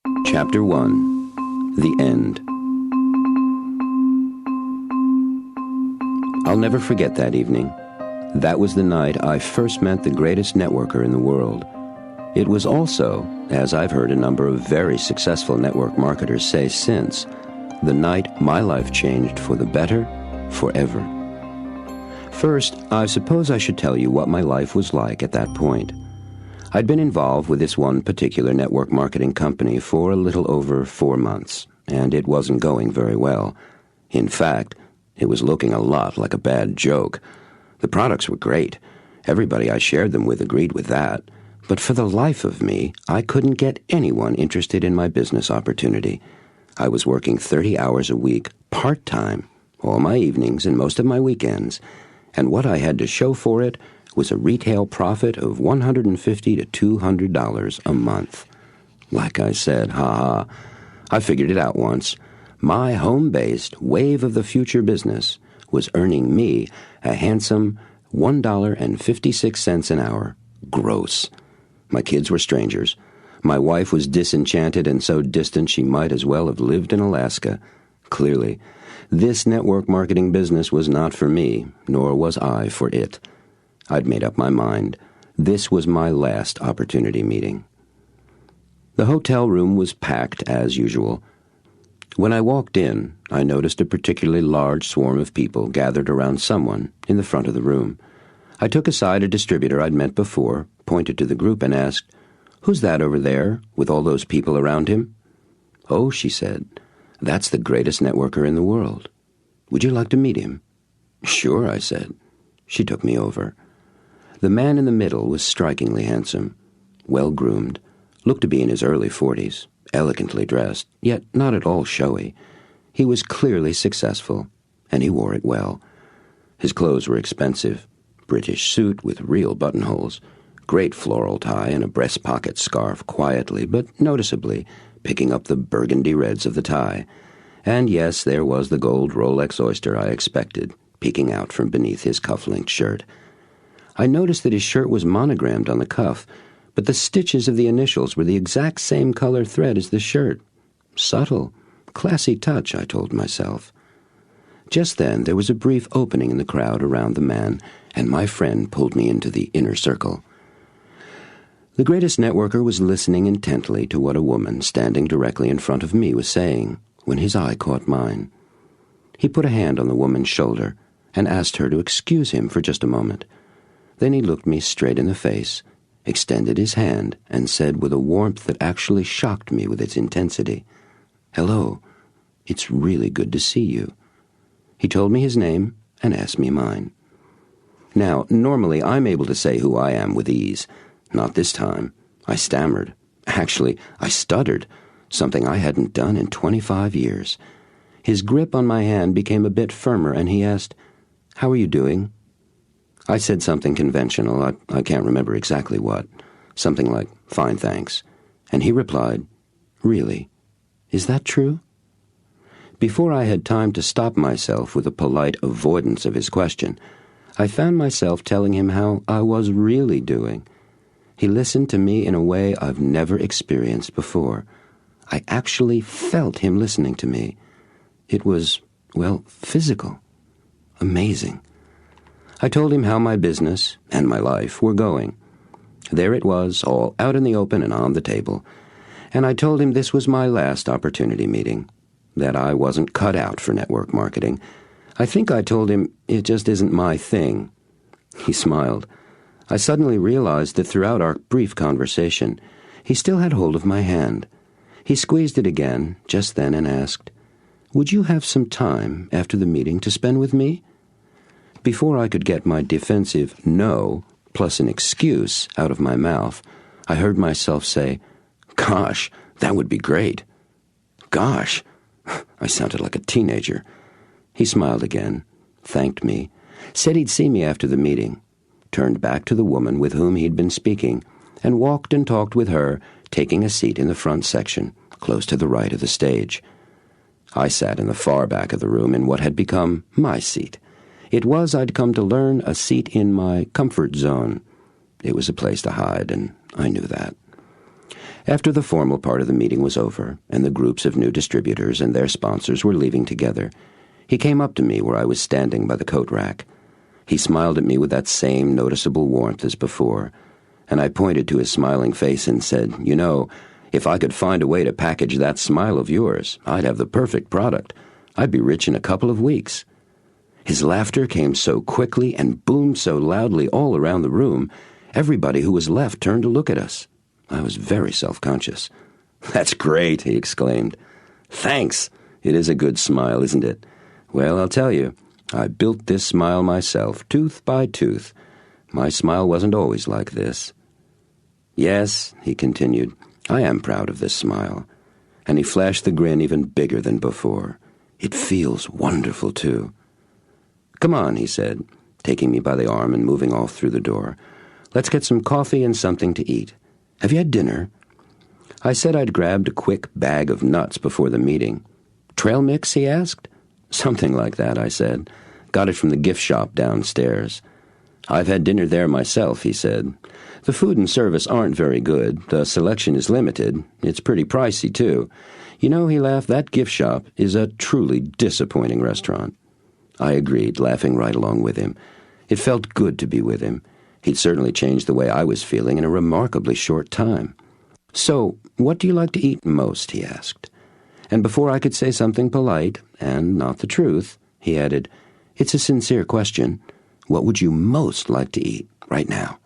Chapter 1. The End. I'll never forget that evening. That was the night I first met the greatest networker in the world. It was also, as I've heard a number of very successful network marketers say since, the night my life changed for the better, forever. First, I suppose I should tell you what my life was like at that point. I'd been involved with this one particular network marketing company for a little over 4 months, and it wasn't going very well. In fact, it was looking a lot like a bad joke. The products were great. Everybody I shared them with agreed with that. But for the life of me, I couldn't get anyone interested in my business opportunity. I was working 30 hours a week, part-time, all my evenings and most of my weekends, and what I had to show for it was a retail profit of $150 to $200 a month. Like I said, I figured it out once. My home-based wave of the future business was earning me a handsome $1.56 an hour, gross. My kids were strangers. My wife was disenchanted and so distant she might as well have lived in Alaska. Clearly, this network marketing business was not for me, nor was I for it. I'd made up my mind. This was my last opportunity meeting. The hotel room was packed as usual. When I walked in, I noticed a particularly large swarm of people gathered around someone in the front of the room. I took aside a distributor I'd met before, pointed to the group, and asked, "Who's that over there, with all those people around him?" "Oh," she said, "that's the greatest networker in the world. Would you like to meet him?" "Sure," I said. She took me over. The man in the middle was strikingly handsome, well-groomed, looked to be in his early 40s, elegantly dressed, yet not at all showy. He was clearly successful, and he wore it well. His clothes were expensive, British suit with real buttonholes, great floral tie and a breast pocket scarf, quietly but noticeably picking up the burgundy reds of the tie. And yes, there was the gold Rolex oyster I expected, peeking out from beneath his cuff-linked shirt. I noticed that his shirt was monogrammed on the cuff, but the stitches of the initials were the exact same color thread as the shirt. Subtle, classy touch, I told myself. Just then there was a brief opening in the crowd around the man, and my friend pulled me into the inner circle. The greatest networker was listening intently to what a woman standing directly in front of me was saying when his eye caught mine. He put a hand on the woman's shoulder and asked her to excuse him for just a moment. Then he looked me straight in the face, extended his hand, and said with a warmth that actually shocked me with its intensity, "Hello, it's really good to see you." He told me his name and asked me mine. Now, normally I'm able to say who I am with ease. Not this time. I stammered. Actually, I stuttered, something I hadn't done in 25 years. His grip on my hand became a bit firmer, and he asked, "How are you doing?" I said something conventional, I can't remember exactly what, something like, "Fine, thanks." And he replied, "Really? Is that true?" Before I had time to stop myself with a polite avoidance of his question, I found myself telling him how I was really doing. He listened to me in a way I've never experienced before. I actually felt him listening to me. It was, well, physical. Amazing. I told him how my business and my life were going. There it was, all out in the open and on the table. And I told him this was my last opportunity meeting, that I wasn't cut out for network marketing. I think I told him it just isn't my thing. He smiled. I suddenly realized that throughout our brief conversation, he still had hold of my hand. He squeezed it again just then and asked, "Would you have some time after the meeting to spend with me?" Before I could get my defensive no, plus an excuse, out of my mouth, I heard myself say, "Gosh, that would be great." Gosh! I sounded like a teenager. He smiled again, thanked me, said he'd see me after the meeting, turned back to the woman with whom he'd been speaking, and walked and talked with her, taking a seat in the front section, close to the right of the stage. I sat in the far back of the room in what had become my seat. It was, I'd come to learn, a seat in my comfort zone. It was a place to hide, and I knew that. After the formal part of the meeting was over, and the groups of new distributors and their sponsors were leaving together, he came up to me where I was standing by the coat rack. He smiled at me with that same noticeable warmth as before, and I pointed to his smiling face and said, "You know, if I could find a way to package that smile of yours, I'd have the perfect product. I'd be rich in a couple of weeks." His laughter came so quickly and boomed so loudly all around the room, everybody who was left turned to look at us. I was very self-conscious. "That's great," he exclaimed. "Thanks. It is a good smile, isn't it? Well, I'll tell you, I built this smile myself, tooth by tooth. My smile wasn't always like this." "Yes," he continued, "I am proud of this smile." And he flashed the grin even bigger than before. "It feels wonderful, too." "Come on," he said, taking me by the arm and moving off through the door. "Let's get some coffee and something to eat. Have you had dinner?" I said I'd grabbed a quick bag of nuts before the meeting. "Trail mix?" he asked. "Something like that," I said. "Got it from the gift shop downstairs." "I've had dinner there myself," he said. "The food and service aren't very good. The selection is limited. It's pretty pricey, too. You know," he laughed, "that gift shop is a truly disappointing restaurant." I agreed, laughing right along with him. It felt good to be with him. He'd certainly changed the way I was feeling in a remarkably short time. "So, what do you like to eat most?" he asked. And before I could say something polite, and not the truth, he added, "It's a sincere question. What would you most like to eat right now?"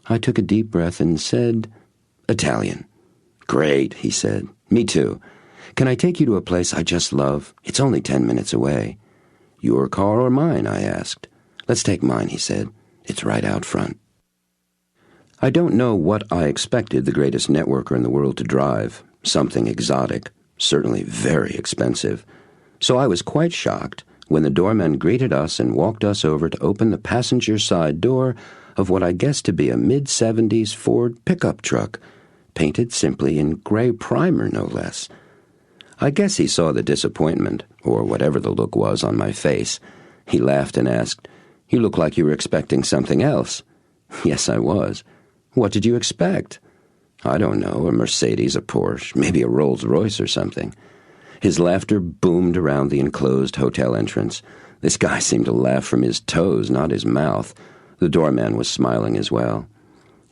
I took a deep breath and said, "Italian." "Great," he said. "Me too. Can I take you to a place I just love? It's only 10 minutes away." "Your car or mine?" I asked. "Let's take mine," he said. "It's right out front." I don't know what I expected the greatest networker in the world to drive. Something exotic, certainly very expensive. So I was quite shocked when the doorman greeted us and walked us over to open the passenger side door of what I guessed to be a mid-70s Ford pickup truck, painted simply in gray primer, no less. I guess he saw the disappointment, or whatever the look was, on my face. He laughed and asked, "You look like you were expecting something else." Yes, I was. "What did you expect?" "I don't know, a Mercedes, a Porsche, maybe a Rolls-Royce or something." His laughter boomed around the enclosed hotel entrance. This guy seemed to laugh from his toes, not his mouth. The doorman was smiling as well.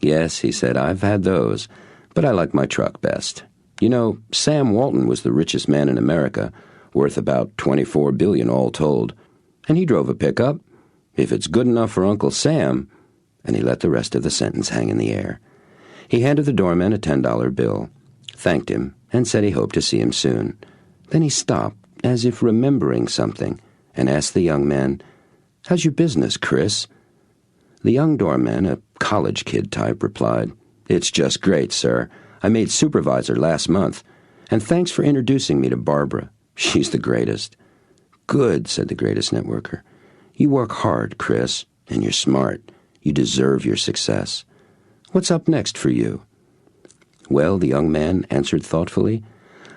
"Yes," he said, "I've had those, but I like my truck best. You know, Sam Walton was the richest man in America, worth about $24 billion all told. And he drove a pickup. If it's good enough for Uncle Sam—" And he let the rest of the sentence hang in the air. He handed the doorman a $10 bill, thanked him, and said he hoped to see him soon. Then he stopped, as if remembering something, and asked the young man, "How's your business, Chris?" The young doorman, a college kid type, replied, "It's just great, sir. I made supervisor last month, and thanks for introducing me to Barbara. She's the greatest." "Good," said the greatest networker. "You work hard, Chris, and you're smart. You deserve your success. What's up next for you?" "Well," the young man answered thoughtfully,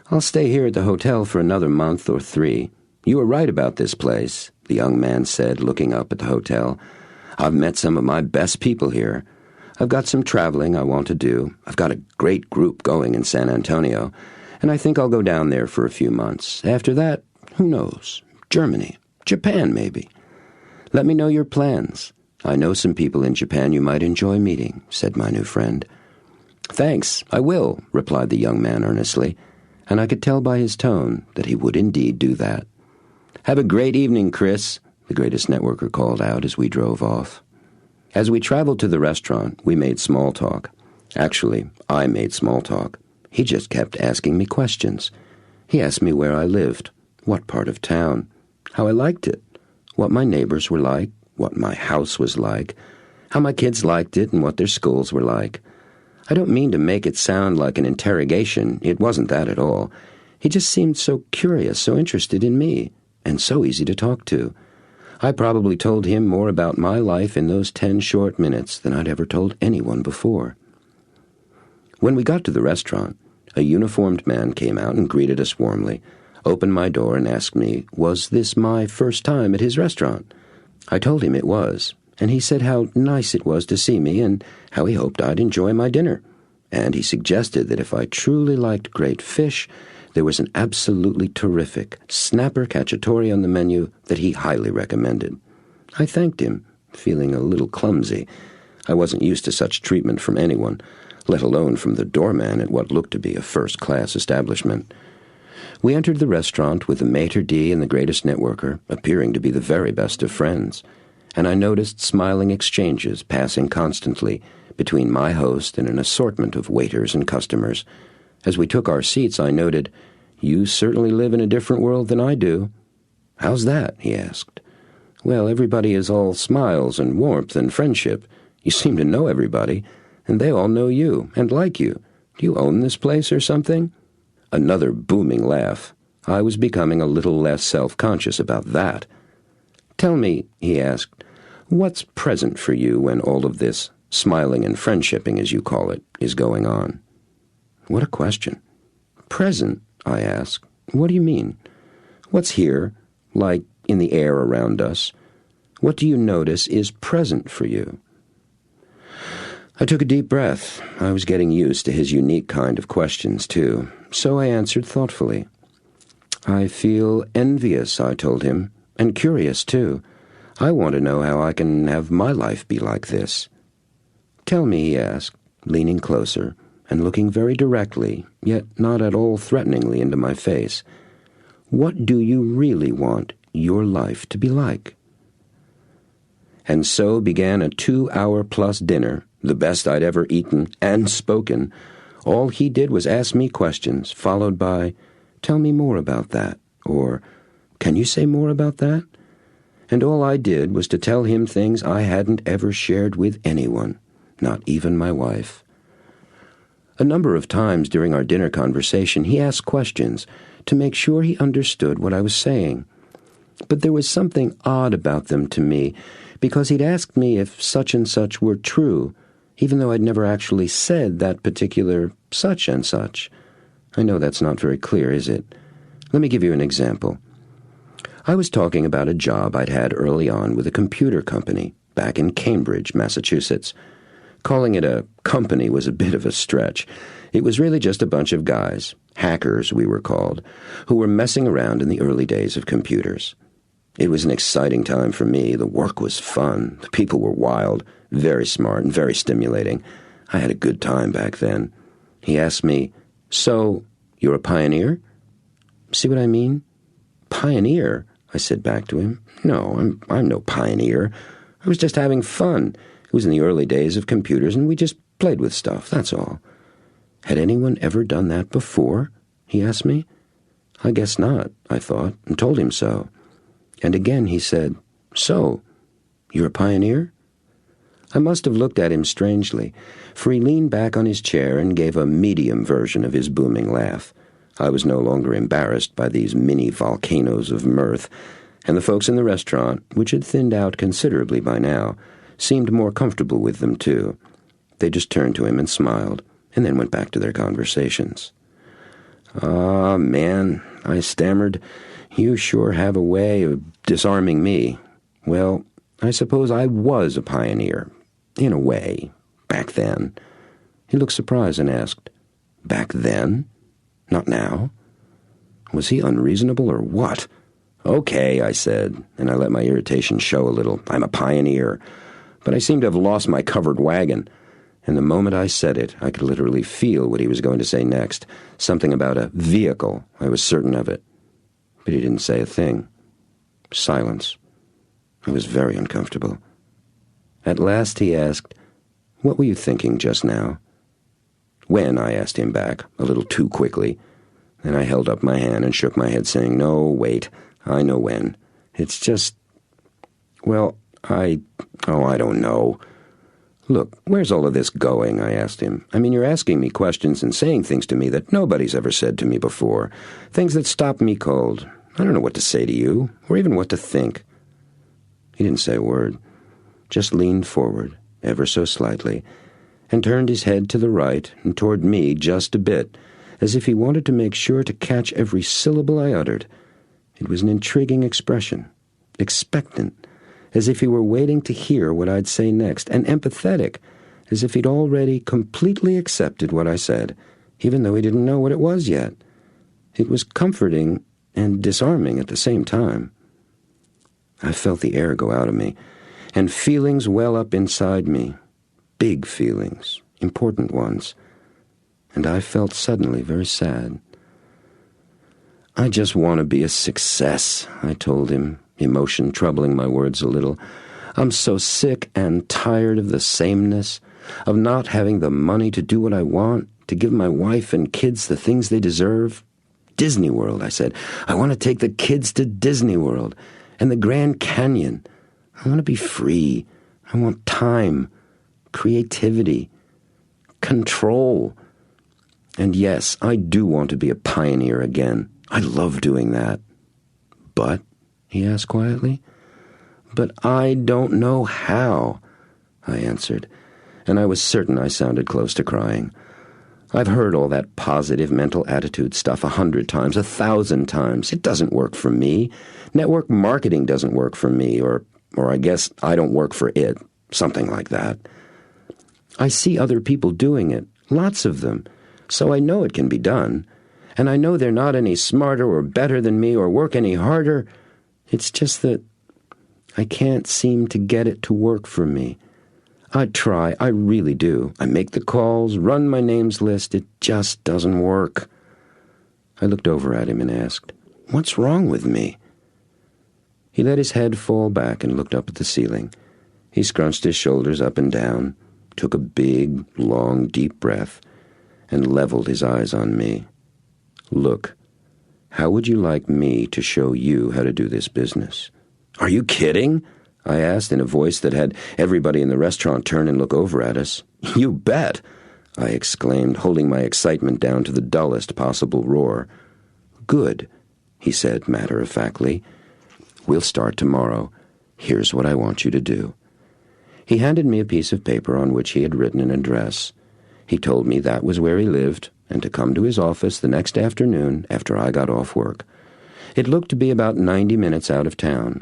"I'll stay here at the hotel for another month or 3. You were right about this place," the young man said, looking up at the hotel. "I've met some of my best people here. I've got some traveling I want to do. I've got a great group going in San Antonio, and I think I'll go down there for a few months. After that, who knows? Germany, Japan maybe. Let me know your plans. I know some people in Japan you might enjoy meeting," said my new friend. "Thanks, I will," replied the young man earnestly, and I could tell by his tone that he would indeed do that. "Have a great evening, Chris," the greatest networker called out as we drove off. As we traveled to the restaurant, we made small talk. Actually, I made small talk. He just kept asking me questions. He asked me where I lived, what part of town, how I liked it, what my neighbors were like, what my house was like, how my kids liked it, and what their schools were like. I don't mean to make it sound like an interrogation. It wasn't that at all. He just seemed so curious, so interested in me, and so easy to talk to. I probably told him more about my life in those 10 short minutes than I'd ever told anyone before. When we got to the restaurant, a uniformed man came out and greeted us warmly, opened my door and asked me, was this my first time at his restaurant? I told him it was, and he said how nice it was to see me and how he hoped I'd enjoy my dinner. and he suggested that if I truly liked great fish, there was an absolutely terrific snapper cacciatore on the menu that he highly recommended. I thanked him, feeling a little clumsy. I wasn't used to such treatment from anyone, let alone from the doorman at what looked to be a first-class establishment. We entered the restaurant with the maitre d' and the greatest networker, appearing to be the very best of friends, and I noticed smiling exchanges passing constantly between my host and an assortment of waiters and customers. As we took our seats, I noted, "You certainly live in a different world than I do." "How's that?" he asked. "Well, everybody is all smiles and warmth and friendship. You seem to know everybody, and they all know you and like you. Do you own this place or something?" Another booming laugh. I was becoming a little less self-conscious about that. "Tell me," he asked, "what's present for you when all of this smiling and friendshipping, as you call it, is going on?" What a question. "Present?" I asked. "What do you mean? What's here, like in the air around us? What do you notice is present for you?" I took a deep breath. I was getting used to his unique kind of questions, too, so I answered thoughtfully. "I feel envious," I told him, "and curious, too. I want to know how I can have my life be like this." "Tell me," he asked, leaning closer and looking very directly, yet not at all threateningly, into my face, "what do you really want your life to be like?" And so began a 2-hour-plus dinner, the best I'd ever eaten and spoken. All he did was ask me questions, followed by, "Tell me more about that," or "Can you say more about that?" And all I did was to tell him things I hadn't ever shared with anyone, not even my wife. A number of times during our dinner conversation, he asked questions to make sure he understood what I was saying. But there was something odd about them to me, because he'd asked me if such and such were true, even though I'd never actually said that particular such and such. I know that's not very clear, is it? Let me give you an example. I was talking about a job I'd had early on with a computer company back in Cambridge, Massachusetts. Calling it a company was a bit of a stretch. It was really just a bunch of guys, hackers we were called, who were messing around in the early days of computers. It was an exciting time for me. The work was fun. The people were wild, very smart, and very stimulating. I had a good time back then. He asked me, "So, you're a pioneer?" See what I mean? "Pioneer?" I said back to him. "No, I'm no pioneer. I was just having fun. It was in the early days of computers, and we just played with stuff, that's all." Had anyone ever done that before? He asked me. I guess not, I thought, and told him so. And again he said, "So, you're a pioneer?" I must have looked at him strangely, for he leaned back on his chair and gave a medium version of his booming laugh. I was no longer embarrassed by these mini volcanoes of mirth, and the folks in the restaurant, which had thinned out considerably by now, seemed more comfortable with them, too. They just turned to him and smiled, and then went back to their conversations. "Ah, man," I stammered, "you sure have a way of disarming me. Well, I suppose I was a pioneer, in a way, back then." He looked surprised and asked, "Back then? Not now?" Was he unreasonable or what? "Okay," I said, and I let my irritation show a little. "I'm a pioneer. But I seem to have lost my covered wagon." And the moment I said it, I could literally feel what he was going to say next. Something about a vehicle. I was certain of it. But he didn't say a thing. Silence. I was very uncomfortable. At last he asked, "What were you thinking just now?" "When?" I asked him back, a little too quickly. Then I held up my hand and shook my head, saying, "No, wait, I know when. It's just, well, I don't know." "Look, where's all of this going?" I asked him. "I mean, you're asking me questions and saying things to me that nobody's ever said to me before. Things that stop me cold. I don't know what to say to you, or even what to think." He didn't say a word, just leaned forward, ever so slightly, and turned his head to the right and toward me just a bit, as if he wanted to make sure to catch every syllable I uttered. It was an intriguing expression, expectant, as if he were waiting to hear what I'd say next, and empathetic, as if he'd already completely accepted what I said, even though he didn't know what it was yet. It was comforting and disarming at the same time. I felt the air go out of me, and feelings well up inside me. Big feelings, important ones. And I felt suddenly very sad. "I just want to be a success," I told him, emotion troubling my words a little. "I'm so sick and tired of the sameness, of not having the money to do what I want, to give my wife and kids the things they deserve. Disney World," I said. "I want to take the kids to Disney World and the Grand Canyon. I want to be free. I want time, creativity, control. And yes, I do want to be a pioneer again. I love doing that." "But," he asked quietly. "But I don't know how," I answered, and I was certain I sounded close to crying. I've heard all that positive mental attitude stuff 100 times, 1,000 times. It doesn't work for me. Network marketing doesn't work for me, or I guess I don't work for it, something like that. I see other people doing it, lots of them, so I know it can be done. And I know they're not any smarter or better than me or work any harder. It's just that I can't seem to get it to work for me. I try, I really do. I make the calls, run my names list. It just doesn't work. I looked over at him and asked, "What's wrong with me?" He let his head fall back and looked up at the ceiling. He scrunched his shoulders up and down, took a big, long, deep breath, and leveled his eyes on me. "Look, how would you like me to show you how to do this business?" "Are you kidding?" I asked in a voice that had everybody in the restaurant turn and look over at us. "You bet," I exclaimed, holding my excitement down to the dullest possible roar. "Good," he said matter-of-factly. "We'll start tomorrow. Here's what I want you to do." He handed me a piece of paper on which he had written an address. He told me that was where he lived, and to come to his office the next afternoon after I got off work. It looked to be about 90 minutes out of town,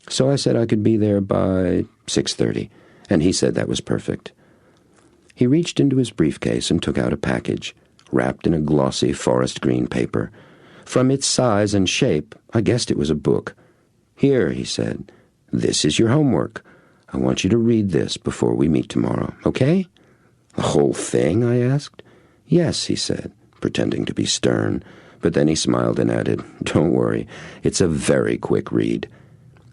so I said I could be there by 6:30, and he said that was perfect. He reached into his briefcase and took out a package, wrapped in a glossy forest green paper. From its size and shape, I guessed it was a book. "Here," he said, "this is your homework. I want you to read this before we meet tomorrow, okay?" "The whole thing?" I asked. "Yes," he said, pretending to be stern, but then he smiled and added, "Don't worry, it's a very quick read."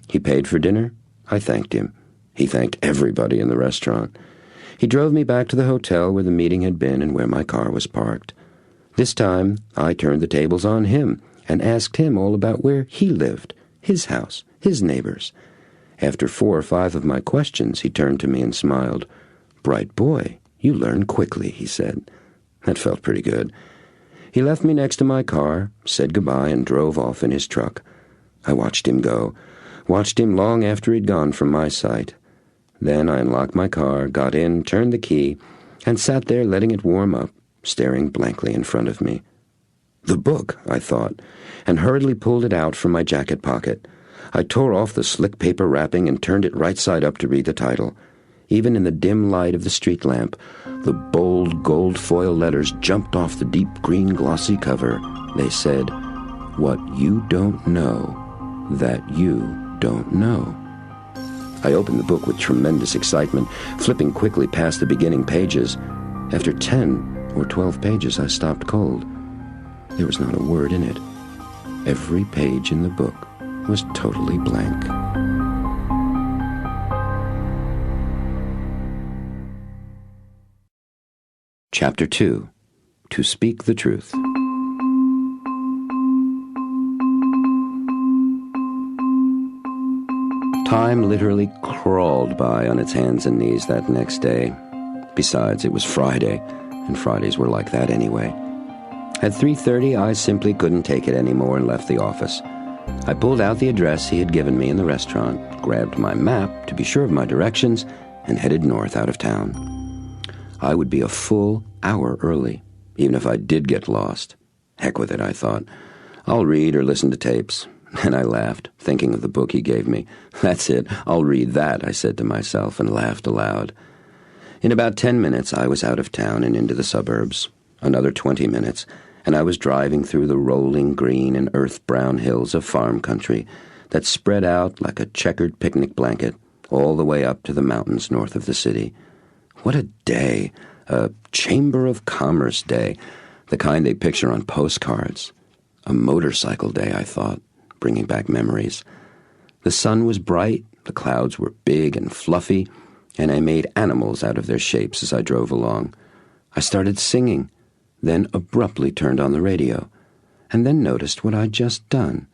He paid for dinner. I thanked him. He thanked everybody in the restaurant. He drove me back to the hotel where the meeting had been and where my car was parked. This time, I turned the tables on him and asked him all about where he lived, his house, his neighbors. After 4 or 5 of my questions, he turned to me and smiled. "Bright boy, you learn quickly," he said. That felt pretty good. He left me next to my car, said goodbye, and drove off in his truck. I watched him go, watched him long after he'd gone from my sight. Then I unlocked my car, got in, turned the key, and sat there letting it warm up, staring blankly in front of me. The book, I thought, and hurriedly pulled it out from my jacket pocket. I tore off the slick paper wrapping and turned it right side up to read the title. Even in the dim light of the street lamp, the bold gold foil letters jumped off the deep green glossy cover. They said, "What you don't know, that you don't know." I opened the book with tremendous excitement, flipping quickly past the beginning pages. After 10 or 12 pages, I stopped cold. There was not a word in it. Every page in the book was totally blank. Chapter 2. To Speak the Truth. Time literally crawled by on its hands and knees that next day. Besides, it was Friday, and Fridays were like that anyway. At 3:30, I simply couldn't take it anymore and left the office. I pulled out the address he had given me in the restaurant, grabbed my map to be sure of my directions, and headed north out of town. I would be a full hour early, even if I did get lost. Heck with it, I thought. I'll read or listen to tapes. And I laughed, thinking of the book he gave me. "That's it, I'll read that," I said to myself, and laughed aloud. In about 10 minutes, I was out of town and into the suburbs. Another 20 minutes, and I was driving through the rolling green and earth-brown hills of farm country that spread out like a checkered picnic blanket all the way up to the mountains north of the city. What a day! A Chamber of Commerce day, the kind they picture on postcards. A motorcycle day, I thought, bringing back memories. The sun was bright, the clouds were big and fluffy, and I made animals out of their shapes as I drove along. I started singing, then abruptly turned on the radio, and then noticed what I'd just done.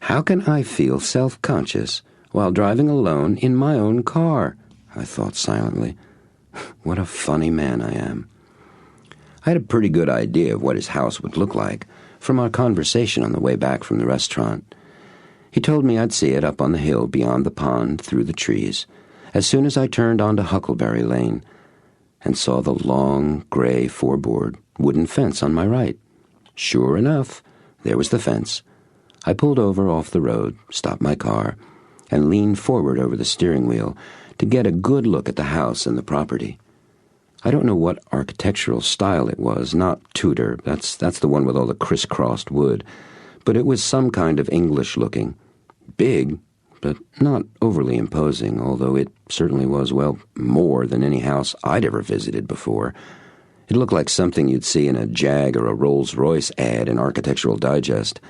How can I feel self-conscious while driving alone in my own car? I thought silently. What a funny man I am. I had a pretty good idea of what his house would look like from our conversation on the way back from the restaurant. He told me I'd see it up on the hill beyond the pond through the trees as soon as I turned onto Huckleberry Lane and saw the long, gray four-board wooden fence on my right. Sure enough, there was the fence. I pulled over off the road, stopped my car, and leaned forward over the steering wheel to get a good look at the house and the property. I don't know what architectural style it was, not Tudor, that's the one with all the crisscrossed wood, but it was some kind of English-looking. Big, but not overly imposing, although it certainly was, well, more than any house I'd ever visited before. It looked like something you'd see in a Jag or a Rolls-Royce ad in Architectural Digest.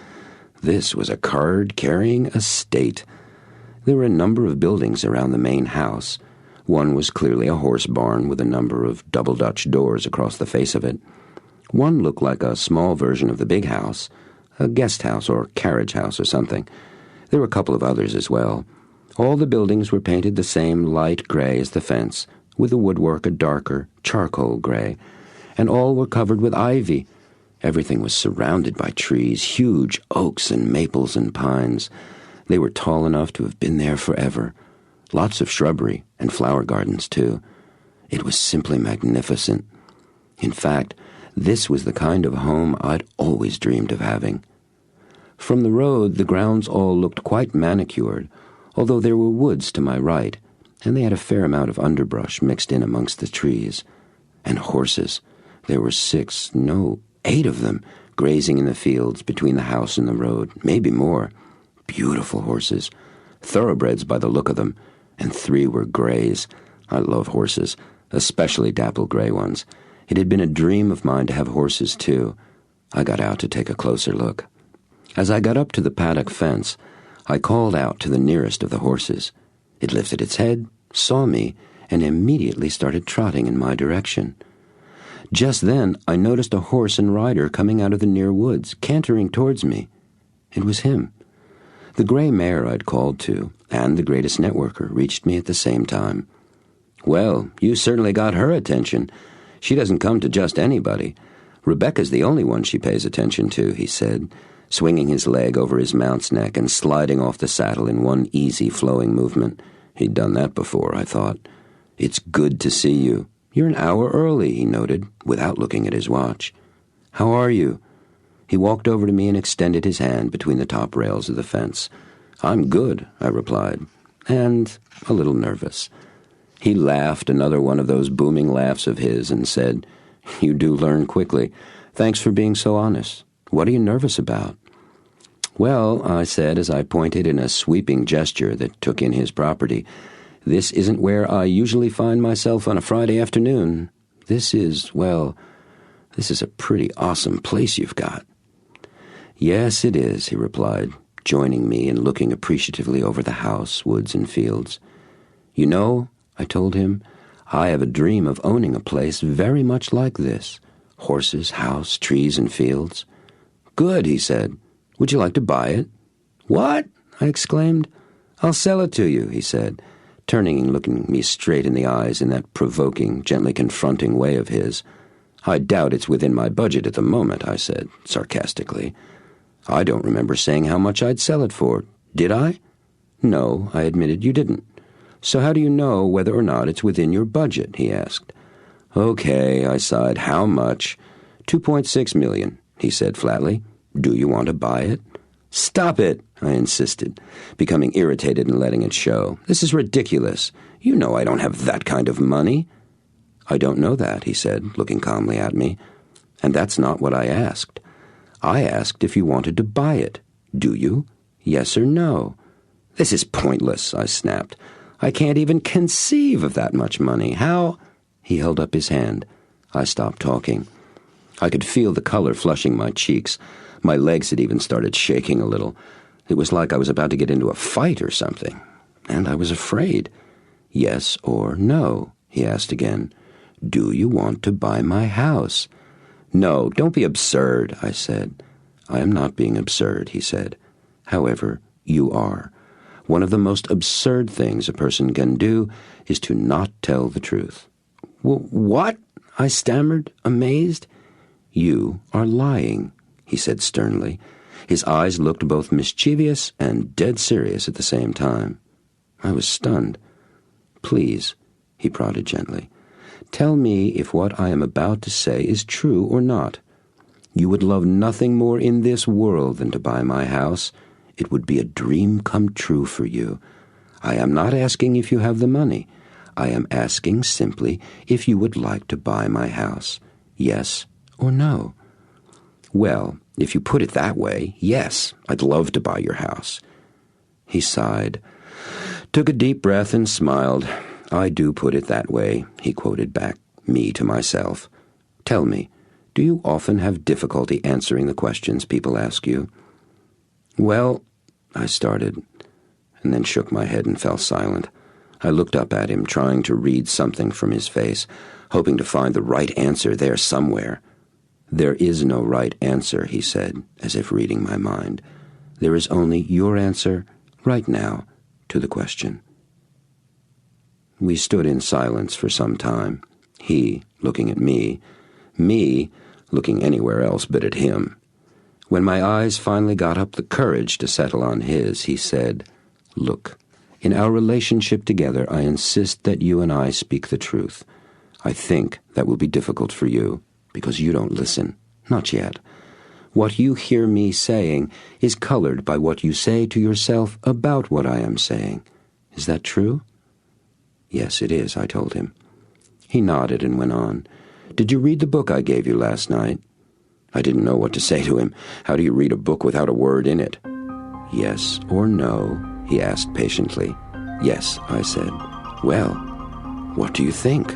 This was a card-carrying estate. There were a number of buildings around the main house. One was clearly a horse barn with a number of double Dutch doors across the face of it. One looked like a small version of the big house, a guest house or carriage house or something. There were a couple of others as well. All the buildings were painted the same light gray as the fence, with the woodwork a darker charcoal gray, and all were covered with ivy. Everything was surrounded by trees, huge oaks and maples and pines. They were tall enough to have been there forever. Lots of shrubbery and flower gardens, too. It was simply magnificent. In fact, this was the kind of home I'd always dreamed of having. From the road, the grounds all looked quite manicured, although there were woods to my right, and they had a fair amount of underbrush mixed in amongst the trees. And horses. There were 8 of them, grazing in the fields between the house and the road, maybe more. Beautiful horses, thoroughbreds by the look of them, and 3 were grays. I love horses, especially dapple gray ones. It had been a dream of mine to have horses, too. I got out to take a closer look. As I got up to the paddock fence, I called out to the nearest of the horses. It lifted its head, saw me, and immediately started trotting in my direction. Just then, I noticed a horse and rider coming out of the near woods, cantering towards me. It was him. The gray mare I'd called to, and the greatest networker, reached me at the same time. "Well, you certainly got her attention. She doesn't come to just anybody. Rebecca's the only one she pays attention to," he said, swinging his leg over his mount's neck and sliding off the saddle in one easy, flowing movement. He'd done that before, I thought. "It's good to see you. You're an hour early," he noted, without looking at his watch. "How are you?" He walked over to me and extended his hand between the top rails of the fence. "I'm good," I replied, and a little nervous. He laughed, another one of those booming laughs of his, and said, "You do learn quickly. Thanks for being so honest. What are you nervous about?" "Well," I said as I pointed in a sweeping gesture that took in his property, "this isn't where I usually find myself on a Friday afternoon. This is a pretty awesome place you've got." "Yes, it is," he replied, joining me and looking appreciatively over the house, woods, and fields. "You know," I told him, "I have a dream of owning a place very much like this. Horses, house, trees, and fields." "Good," he said. "Would you like to buy it?" "What?" I exclaimed. "I'll sell it to you," he said, turning and looking me straight in the eyes in that provoking, gently confronting way of his. "I doubt it's within my budget at the moment," I said, sarcastically. "I don't remember saying how much I'd sell it for. Did I?" "No," I admitted, "you didn't. So how do you know whether or not it's within your budget?" he asked. "Okay," I sighed. "How much?" $2.6 million, he said flatly. "Do you want to buy it?" "Stop it," I insisted, becoming irritated and letting it show. "This is ridiculous. You know I don't have that kind of money." "I don't know that," he said, looking calmly at me. "And that's not what I asked. I asked if you wanted to buy it. Do you? Yes or no?" "This is pointless," I snapped. "I can't even conceive of that much money. How—" He held up his hand. I stopped talking. I could feel the color flushing my cheeks. My legs had even started shaking a little. It was like I was about to get into a fight or something. And I was afraid. "Yes or no?" he asked again. "Do you want to buy my house?" "No, don't be absurd," I said. "I am not being absurd," he said. "However, you are. One of the most absurd things a person can do is to not tell the truth." "What?" I stammered, amazed. "You are lying," he said sternly. His eyes looked both mischievous and dead serious at the same time. I was stunned. "Please," he prodded gently, "tell me if what I am about to say is true or not. You would love nothing more in this world than to buy my house. It would be a dream come true for you. I am not asking if you have the money. I am asking simply if you would like to buy my house. Yes or no?" "Well, if you put it that way, yes, I'd love to buy your house." He sighed, took a deep breath and smiled. "I do put it that way," he quoted back, me to myself. "Tell me, do you often have difficulty answering the questions people ask you?" "Well," I started, and then shook my head and fell silent. I looked up at him, trying to read something from his face, hoping to find the right answer there somewhere. "There is no right answer," he said, as if reading my mind. "There is only your answer, right now, to the question." We stood in silence for some time, he looking at me looking anywhere else but at him. When my eyes finally got up the courage to settle on his, he said, "Look, in our relationship together, I insist that you and I speak the truth. I think that will be difficult for you, because you don't listen. Not yet. What you hear me saying is colored by what you say to yourself about what I am saying. Is that true?" "Yes, it is," I told him. He nodded and went on. "Did you read the book I gave you last night?" I didn't know what to say to him. How do you read a book without a word in it? "Yes or no?" he asked patiently. "Yes," I said. "Well, what do you think?"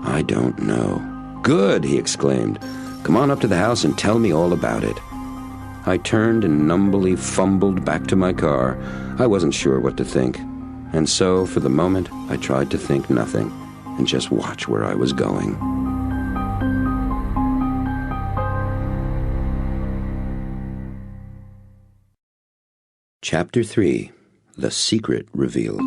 "I don't know." "Good," he exclaimed. "Come on up to the house and tell me all about it." I turned and numbly fumbled back to my car. I wasn't sure what to think. And so, for the moment, I tried to think nothing and just watch where I was going. Chapter 3. The Secret Revealed.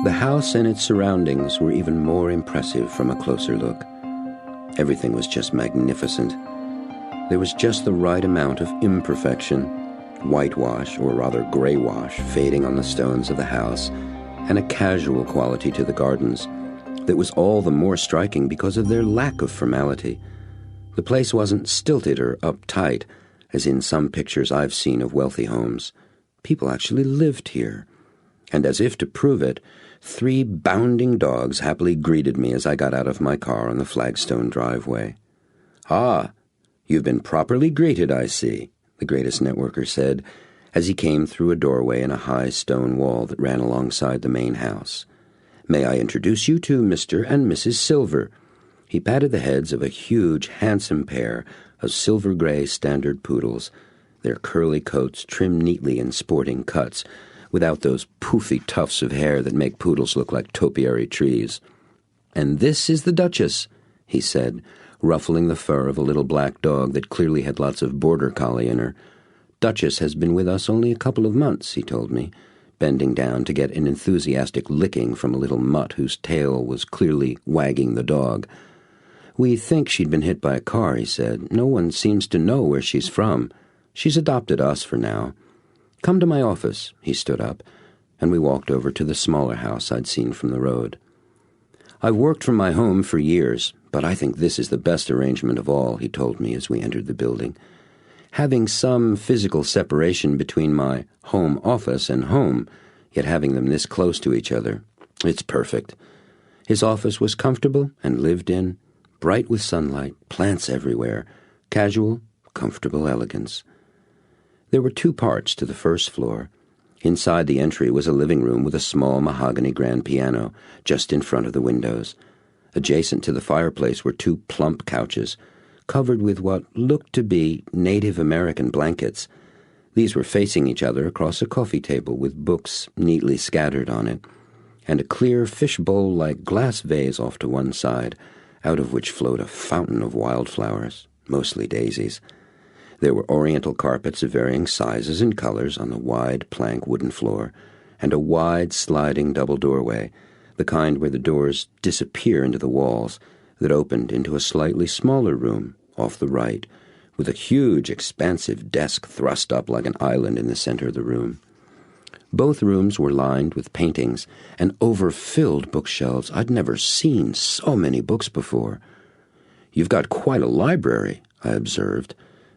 The house and its surroundings were even more impressive from a closer look. Everything was just magnificent. There was just the right amount of imperfection, whitewash, or rather gray wash, fading on the stones of the house, and a casual quality to the gardens that was all the more striking because of their lack of formality. The place wasn't stilted or uptight, as in some pictures I've seen of wealthy homes. People actually lived here. And as if to prove it, 3 bounding dogs happily greeted me as I got out of my car on the flagstone driveway. "Ah, you've been properly greeted, I see," the greatest networker said, as he came through a doorway in a high stone wall that ran alongside the main house. "May I introduce you to Mr. and Mrs. Silver?" He patted the heads of a huge, handsome pair of silver-gray standard poodles, their curly coats trimmed neatly in sporting cuts, without those poofy tufts of hair that make poodles look like topiary trees. "And this is the Duchess," he said, ruffling the fur of a little black dog that clearly had lots of border collie in her. "Duchess has been with us only a couple of months," he told me, bending down to get an enthusiastic licking from a little mutt whose tail was clearly wagging the dog. "We think she'd been hit by a car," he said. "No one seems to know where she's from. She's adopted us for now. Come to my office." He stood up, and we walked over to the smaller house I'd seen from the road. "I've worked from my home for years, but I think this is the best arrangement of all," he told me as we entered the building. having some physical separation between my home office and home, yet having them this close to each other. It's perfect. His office was comfortable and lived in, bright with sunlight, plants everywhere, casual, comfortable elegance. There were 2 parts to the first floor. Inside the entry was a living room with a small mahogany grand piano just in front of the windows. Adjacent to the fireplace were 2 plump couches, covered with what looked to be Native American blankets. These were facing each other across a coffee table with books neatly scattered on it, and a clear fishbowl-like glass vase off to one side, out of which flowed a fountain of wildflowers, mostly daisies. There were oriental carpets of varying sizes and colors on the wide plank wooden floor, and a wide sliding double doorway, the kind where the doors disappear into the walls, that opened into a slightly smaller room off the right, with a huge expansive desk thrust up like an island in the center of the room. Both rooms were lined with paintings and overfilled bookshelves. I'd never seen so many books before. "You've got quite a library," I observed,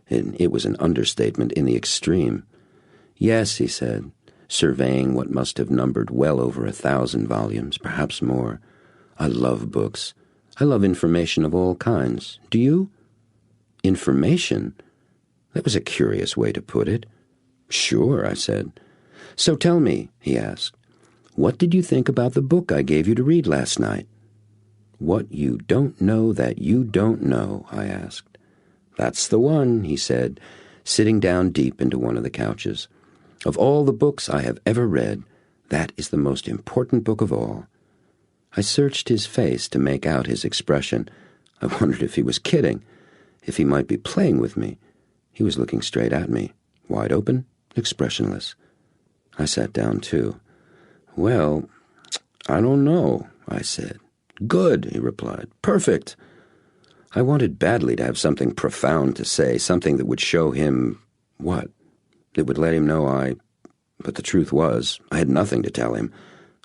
and it was an understatement in the extreme. "Yes," he said, surveying what must have numbered well over 1,000 volumes, perhaps more. "I love books. I love information of all kinds. Do you?" "Information?" That was a curious way to put it. "Sure," I said. "So tell me," he asked, "what did you think about the book I gave you to read last night?" "What you don't know that you don't know," I asked. "That's the one," he said, sitting down deep into one of the couches. "Of all the books I have ever read, that is the most important book of all." I searched his face to make out his expression. I wondered if he was kidding, if he might be playing with me. He was looking straight at me, wide open, expressionless. I sat down too. "Well, I don't know," I said. "Good," he replied. "Perfect." I wanted badly to have something profound to say, something that would show him what? That would let him know But the truth was, I had nothing to tell him.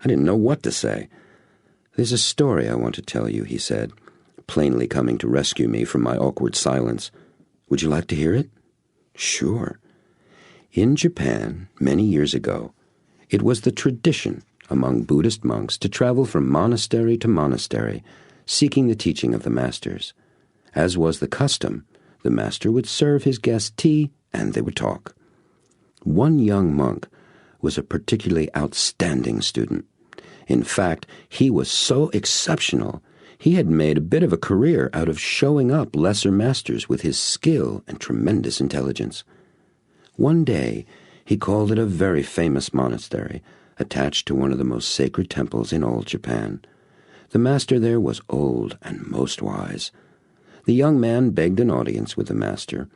I didn't know what to say. "There's a story I want to tell you," he said, plainly coming to rescue me from my awkward silence. "Would you like to hear it?" "Sure." In Japan, many years ago, it was the tradition among Buddhist monks to travel from monastery to monastery, seeking the teaching of the masters. As was the custom, the master would serve his guests tea, and they would talk. One young monk was a particularly outstanding student. In fact, he was so exceptional, he had made a bit of a career out of showing up lesser masters with his skill and tremendous intelligence. One day, he called at a very famous monastery, attached to one of the most sacred temples in all Japan. The master there was old and most wise. The young man begged an audience with the master,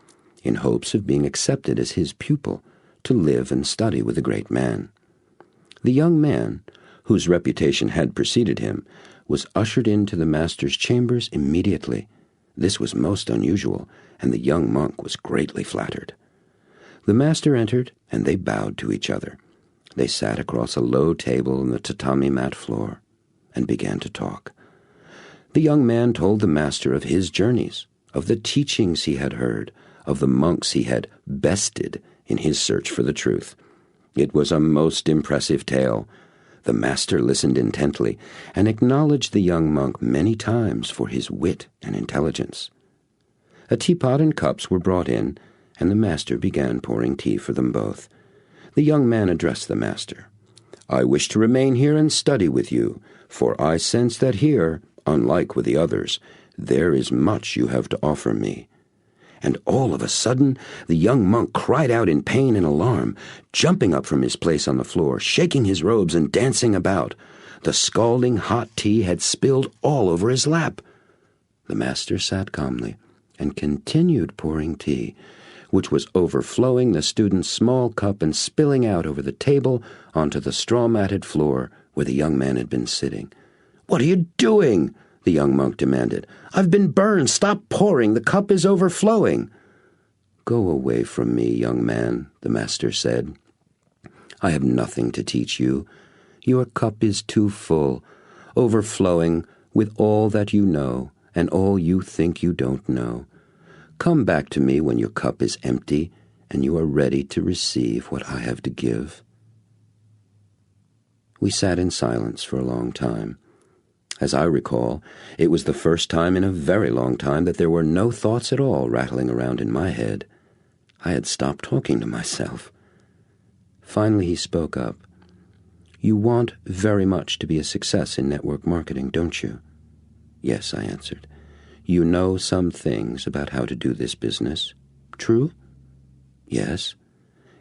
in hopes of being accepted as his pupil, to live and study with the great man. The young man, whose reputation had preceded him, was ushered into the master's chambers immediately. This was most unusual, and the young monk was greatly flattered. The master entered, and they bowed to each other. They sat across a low table on the tatami mat floor and began to talk. The young man told the master of his journeys, of the teachings he had heard, of the monks he had bested in his search for the truth. It was a most impressive tale. The master listened intently and acknowledged the young monk many times for his wit and intelligence. A teapot and cups were brought in, and the master began pouring tea for them both. The young man addressed the master. "I wish to remain here and study with you, for I sense that here, unlike with the others, there is much you have to offer me." And all of a sudden, the young monk cried out in pain and alarm, jumping up from his place on the floor, shaking his robes and dancing about. The scalding hot tea had spilled all over his lap. The master sat calmly and continued pouring tea, which was overflowing the student's small cup and spilling out over the table onto the straw-matted floor where the young man had been sitting. "What are you doing?" the young monk demanded. "I've been burned. Stop pouring. The cup is overflowing." "Go away from me, young man," the master said. "I have nothing to teach you. Your cup is too full, overflowing with all that you know and all you think you don't know. Come back to me when your cup is empty and you are ready to receive what I have to give." We sat in silence for a long time. As I recall, it was the first time in a very long time that there were no thoughts at all rattling around in my head. I had stopped talking to myself. Finally he spoke up. "You want very much to be a success in network marketing, don't you?" "Yes," I answered. "You know some things about how to do this business. True?" "Yes.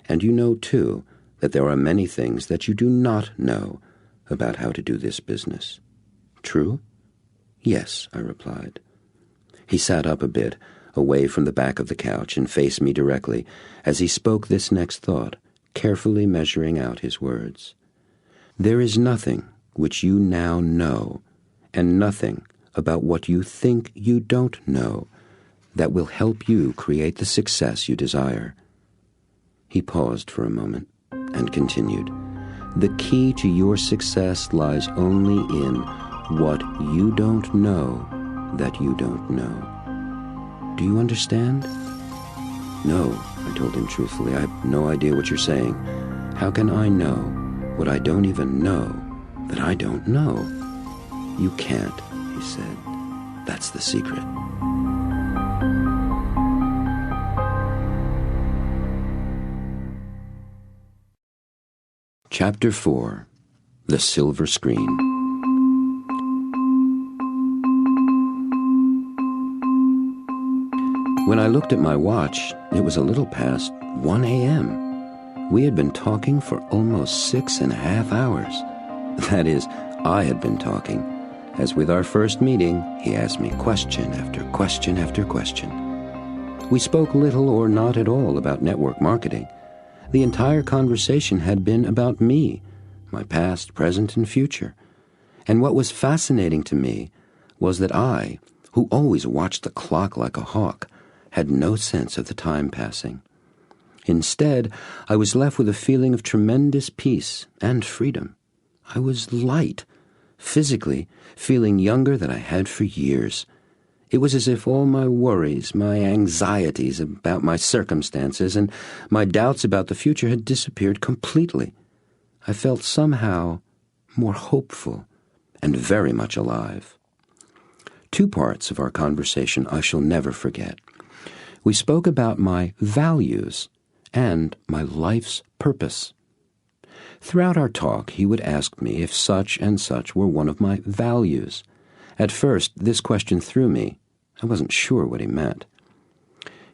And you know, too, that there are many things that you do not know about how to do this business. True?" "Yes," I replied. He sat up a bit, away from the back of the couch, and faced me directly as he spoke this next thought, carefully measuring out his words. "There is nothing which you now know, and nothing about what you think you don't know, that will help you create the success you desire." He paused for a moment and continued, "The key to your success lies only in what you don't know that you don't know. Do you understand?" "No," I told him truthfully. "I have no idea what you're saying. How can I know what I don't even know that I don't know?" "You can't," he said. "That's the secret." Chapter 4. The Silver Screen. When I looked at my watch, it was a little past 1 a.m. We had been talking for almost 6.5 hours. That is, I had been talking. As with our first meeting, he asked me question after question after question. We spoke little or not at all about network marketing. The entire conversation had been about me, my past, present, and future. And what was fascinating to me was that I, who always watched the clock like a hawk, had no sense of the time passing. Instead, I was left with a feeling of tremendous peace and freedom. I was light, physically feeling younger than I had for years. It was as if all my worries, my anxieties about my circumstances, and my doubts about the future had disappeared completely. I felt somehow more hopeful and very much alive. 2 parts of our conversation I shall never forget. We spoke about my values and my life's purpose. Throughout our talk, he would ask me if such and such were one of my values. At first, this question threw me. I wasn't sure what he meant.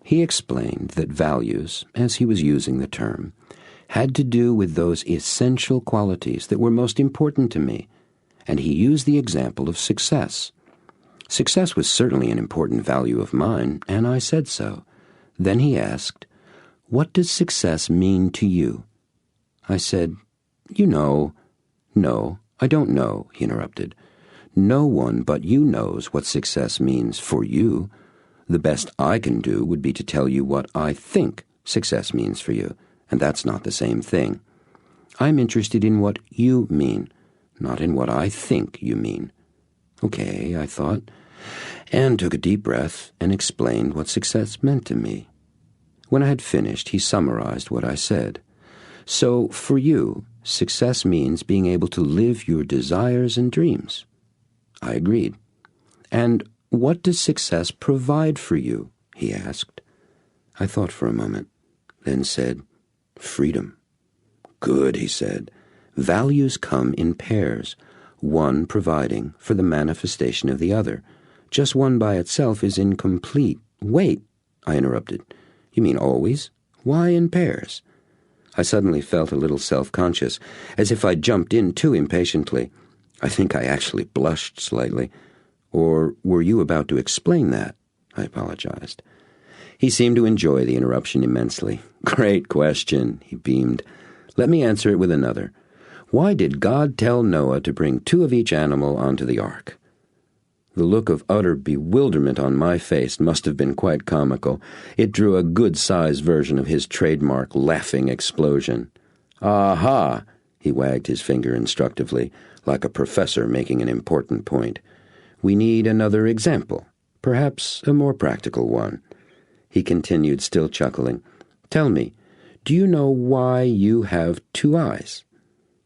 He explained that values, as he was using the term, had to do with those essential qualities that were most important to me, and he used the example of success. Success was certainly an important value of mine, and I said so. Then he asked, "What does success mean to you?" I said, "No, I don't know," he interrupted. "No one but you knows what success means for you. The best I can do would be to tell you what I think success means for you, and that's not the same thing. I'm interested in what you mean, not in what I think you mean." "Okay," I thought, and took a deep breath and explained what success meant to me. When I had finished, he summarized what I said. "So, for you, success means being able to live your desires and dreams." I agreed. "And what does success provide for you?" he asked. I thought for a moment, then said, "Freedom." "Good," he said. "Values come in pairs, one providing for the manifestation of the other. Just one by itself is incomplete." "Wait," I interrupted. "You mean always? Why in pairs?" I suddenly felt a little self-conscious, as if I'd jumped in too impatiently. I think I actually blushed slightly. "Or were you about to explain that?" I apologized. He seemed to enjoy the interruption immensely. "Great question," he beamed. "Let me answer it with another. Why did God tell Noah to bring 2 of each animal onto the ark?" The look of utter bewilderment on my face must have been quite comical. It drew a good-sized version of his trademark laughing explosion. "Aha!" He wagged his finger instructively, like a professor making an important point. "We need another example, perhaps a more practical one." He continued, still chuckling. Tell me, do you know why you have two eyes?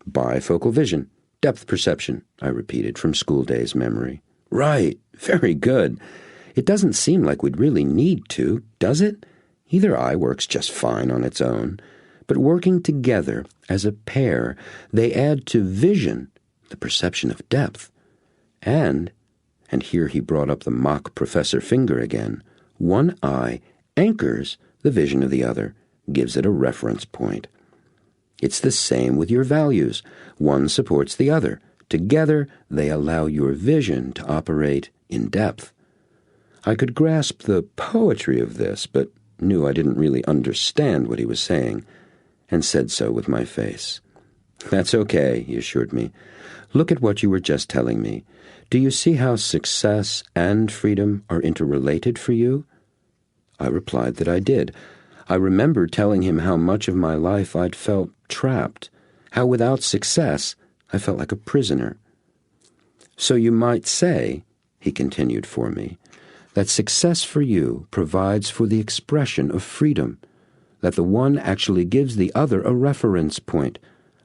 Bifocal vision. Depth perception, I repeated from school days memory. Right, very good. It doesn't seem like we'd really need to, does it? Either eye works just fine on its own, but working together as a pair, they add to vision the perception of depth. And here he brought up the mock Professor Finger again, one eye anchors the vision of the other, gives it a reference point. It's the same with your values. One supports the other. Together, they allow your vision to operate in depth. I could grasp the poetry of this, but knew I didn't really understand what he was saying, and said so with my face. That's okay, he assured me. Look at what you were just telling me. Do you see how success and freedom are interrelated for you? I replied that I did. I remembered telling him how much of my life I'd felt trapped, how without success I felt like a prisoner. So you might say, he continued for me, that success for you provides for the expression of freedom, that the one actually gives the other a reference point,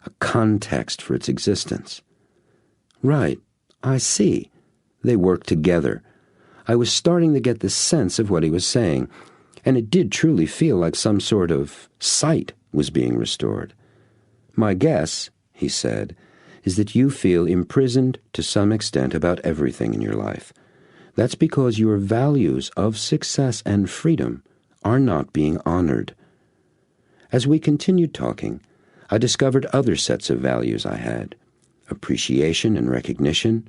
a context for its existence. Right, I see. They work together. I was starting to get the sense of what he was saying, and it did truly feel like some sort of sight was being restored. My guess, he said, is that you feel imprisoned to some extent about everything in your life. That's because your values of success and freedom are not being honored. As we continued talking, I discovered other sets of values I had: appreciation and recognition,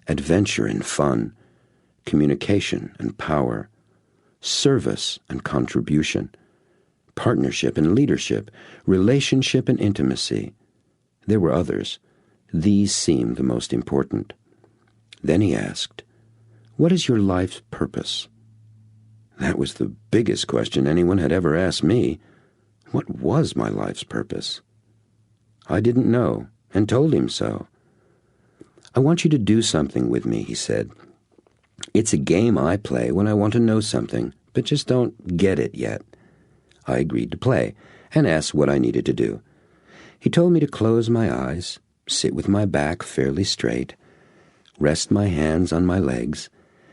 adventure and fun, communication and power, service and contribution, partnership and leadership, relationship and intimacy. There were others. These seemed the most important. Then he asked, "What is your life's purpose?" That was the biggest question anyone had ever asked me. What was my life's purpose? I didn't know, and told him so. "I want you to do something with me," he said. "It's a game I play when I want to know something, but just don't get it yet." I agreed to play, and asked what I needed to do. He told me to close my eyes, sit with my back fairly straight, rest my hands on my legs,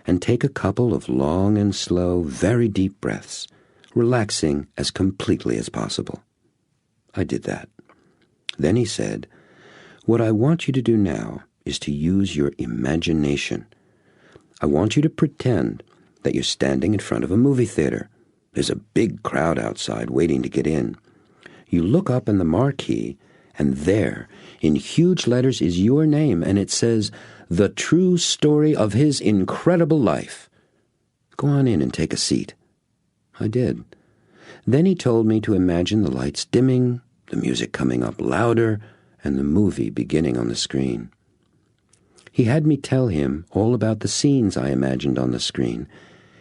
and take a couple of long and slow, very deep breaths, relaxing as completely as possible. I did that. Then he said, "What I want you to do now is to use your imagination. I want you to pretend that you're standing in front of a movie theater. There's a big crowd outside waiting to get in. You look up in the marquee, and there, in huge letters, is your name, and it says, 'The True Story of His Incredible Life.' Go on in and take a seat." I did. Then he told me to imagine the lights dimming, the music coming up louder, and the movie beginning on the screen. He had me tell him all about the scenes I imagined on the screen.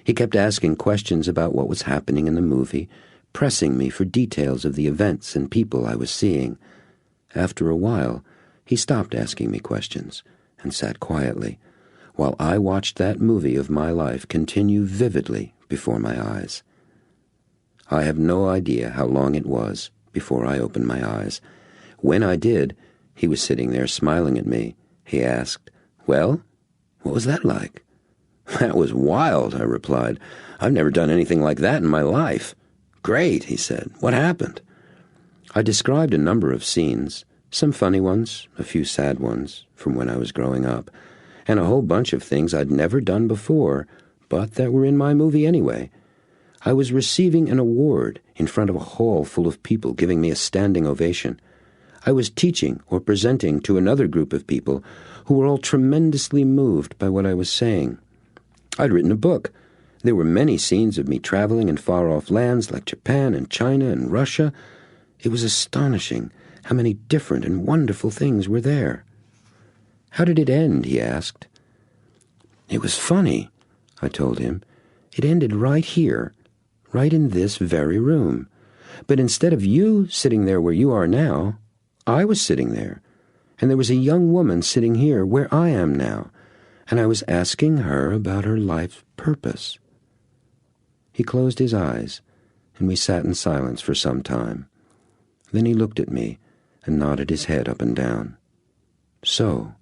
He kept asking questions about what was happening in the movie, pressing me for details of the events and people I was seeing. After a while, he stopped asking me questions and sat quietly, while I watched that movie of my life continue vividly before my eyes. I have no idea how long it was before I opened my eyes. When I did, he was sitting there smiling at me. He asked, "Well, what was that like?" "That was wild," I replied. "I've never done anything like that in my life." "Great," he said. "What happened?" I described a number of scenes, some funny ones, a few sad ones from when I was growing up, and a whole bunch of things I'd never done before, but that were in my movie anyway. I was receiving an award in front of a hall full of people giving me a standing ovation. I was teaching or presenting to another group of people who were all tremendously moved by what I was saying. I'd written a book. There were many scenes of me traveling in far-off lands like Japan and China and Russia. It was astonishing how many different and wonderful things were there. "How did it end?" he asked. "It was funny," I told him. "It ended right here, right in this very room. But instead of you sitting there where you are now, I was sitting there, and there was a young woman sitting here where I am now, and I was asking her about her life's purpose." He closed his eyes, and we sat in silence for some time. Then he looked at me and nodded his head up and down. "So,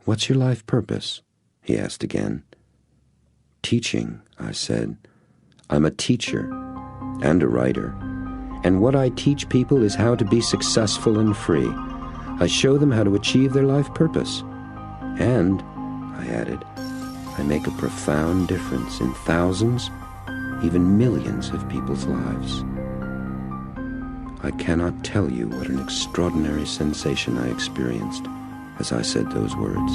what's your life purpose?" he asked again. "Teaching," I said. "I'm a teacher and a writer, and what I teach people is how to be successful and free. I show them how to achieve their life purpose. And," I added, "I make a profound difference in thousands, even millions of people's lives." I cannot tell you what an extraordinary sensation I experienced as I said those words.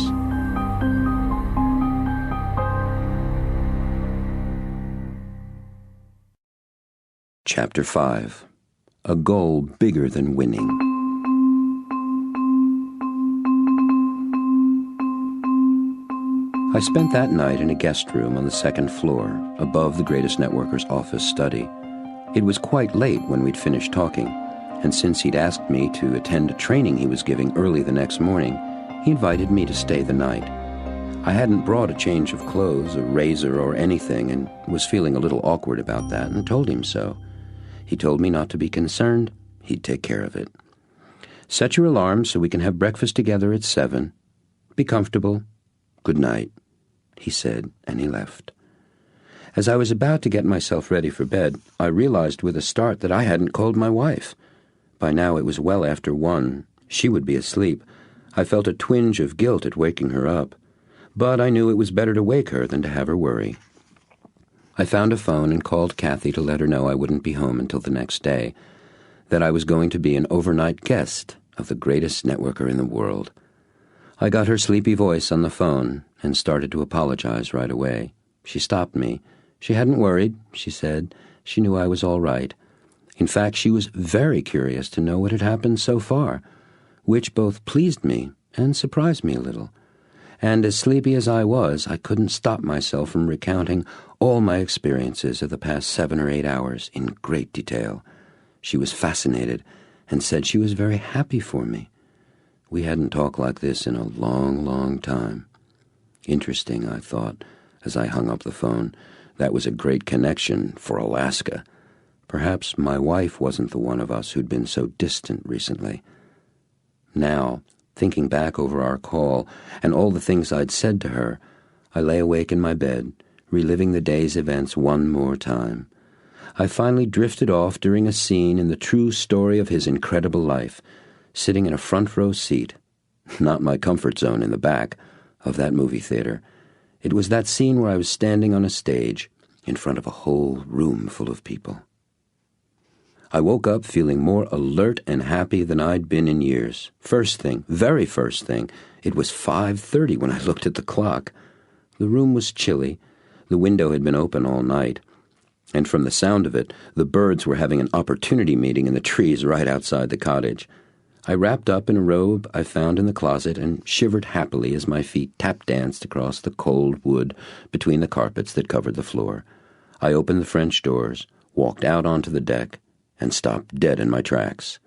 Chapter 5. A Goal Bigger Than Winning. I spent that night in a guest room on the second floor, above the Greatest Networker's office study. It was quite late when we'd finished talking, and since he'd asked me to attend a training he was giving early the next morning, he invited me to stay the night. I hadn't brought a change of clothes, a razor, or anything, and was feeling a little awkward about that, and told him so. He told me not to be concerned. He'd take care of it. "Set your alarm so we can have breakfast together at 7. Be comfortable. Good night," he said, and he left. As I was about to get myself ready for bed, I realized with a start that I hadn't called my wife. By now it was well after 1. She would be asleep. I felt a twinge of guilt at waking her up, but I knew it was better to wake her than to have her worry. I found a phone and called Kathy to let her know I wouldn't be home until the next day, that I was going to be an overnight guest of the greatest networker in the world. I got her sleepy voice on the phone and started to apologize right away. She stopped me. She hadn't worried, she said. She knew I was all right. In fact, she was very curious to know what had happened so far, which both pleased me and surprised me a little. And as sleepy as I was, I couldn't stop myself from recounting all my experiences of the past 7 or 8 hours in great detail. She was fascinated and said she was very happy for me. We hadn't talked like this in a long, long time. Interesting, I thought, as I hung up the phone. That was a great connection for Alaska. Perhaps my wife wasn't the one of us who'd been so distant recently. Now, thinking back over our call and all the things I'd said to her, I lay awake in my bed, reliving the day's events one more time. I finally drifted off during a scene in the true story of his incredible life, sitting in a front-row seat, not my comfort zone in the back, of that movie theater. It was that scene where I was standing on a stage in front of a whole room full of people. I woke up feeling more alert and happy than I'd been in years. First thing, very first thing, it was 5:30 when I looked at the clock. The room was chilly. The window had been open all night. And from the sound of it, the birds were having an opportunity meeting in the trees right outside the cottage. I wrapped up in a robe I found in the closet and shivered happily as my feet tap-danced across the cold wood between the carpets that covered the floor. I opened the French doors, walked out onto the deck, and stopped dead in my tracks.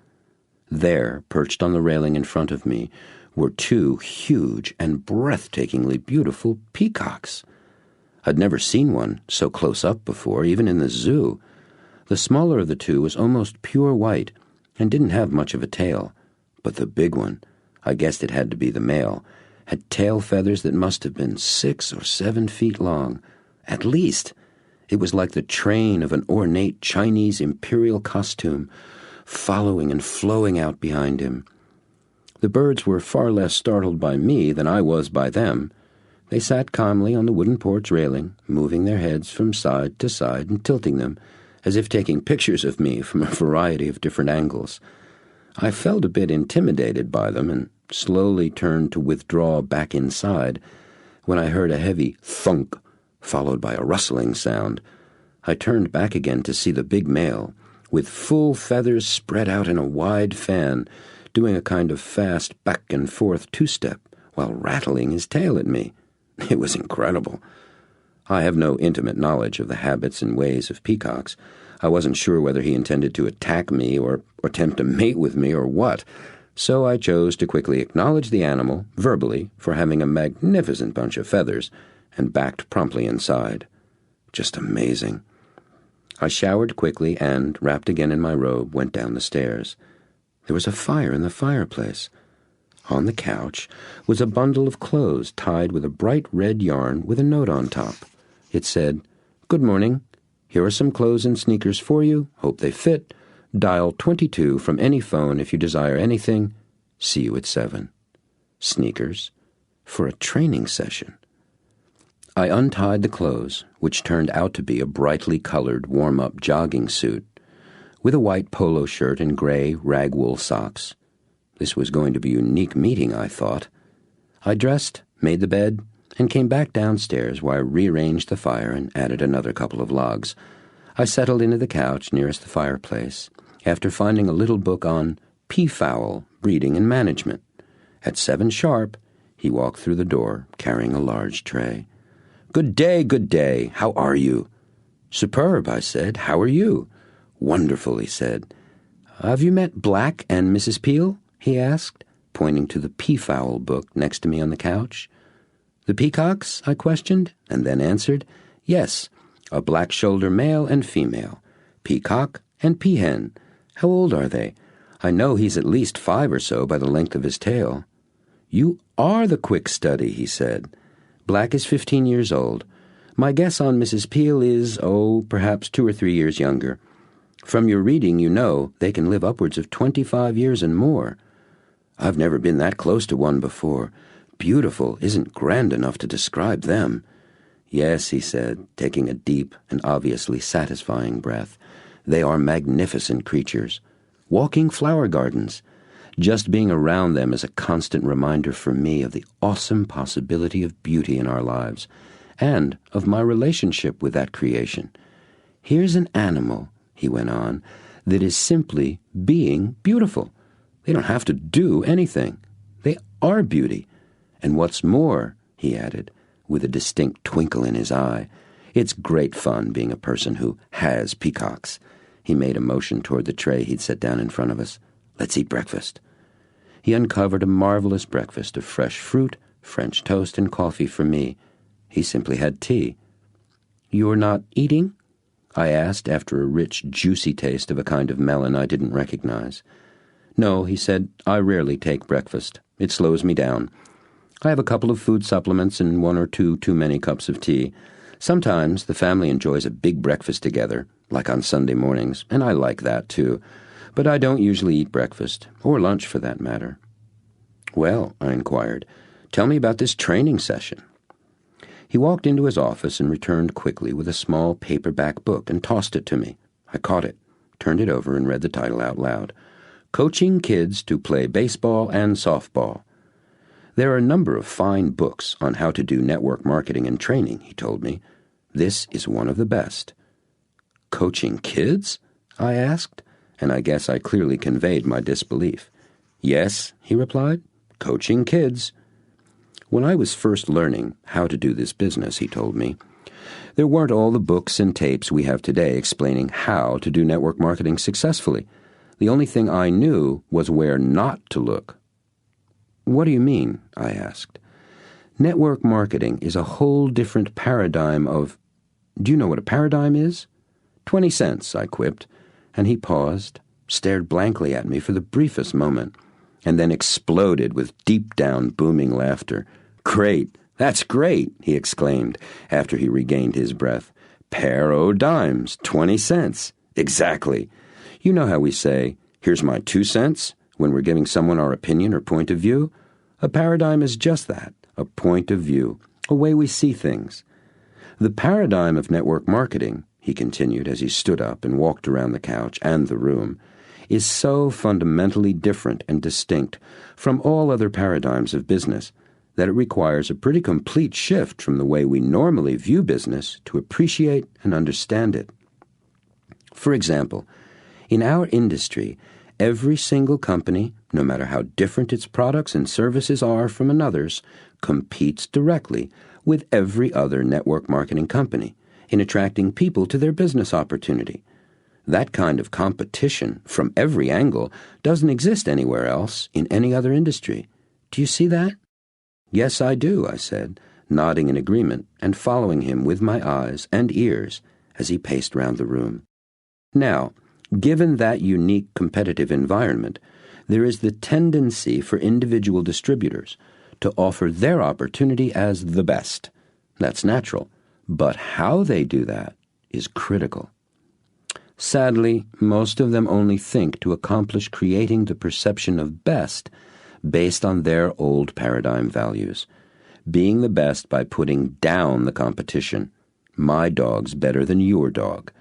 There, perched on the railing in front of me, were 2 huge and breathtakingly beautiful peacocks. I'd never seen one so close up before, even in the zoo. The smaller of the 2 was almost pure white and didn't have much of a tail. But the big one, I guessed it had to be the male, had tail feathers that must have been 6 or 7 feet long, at least. It was like the train of an ornate Chinese imperial costume, following and flowing out behind him. The birds were far less startled by me than I was by them. They sat calmly on the wooden porch railing, moving their heads from side to side and tilting them, as if taking pictures of me from a variety of different angles. I felt a bit intimidated by them and slowly turned to withdraw back inside when I heard a heavy thunk, followed by a rustling sound. I turned back again to see the big male, with full feathers spread out in a wide fan, doing a kind of fast back-and-forth 2-step while rattling his tail at me. It was incredible. I have no intimate knowledge of the habits and ways of peacocks. I wasn't sure whether he intended to attack me or attempt to mate with me or what, so I chose to quickly acknowledge the animal, verbally, for having a magnificent bunch of feathers, and backed promptly inside. Just amazing. I showered quickly and, wrapped again in my robe, went down the stairs. There was a fire in the fireplace. On the couch was a bundle of clothes tied with a bright red yarn with a note on top. It said, "Good morning. Here are some clothes and sneakers for you. Hope they fit. Dial 22 from any phone if you desire anything. See you at 7. Sneakers? For a training session. I untied the clothes, which turned out to be a brightly colored warm-up jogging suit, with a white polo shirt and gray rag-wool socks. This was going to be a unique meeting, I thought. I dressed, made the bed, and came back downstairs where I rearranged the fire and added another couple of logs. I settled into the couch nearest the fireplace, after finding a little book on peafowl breeding and management. At 7 sharp, he walked through the door, carrying a large tray. "Good day, good day. How are you?" "Superb," I said. "How are you?" "Wonderful," he said. "Have you met Black and Mrs. Peel?" he asked, pointing to the peafowl book next to me on the couch. "The peacocks?" I questioned, and then answered, "Yes, a black-shoulder male and female, peacock and peahen. How old are they? I know he's at least 5 or so by the length of his tail." "You are the quick study," he said. "Black is 15 years old. My guess on Mrs. Peel is, perhaps 2 or 3 years younger. From your reading, you know they can live upwards of 25 years and more. I've never been that close to one before. Beautiful isn't grand enough to describe them." "Yes," he said, taking a deep and obviously satisfying breath. "They are magnificent creatures. Walking flower gardens. Just being around them is a constant reminder for me of the awesome possibility of beauty in our lives, and of my relationship with that creation. Here's an animal," he went on, "that is simply being beautiful. They don't have to do anything. They are beauty. And what's more," he added, with a distinct twinkle in his eye, "it's great fun being a person who has peacocks." He made a motion toward the tray he'd set down in front of us. "Let's eat breakfast." He uncovered a marvelous breakfast of fresh fruit, French toast, and coffee for me. He simply had tea. "You're not eating?" I asked after a rich, juicy taste of a kind of melon I didn't recognize. "No," he said, "I rarely take breakfast. It slows me down. I have a couple of food supplements and 1 or 2 too many cups of tea. Sometimes the family enjoys a big breakfast together, like on Sunday mornings, and I like that too. But I don't usually eat breakfast, or lunch for that matter." "Well," I inquired, "tell me about this training session." He walked into his office and returned quickly with a small paperback book and tossed it to me. I caught it, turned it over, and read the title out loud. "Coaching Kids to Play Baseball and Softball." "There are a number of fine books on how to do network marketing and training," he told me. "This is one of the best." "Coaching kids?" I asked, and I guess I clearly conveyed my disbelief. "Yes," he replied, "coaching kids." When I was first learning how to do this business, he told me, there weren't all the books and tapes we have today explaining how to do network marketing successfully. The only thing I knew was where not to look. "What do you mean?" I asked. "Network marketing is a whole different paradigm of—" "Do you know what a paradigm is?" 20 cents, I quipped, and he paused, stared blankly at me for the briefest moment, and then exploded with deep-down booming laughter. "Great! That's great!" he exclaimed after he regained his breath. "Pair o' dimes, 20 cents. Exactly. You know how we say, 'Here's my 2 cents,' when we're giving someone our opinion or point of view? A paradigm is just that, a point of view, a way we see things. The paradigm of network marketing," he continued as he stood up and walked around the couch and the room, "is so fundamentally different and distinct from all other paradigms of business that it requires a pretty complete shift from the way we normally view business to appreciate and understand it. For example, in our industry, every single company, no matter how different its products and services are from another's, competes directly with every other network marketing company in attracting people to their business opportunity. That kind of competition from every angle doesn't exist anywhere else in any other industry. Do you see that?" "Yes, I do," I said, nodding in agreement and following him with my eyes and ears as he paced round the room. Now, given that unique competitive environment, there is the tendency for individual distributors to offer their opportunity as the best. That's natural, but how they do that is critical. Sadly, most of them only think to accomplish creating the perception of best based on their old paradigm values, being the best by putting down the competition. My dog's better than your dog.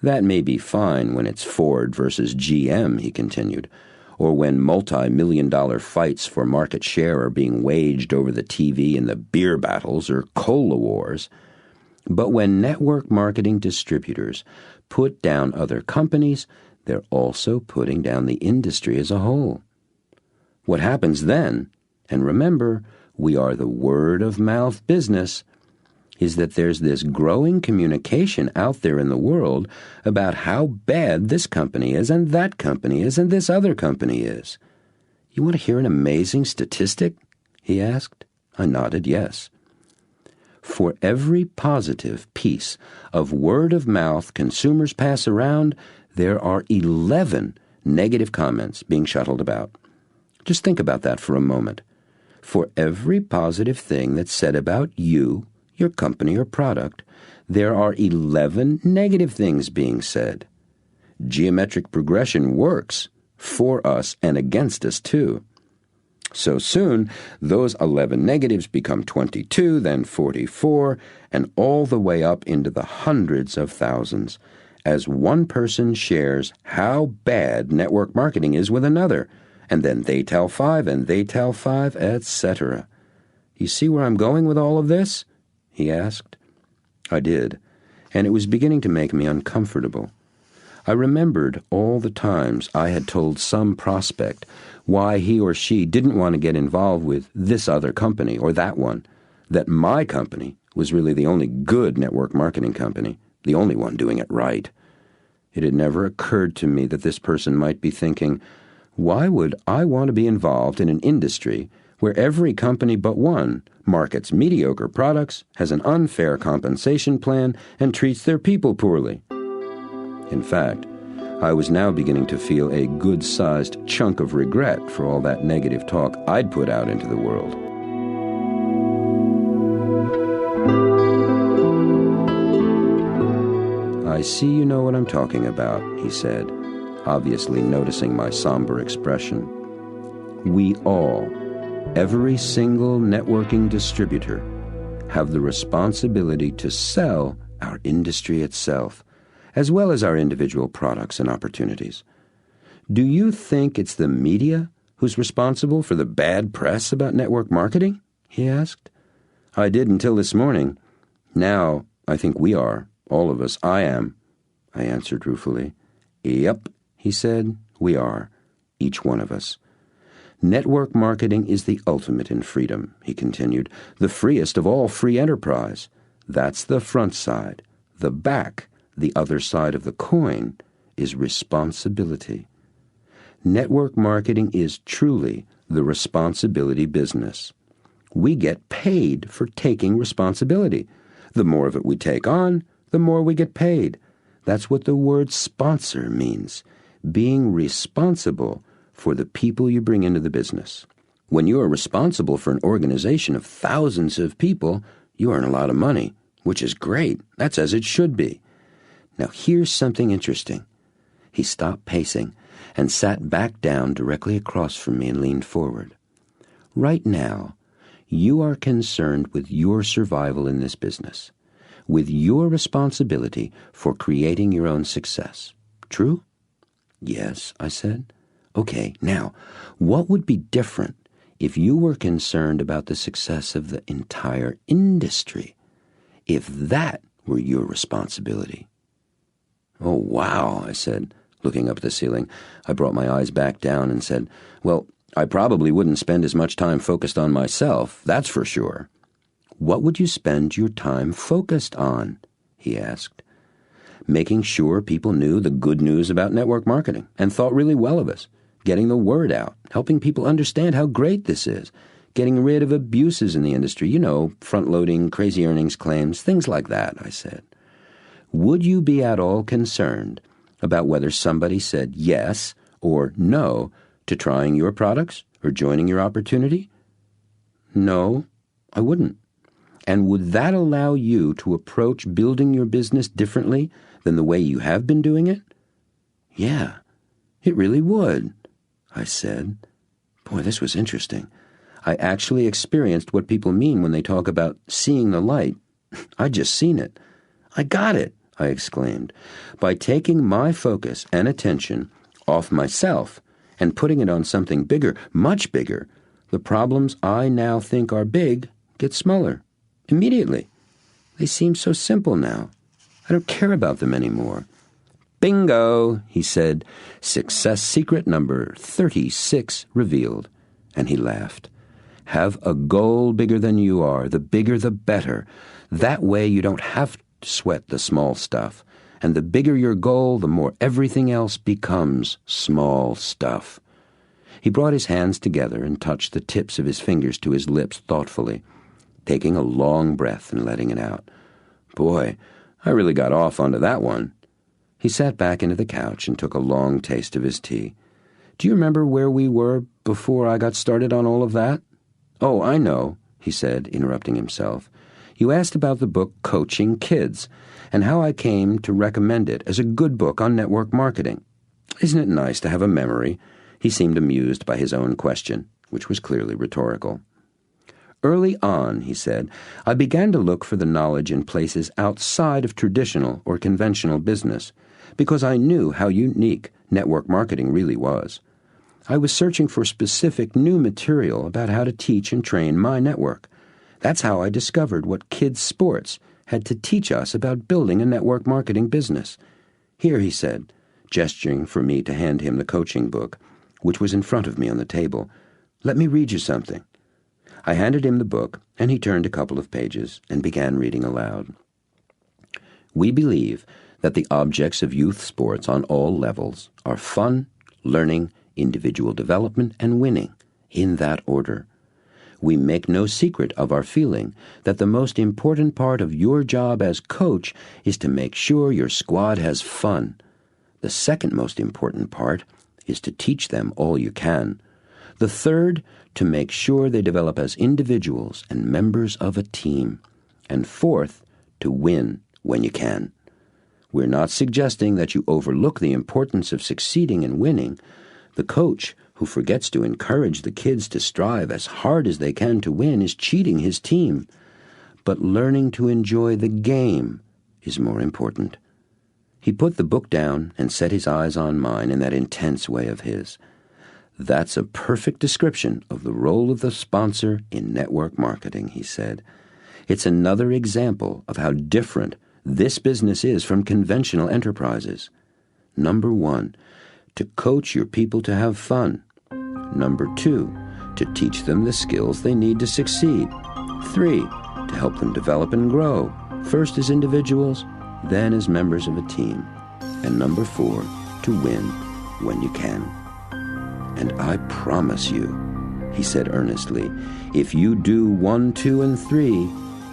That may be fine when it's Ford versus GM, he continued, or when multi-million-dollar fights for market share are being waged over the TV in the beer battles or cola wars. But when network marketing distributors put down other companies, they're also putting down the industry as a whole. What happens then, and remember, we are the word-of-mouth business, is that there's this growing communication out there in the world about how bad this company is and that company is and this other company is. You want to hear an amazing statistic? He asked. I nodded yes. For every positive piece of word-of-mouth consumers pass around, there are 11 negative comments being shuttled about. Just think about that for a moment. For every positive thing that's said about you, your company or product, there are 11 negative things being said. Geometric progression works for us and against us too. So soon, those 11 negatives become 22, then 44, and all the way up into the hundreds of thousands, as one person shares how bad network marketing is with another, and then they tell 5, and they tell 5, etc. You see where I'm going with all of this? He asked. I did, and it was beginning to make me uncomfortable. I remembered all the times I had told some prospect why he or she didn't want to get involved with this other company or that one, that my company was really the only good network marketing company, the only one doing it right. It had never occurred to me that this person might be thinking, why would I want to be involved in an industry where every company but one markets mediocre products, has an unfair compensation plan, and treats their people poorly? In fact, I was now beginning to feel a good-sized chunk of regret for all that negative talk I'd put out into the world. I see you know what I'm talking about, he said, obviously noticing my somber expression. We all, every single networking distributor, have the responsibility to sell our industry itself, as well as our individual products and opportunities. Do you think it's the media who's responsible for the bad press about network marketing? He asked. I did until this morning. Now I think we are, all of us. I am, I answered ruefully. Yep, he said, we are, each one of us. Network marketing is the ultimate in freedom, he continued, the freest of all free enterprise. That's the front side. The back, the other side of the coin, is responsibility. Network marketing is truly the responsibility business. We get paid for taking responsibility. The more of it we take on, the more we get paid. That's what the word sponsor means, being responsible for the people you bring into the business. When you are responsible for an organization of thousands of people, you earn a lot of money, which is great. That's as it should be. Now here's something interesting. He stopped pacing and sat back down directly across from me and leaned forward. Right now, you are concerned with your survival in this business, with your responsibility for creating your own success. True? Yes, I said. Okay, now, what would be different if you were concerned about the success of the entire industry, if that were your responsibility? Oh, wow, I said, looking up at the ceiling. I brought my eyes back down and said, well, I probably wouldn't spend as much time focused on myself, that's for sure. What would you spend your time focused on? He asked. Making sure people knew the good news about network marketing and thought really well of us, getting the word out, helping people understand how great this is, getting rid of abuses in the industry, front-loading, crazy earnings claims, things like that, I said. would you be at all concerned about whether somebody said yes or no to trying your products or joining your opportunity? No, I wouldn't. And would that allow you to approach building your business differently than the way you have been doing it? Yeah, it really would, I said. Boy, this was interesting. I actually experienced what people mean when they talk about seeing the light. I'd just seen it. I got it, I exclaimed. By taking my focus and attention off myself and putting it on something bigger, much bigger, the problems I now think are big get smaller. Immediately. They seem so simple now. I don't care about them anymore. Bingo, he said. Success secret number 36 revealed. And he laughed. Have a goal bigger than you are. The bigger the better. That way you don't have to sweat the small stuff. And the bigger your goal, the more everything else becomes small stuff. He brought his hands together and touched the tips of his fingers to his lips thoughtfully, taking a long breath and letting it out. Boy, I really got off onto that one. He sat back into the couch and took a long taste of his tea. Do you remember where we were before I got started on all of that? Oh, I know, he said, interrupting himself. You asked about the book Coaching Kids and how I came to recommend it as a good book on network marketing. Isn't it nice to have a memory? He seemed amused by his own question, which was clearly rhetorical. Early on, he said, I began to look for the knowledge in places outside of traditional or conventional business, because I knew how unique network marketing really was. I was searching for specific new material about how to teach and train my network. That's how I discovered what kids' sports had to teach us about building a network marketing business. Here, he said, gesturing for me to hand him the coaching book, which was in front of me on the table. Let me read you something. I handed him the book, and he turned a couple of pages and began reading aloud. We believe that the objects of youth sports on all levels are fun, learning, individual development, and winning, in that order. We make no secret of our feeling that the most important part of your job as coach is to make sure your squad has fun. The second most important part is to teach them all you can. The third, to make sure they develop as individuals and members of a team. And fourth, to win when you can. We're not suggesting that you overlook the importance of succeeding and winning. The coach who forgets to encourage the kids to strive as hard as they can to win is cheating his team. But learning to enjoy the game is more important. He put the book down and set his eyes on mine in that intense way of his. That's a perfect description of the role of the sponsor in network marketing, he said. It's another example of how different this business is from conventional enterprises. Number 1, to coach your people to have fun. Number 2, to teach them the skills they need to succeed. 3, to help them develop and grow, first as individuals, then as members of a team. And number 4, to win when you can. And I promise you, he said earnestly, if you do 1, 2, and 3,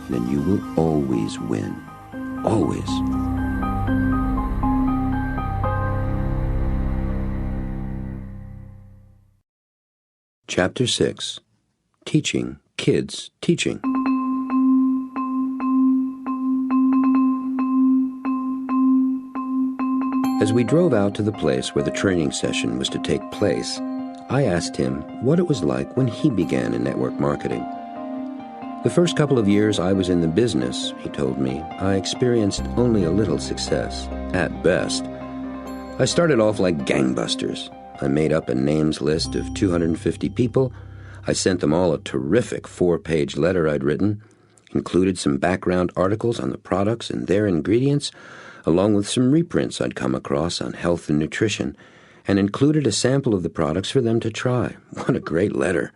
then you will always win. Always. Chapter 6. Teaching Kids Teaching. As we drove out to the place where the training session was to take place, I asked him what it was like when he began in network marketing. The first couple of years I was in the business, he told me, I experienced only a little success, at best. I started off like gangbusters. I made up a names list of 250 people. I sent them all a terrific 4-page letter I'd written, included some background articles on the products and their ingredients, along with some reprints I'd come across on health and nutrition, and included a sample of the products for them to try. What a great letter.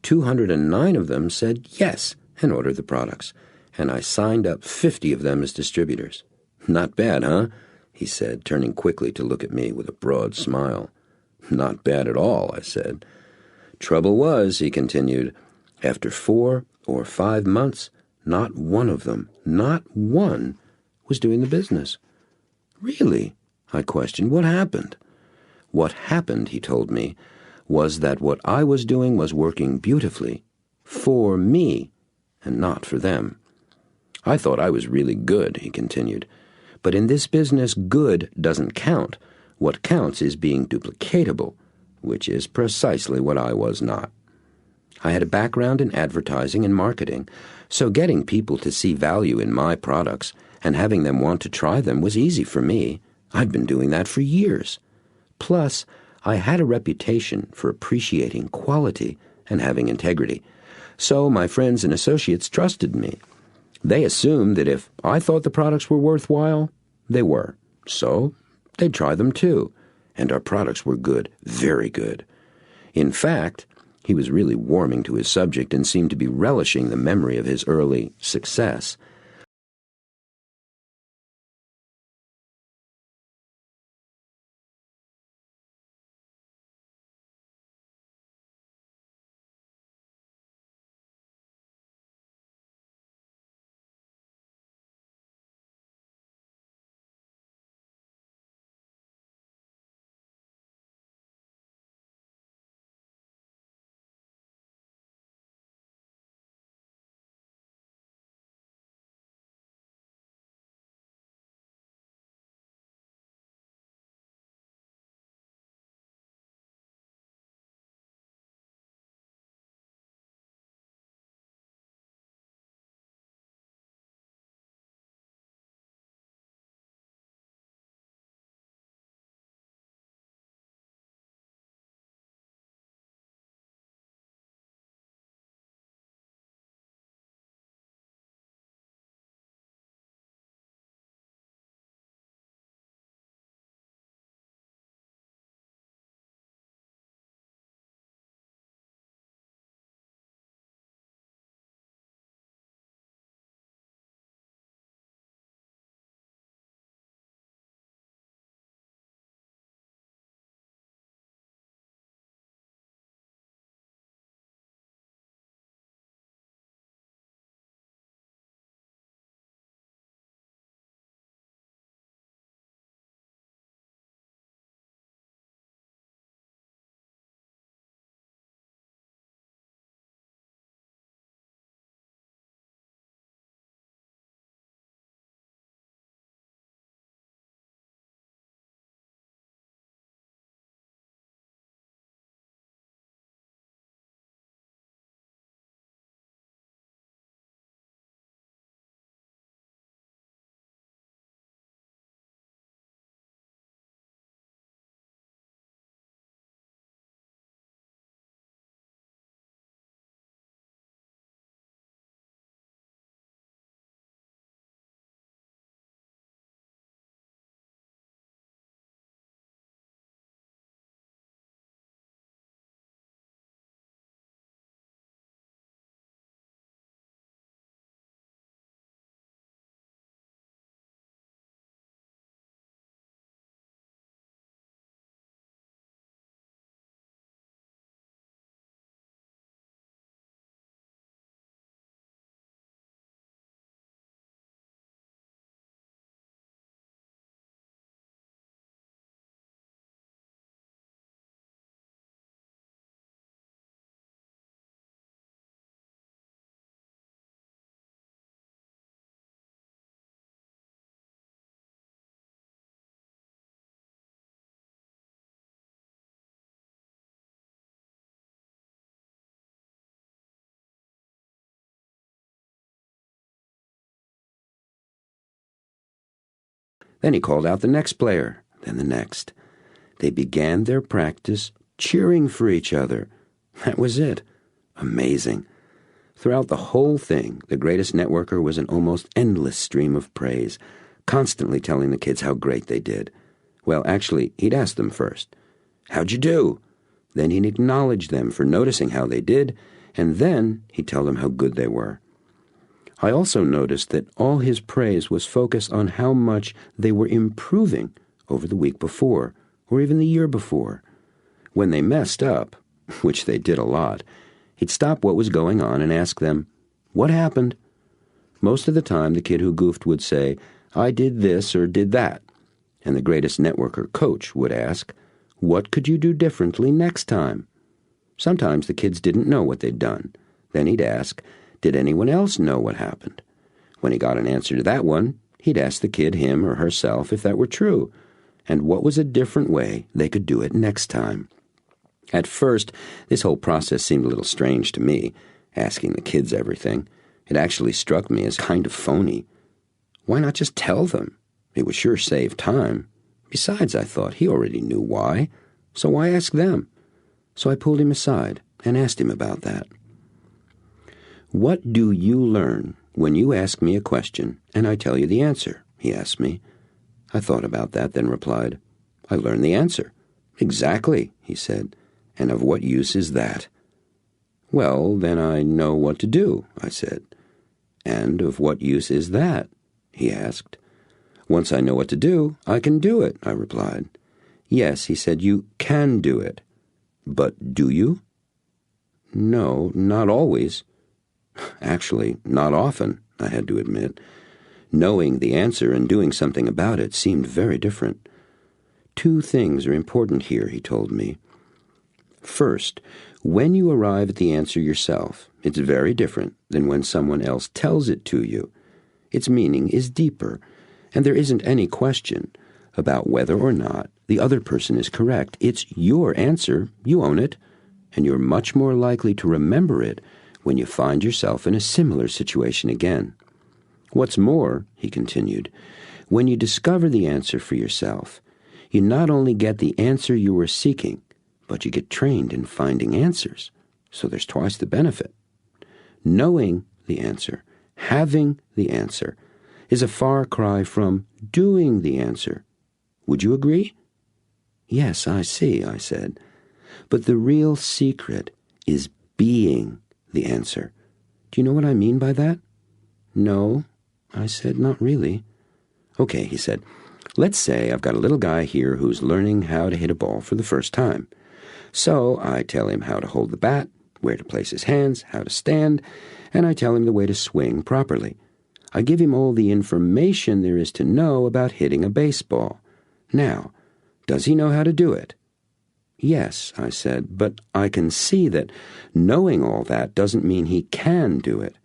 209 of them said yes and ordered the products, and I signed up 50 of them as distributors. Not bad, huh? He said, turning quickly to look at me with a broad smile. Not bad at all, I said. Trouble was, he continued, after 4 or 5 months, not one of them, not one, was doing the business. Really? I questioned. What happened? What happened, he told me, was that what I was doing was working beautifully for me and not for them. I thought I was really good, he continued. But in this business, good doesn't count. What counts is being duplicatable, which is precisely what I was not. I had a background in advertising and marketing, so getting people to see value in my products and having them want to try them was easy for me. I'd been doing that for years. Plus, I had a reputation for appreciating quality and having integrity, so my friends and associates trusted me. They assumed that if I thought the products were worthwhile, they were. So they'd try them too, and our products were good, very good. In fact, he was really warming to his subject and seemed to be relishing the memory of his early success. Then he called out the next player, then the next. They began their practice cheering for each other. That was it. Amazing. Throughout the whole thing, the greatest networker was an almost endless stream of praise, constantly telling the kids how great they did. Well, actually, he'd ask them first, "How'd you do?" Then he'd acknowledge them for noticing how they did, and then he'd tell them how good they were. I also noticed that all his praise was focused on how much they were improving over the week before, or even the year before. When they messed up, which they did a lot, he'd stop what was going on and ask them, "What happened?" Most of the time, the kid who goofed would say, I did this or did that. And the greatest networker coach would ask, what could you do differently next time? Sometimes the kids didn't know what they'd done. Then he'd ask, did anyone else know what happened? When he got an answer to that one, he'd ask the kid, him or herself, if that were true, and what was a different way they could do it next time. At first, this whole process seemed a little strange to me, asking the kids everything. It actually struck me as kind of phony. Why not just tell them? It would sure save time. Besides, I thought, he already knew why, so why ask them? So I pulled him aside and asked him about that. What do you learn when you ask me a question and I tell you the answer? He asked me. I thought about that, then replied, I learn the answer. Exactly, he said. And of what use is that? Well, then I know what to do, I said. And of what use is that? He asked. Once I know what to do, I can do it, I replied. Yes, he said, you can do it. But do you? No, not always. Actually, not often, I had to admit. Knowing the answer and doing something about it seemed very different. Two things are important here, he told me. First, when you arrive at the answer yourself, it's very different than when someone else tells it to you. Its meaning is deeper, and there isn't any question about whether or not the other person is correct. It's your answer, you own it, and you're much more likely to remember it when you find yourself in a similar situation again. What's more, he continued, when you discover the answer for yourself, you not only get the answer you were seeking, but you get trained in finding answers, so there's twice the benefit. Knowing the answer, having the answer, is a far cry from doing the answer. Would you agree? Yes, I see, I said. But the real secret is being the answer. Do you know what I mean by that? No, I said, not really. Okay, he said, let's say I've got a little guy here who's learning how to hit a ball for the first time. So I tell him how to hold the bat, where to place his hands, how to stand, and I tell him the way to swing properly. I give him all the information there is to know about hitting a baseball. Now, does he know how to do it? Yes, I said, but I can see that knowing all that doesn't mean he can do it,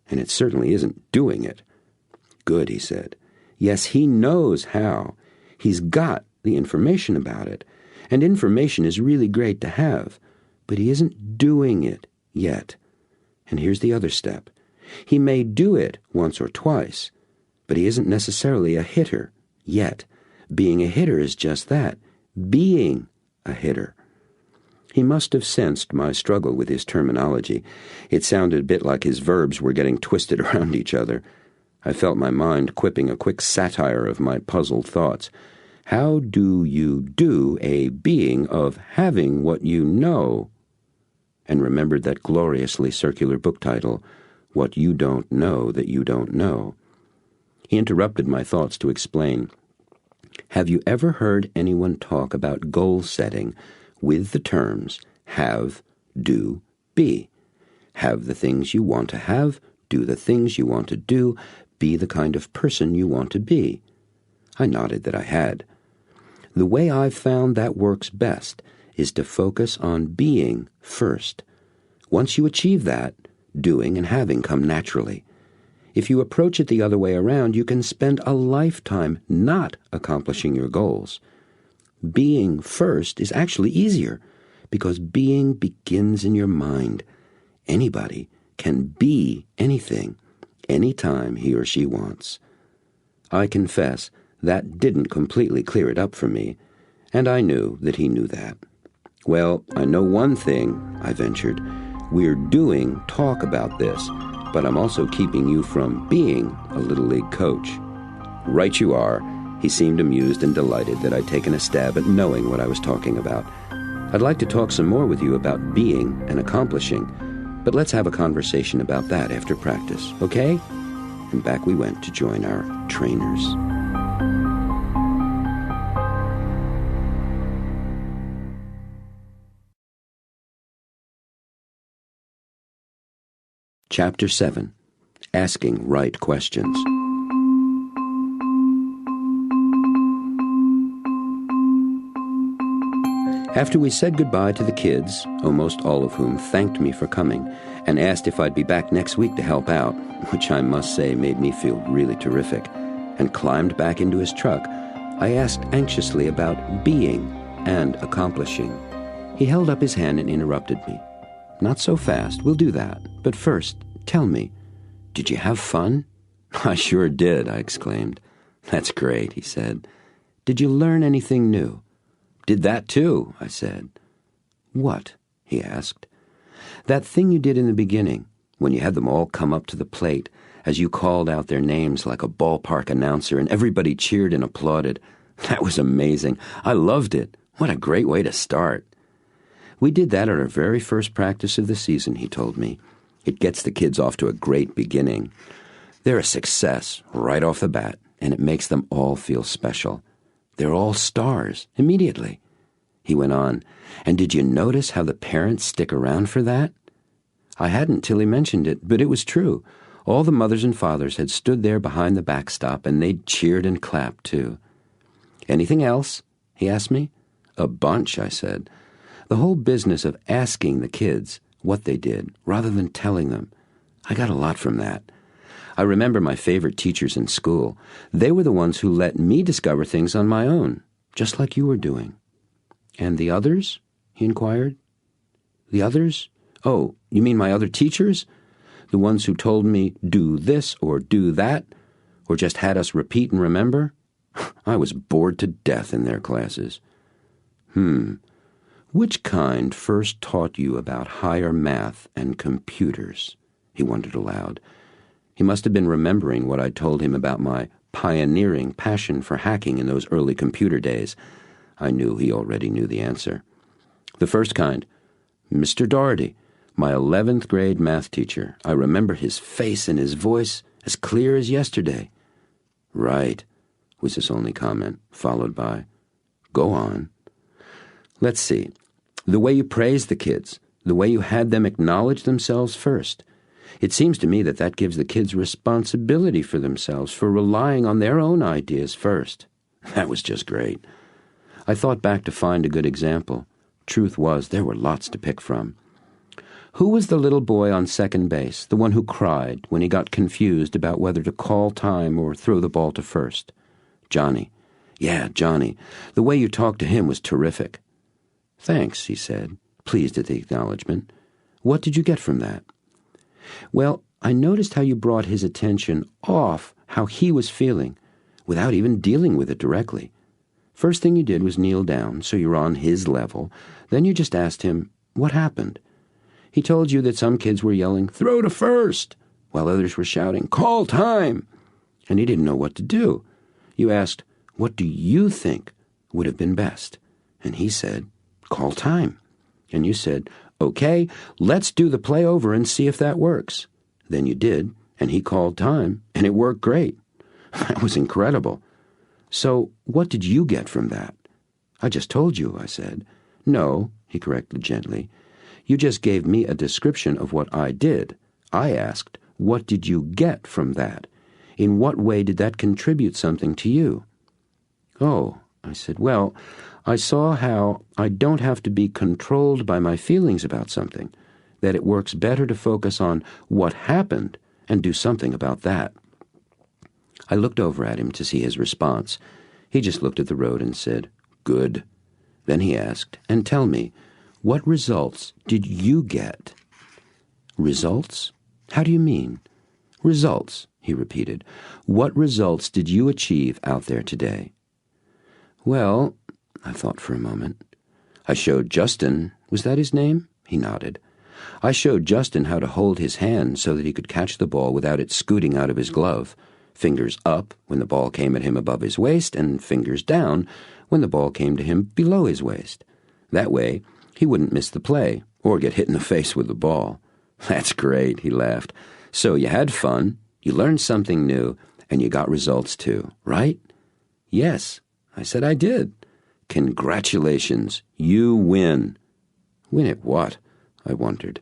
and it certainly isn't doing it. Good, he said. Yes, he knows how. He's got the information about it, and information is really great to have, but he isn't doing it yet. And here's the other step. He may do it once or twice, but he isn't necessarily a hitter yet. Being a hitter is just that, being a hitter. He must have sensed my struggle with his terminology. It sounded a bit like his verbs were getting twisted around each other. I felt my mind quipping a quick satire of my puzzled thoughts. How do you do a being of having what you know? And remembered that gloriously circular book title, What You Don't Know That You Don't Know. He interrupted my thoughts to explain. Have you ever heard anyone talk about goal setting with the terms have, do, be? Have the things you want to have, do the things you want to do, be the kind of person you want to be. I nodded that I had. The way I've found that works best is to focus on being first. Once you achieve that, doing and having come naturally. If you approach it the other way around, you can spend a lifetime not accomplishing your goals. Being first is actually easier because being begins in your mind. Anybody can be anything, anytime he or she wants. I confess that didn't completely clear it up for me, and I knew that he knew that. Well, I know one thing, I ventured. We're doing talk about this, but I'm also keeping you from being a Little League coach. Right you are. He seemed amused and delighted that I'd taken a stab at knowing what I was talking about. I'd like to talk some more with you about being and accomplishing, but let's have a conversation about that after practice, okay? And back we went to join our trainers. Chapter 7. Asking Right Questions. After we said goodbye to the kids, almost all of whom thanked me for coming, and asked if I'd be back next week to help out, which I must say made me feel really terrific, and climbed back into his truck, I asked anxiously about being and accomplishing. He held up his hand and interrupted me. "Not so fast, we'll do that. But first, tell me, did you have fun?" "I sure did," I exclaimed. "That's great," he said. "Did you learn anything new?" "Did that too," I said. "What?" he asked. "That thing you did in the beginning, when you had them all come up to the plate, as you called out their names like a ballpark announcer and everybody cheered and applauded. That was amazing. I loved it. What a great way to start." "We did that at our very first practice of the season," he told me. "It gets the kids off to a great beginning. They're a success right off the bat, and it makes them all feel special. They're all stars immediately." He went on, "And did you notice how the parents stick around for that?" I hadn't till he mentioned it, but it was true. All the mothers and fathers had stood there behind the backstop, and they'd cheered and clapped, too. "Anything else?" he asked me. "A bunch," I said. "The whole business of asking the kids what they did, rather than telling them. I got a lot from that. I remember my favorite teachers in school. They were the ones who let me discover things on my own, just like you were doing." "And the others?" he inquired. "The others? Oh, you mean my other teachers? The ones who told me, do this or do that, or just had us repeat and remember? I was bored to death in their classes." Which kind first taught you about higher math and computers?" he wondered aloud. He must have been remembering what I'd told him about my pioneering passion for hacking in those early computer days. I knew he already knew the answer. "The first kind. Mr. Doherty, my 11th grade math teacher. I remember his face and his voice as clear as yesterday." "Right," was his only comment, followed by, "Go on." "Let's see. The way you praised the kids, the way you had them acknowledge themselves first. It seems to me that gives the kids responsibility for themselves, for relying on their own ideas first. That was just great." I thought back to find a good example. Truth was, there were lots to pick from. "Who was the little boy on second base, the one who cried when he got confused about whether to call time or throw the ball to first?" "Johnny." "Yeah, Johnny. The way you talked to him was terrific." "Thanks," he said, pleased at the acknowledgement. "What did you get from that?" "Well, I noticed how you brought his attention off how he was feeling, without even dealing with it directly. First thing you did was kneel down, so you're on his level. Then you just asked him, what happened? He told you that some kids were yelling, 'Throw to first,' while others were shouting, 'Call time!' And he didn't know what to do. You asked, 'What do you think would have been best?' And he said, 'Call time.' And you said, 'Okay, let's do the play over and see if that works.' Then you did, and he called time, and it worked great. That was incredible. So what did you get from that?" "I just told you," I said. "No," he corrected gently. "You just gave me a description of what I did. I asked, what did you get from that? In what way did that contribute something to you?" "Oh," I said, "well, I saw how I don't have to be controlled by my feelings about something, that it works better to focus on what happened and do something about that." I looked over at him to see his response. He just looked at the road and said, "Good." Then he asked, "And tell me, what results did you get?" "Results? How do you mean?" "Results," he repeated. "What results did you achieve out there today?" "Well," I thought for a moment. "I showed Justin, was that his name?" He nodded. "I showed Justin how to hold his hand so that he could catch the ball without it scooting out of his glove. Fingers up when the ball came at him above his waist, and fingers down when the ball came to him below his waist. That way, he wouldn't miss the play or get hit in the face with the ball." "That's great," he laughed. "So you had fun, you learned something new, and you got results too, right?" "Yes," I said, "I did." "Congratulations, you win." "Win at what?" I wondered.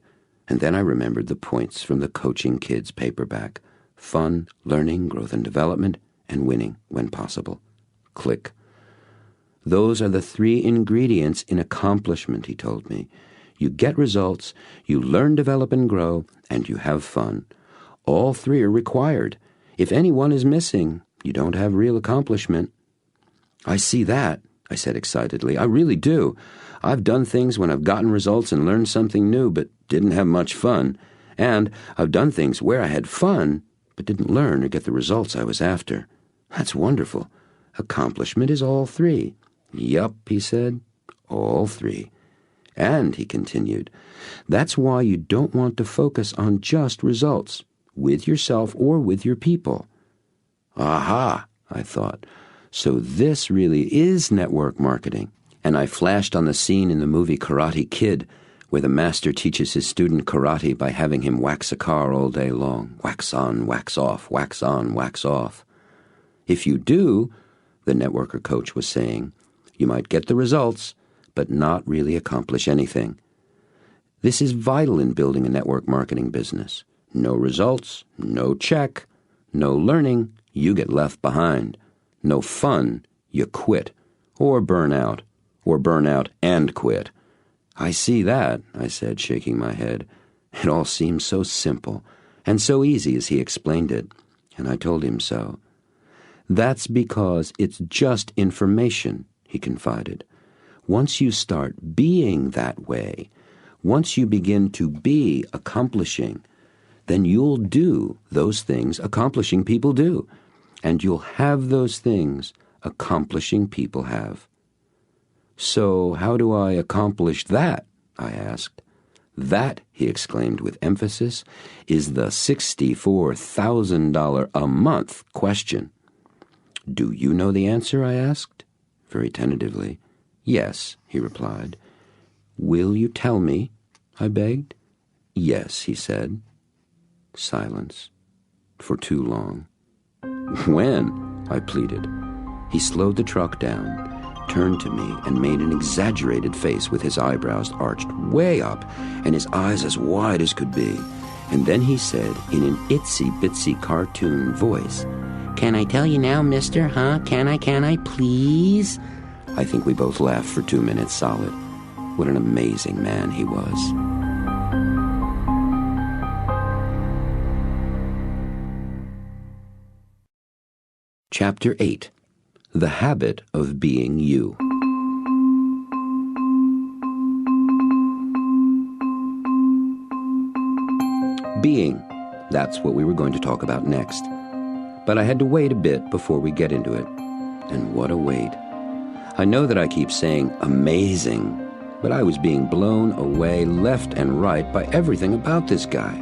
And then I remembered the points from the Coaching Kids paperback. Fun, learning, growth and development, and winning when possible. Click. Those are the three ingredients in accomplishment, he told me. You get results, you learn, develop, and grow, and you have fun. All three are required. If any one is missing, you don't have real accomplishment. I see that, I said excitedly. I really do. I've done things when I've gotten results and learned something new, but didn't have much fun. And I've done things where I had fun, but didn't learn or get the results I was after. That's wonderful. Accomplishment is all three. Yup, he said, all three. And, he continued, that's why you don't want to focus on just results, with yourself or with your people. Aha, I thought. So this really is network marketing. And I flashed on the scene in the movie Karate Kid, where the master teaches his student karate by having him wax a car all day long. Wax on, wax off, wax on, wax off. If you do, the networker coach was saying, you might get the results, but not really accomplish anything. This is vital in building a network marketing business. No results, no check, no learning, you get left behind. No fun, you quit, or burn out and quit. I see that, I said, shaking my head. It all seems so simple and so easy as he explained it, and I told him so. That's because it's just information, he confided. Once you start being that way, once you begin to be accomplishing, then you'll do those things accomplishing people do, and you'll have those things accomplishing people have. So how do I accomplish that? I asked. That, he exclaimed with emphasis, is the $64,000 a month question. Do you know the answer? I asked, very tentatively. Yes, he replied. Will you tell me? I begged. Yes, he said. Silence. For too long. When? I pleaded. He slowed the truck down, turned to me, and made an exaggerated face with his eyebrows arched way up and his eyes as wide as could be. And then he said in an itsy-bitsy cartoon voice, Can I tell you now, mister, huh? Can I, please? I think we both laughed for 2 minutes solid. What an amazing man he was. Chapter 8. The Habit of Being You. Being. That's what we were going to talk about next. But I had to wait a bit before we get into it. And what a wait. I know that I keep saying amazing, but I was being blown away left and right by everything about this guy.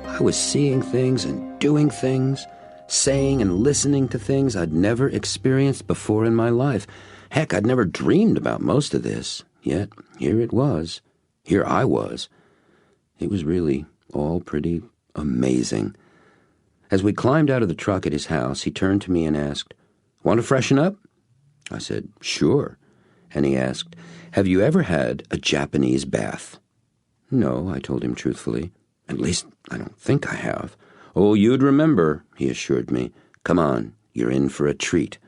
I was seeing things and doing things, saying and listening to things I'd never experienced before in my life. Heck, I'd never dreamed about most of this. Yet, here it was. Here I was. It was really all pretty amazing. As we climbed out of the truck at his house, he turned to me and asked, Want to freshen up? I said, Sure. And he asked, Have you ever had a Japanese bath? No, I told him truthfully. At least, I don't think I have. Oh, you'd remember, he assured me. Come on, you're in for a treat.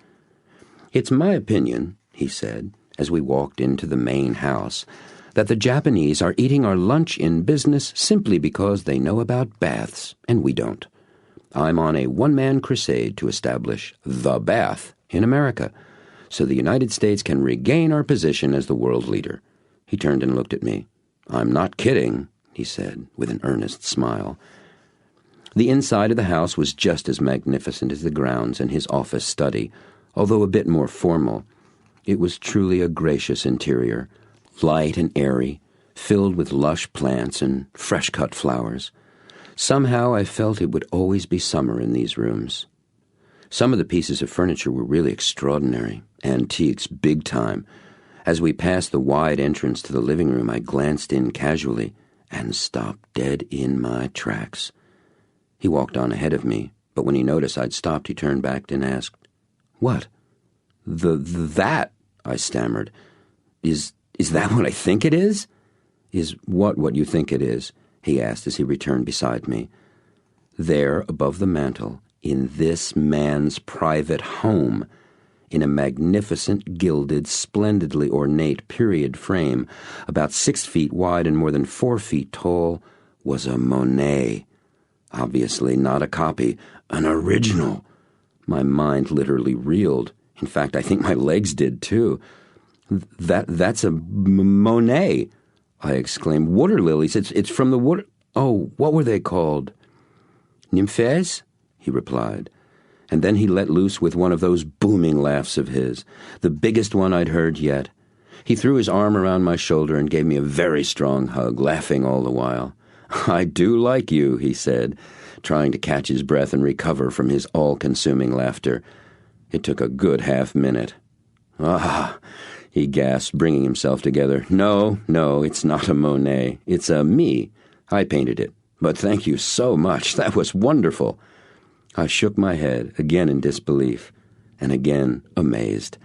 It's my opinion, he said, as we walked into the main house, that the Japanese are eating our lunch in business simply because they know about baths, and we don't. I'm on a one-man crusade to establish the bath in America, so the United States can regain our position as the world leader. He turned and looked at me. I'm not kidding, he said, with an earnest smile. The inside of the house was just as magnificent as the grounds and his office study, although a bit more formal. It was truly a gracious interior, light and airy, filled with lush plants and fresh-cut flowers. Somehow I felt it would always be summer in these rooms. Some of the pieces of furniture were really extraordinary, antiques big time. As we passed the wide entrance to the living room, I glanced in casually and stopped dead in my tracks. He walked on ahead of me, but when he noticed I'd stopped, he turned back and asked, What? That, I stammered. Is that what I think it is? Is what you think it is? He asked as he returned beside me. There, above the mantel, in this man's private home, in a magnificent, gilded, splendidly ornate period frame, about 6 feet wide and more than 4 feet tall, was a Monet. Obviously not a copy, an original. My mind literally reeled. In fact, I think my legs did too. That's a Monet, I exclaimed. Water lilies, it's from the water... Oh, what were they called? Nymphes, he replied. And then he let loose with one of those booming laughs of his, the biggest one I'd heard yet. He threw his arm around my shoulder and gave me a very strong hug, laughing all the while. I do like you, he said, trying to catch his breath and recover from his all-consuming laughter. It took a good half-minute. Ah, he gasped, bringing himself together. No, it's not a Monet. It's a me. I painted it. But thank you so much. That was wonderful. I shook my head, again in disbelief, and again amazed.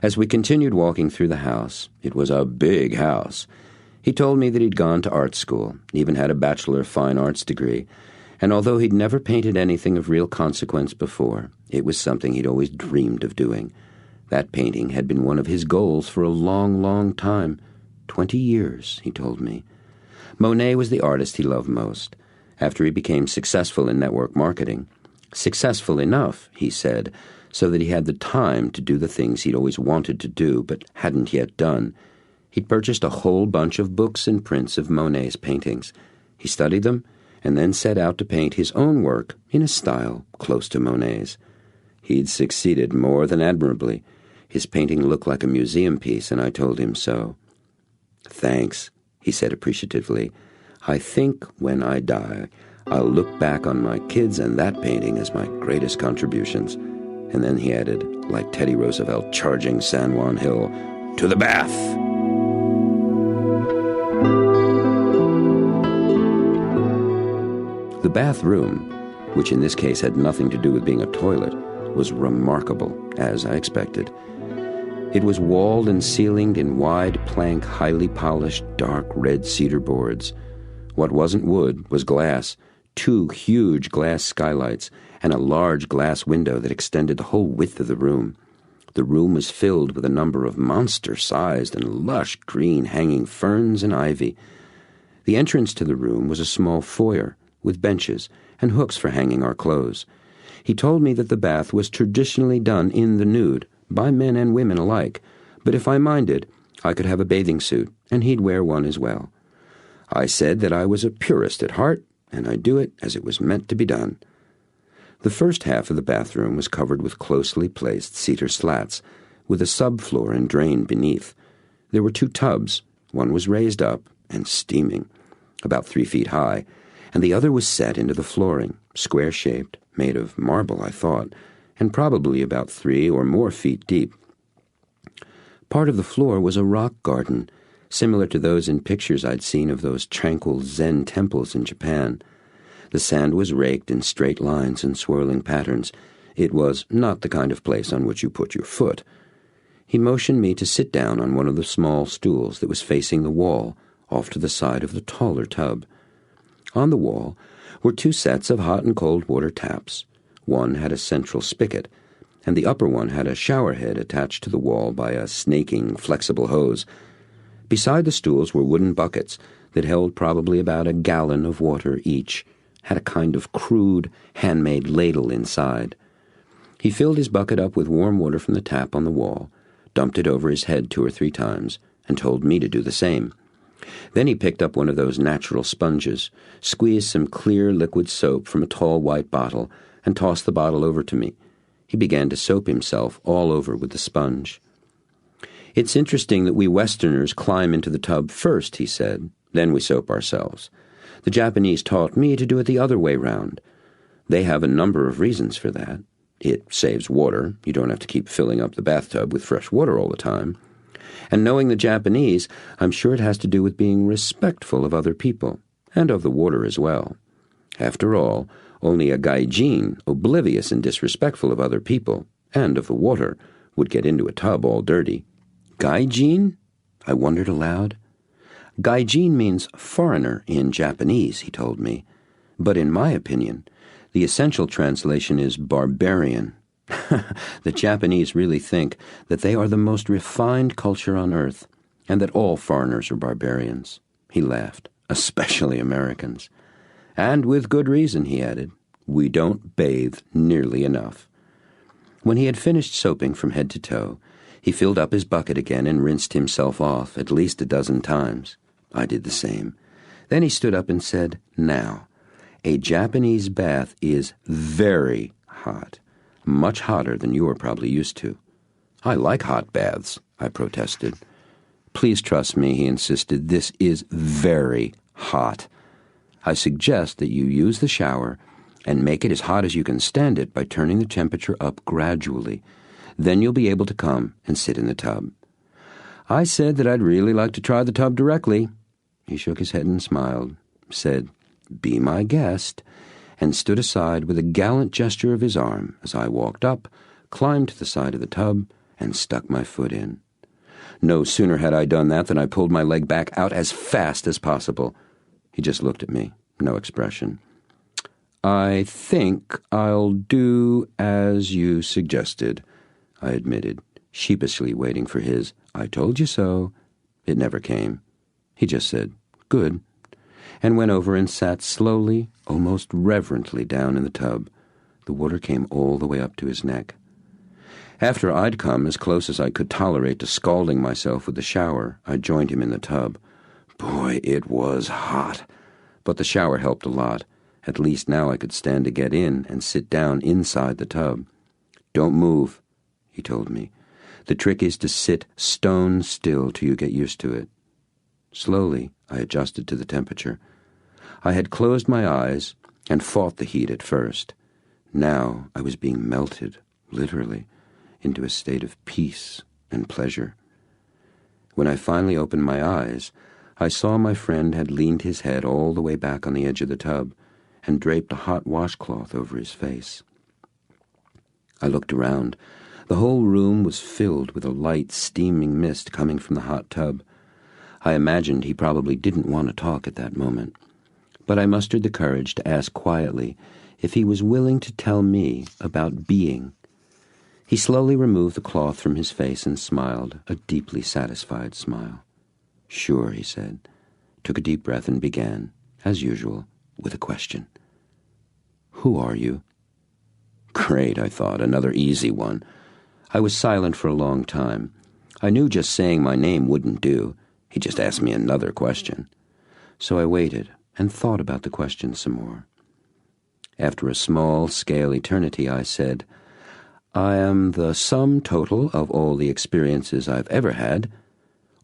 As we continued walking through the house, it was a big house. He told me that he'd gone to art school, even had a Bachelor of Fine Arts degree, and although he'd never painted anything of real consequence before, it was something he'd always dreamed of doing. That painting had been one of his goals for a long, long time. 20 years, he told me. Monet was the artist he loved most. After he became successful in network marketing, successful enough, he said, so that he had the time to do the things he'd always wanted to do but hadn't yet done. He'd purchased a whole bunch of books and prints of Monet's paintings. He studied them and then set out to paint his own work in a style close to Monet's. He'd succeeded more than admirably. His painting looked like a museum piece, and I told him so. Thanks, he said appreciatively. I think when I die, I'll look back on my kids and that painting as my greatest contributions. And then he added, like Teddy Roosevelt charging San Juan Hill, to the bath! The bathroom, which in this case had nothing to do with being a toilet, was remarkable, as I expected. It was walled and ceilinged in wide plank, highly polished, dark red cedar boards. What wasn't wood was glass, 2 huge glass skylights, and a large glass window that extended the whole width of the room. The room was filled with a number of monster-sized and lush green hanging ferns and ivy. The entrance to the room was a small foyer, with benches and hooks for hanging our clothes. He told me that the bath was traditionally done in the nude, by men and women alike, but if I minded, I could have a bathing suit, and he'd wear one as well. I said that I was a purist at heart, and I'd do it as it was meant to be done. The first half of the bathroom was covered with closely placed cedar slats, with a subfloor and drain beneath. There were 2 tubs. One was raised up and steaming, about 3 feet high, and the other was set into the flooring, square-shaped, made of marble, I thought, and probably about 3 or more feet deep. Part of the floor was a rock garden, similar to those in pictures I'd seen of those tranquil Zen temples in Japan. The sand was raked in straight lines and swirling patterns. It was not the kind of place on which you put your foot. He motioned me to sit down on one of the small stools that was facing the wall, off to the side of the taller tub. On the wall were 2 sets of hot and cold water taps. One had a central spigot, and the upper one had a shower head attached to the wall by a snaking, flexible hose. Beside the stools were wooden buckets that held probably about a gallon of water each, had a kind of crude, handmade ladle inside. He filled his bucket up with warm water from the tap on the wall, dumped it over his head 2 or 3 times, and told me to do the same. Then he picked up one of those natural sponges, squeezed some clear liquid soap from a tall white bottle, and tossed the bottle over to me. He began to soap himself all over with the sponge. It's interesting that we Westerners climb into the tub first, he said, then we soap ourselves. The Japanese taught me to do it the other way round. They have a number of reasons for that. It saves water. You don't have to keep filling up the bathtub with fresh water all the time. And knowing the Japanese, I'm sure it has to do with being respectful of other people, and of the water as well. After all, only a gaijin, oblivious and disrespectful of other people, and of the water, would get into a tub all dirty. Gaijin? I wondered aloud. Gaijin means foreigner in Japanese, he told me. But in my opinion, the essential translation is barbarian. The Japanese really think that they are the most refined culture on earth, and that all foreigners are barbarians. He laughed. Especially Americans. And with good reason, he added. We don't bathe nearly enough. When he had finished soaping from head to toe, he filled up his bucket again and rinsed himself off at least a dozen times. I did the same. Then he stood up and said, Now, a Japanese bath is very hot, much hotter than you are probably used to. I like hot baths, I protested. Please trust me, he insisted. This is very hot. I suggest that you use the shower and make it as hot as you can stand it by turning the temperature up gradually. Then you'll be able to come and sit in the tub. I said that I'd really like to try the tub directly. He shook his head and smiled, said, Be my guest, and stood aside with a gallant gesture of his arm as I walked up, climbed to the side of the tub, and stuck my foot in. No sooner had I done that than I pulled my leg back out as fast as possible. He just looked at me, no expression. I think I'll do as you suggested, I admitted, sheepishly waiting for his, I told you so. It never came. He just said, Good, and went over and sat slowly, almost reverently down in the tub. The water came all the way up to his neck. After I'd come as close as I could tolerate to scalding myself with the shower, I joined him in the tub. Boy, it was hot. But the shower helped a lot. At least now I could stand to get in and sit down inside the tub. Don't move, he told me. The trick is to sit stone still till you get used to it. Slowly, I adjusted to the temperature. I had closed my eyes and fought the heat at first. Now I was being melted, literally, into a state of peace and pleasure. When I finally opened my eyes, I saw my friend had leaned his head all the way back on the edge of the tub and draped a hot washcloth over his face. I looked around. The whole room was filled with a light, steaming mist coming from the hot tub. I imagined he probably didn't want to talk at that moment, but I mustered the courage to ask quietly if he was willing to tell me about being. He slowly removed the cloth from his face and smiled, a deeply satisfied smile. Sure, he said, took a deep breath and began, as usual, with a question. Who are you? Great, I thought, another easy one. I was silent for a long time. I knew just saying my name wouldn't do. He just asked me another question. So I waited and thought about the question some more. After a small-scale eternity, I said, I am the sum total of all the experiences I've ever had,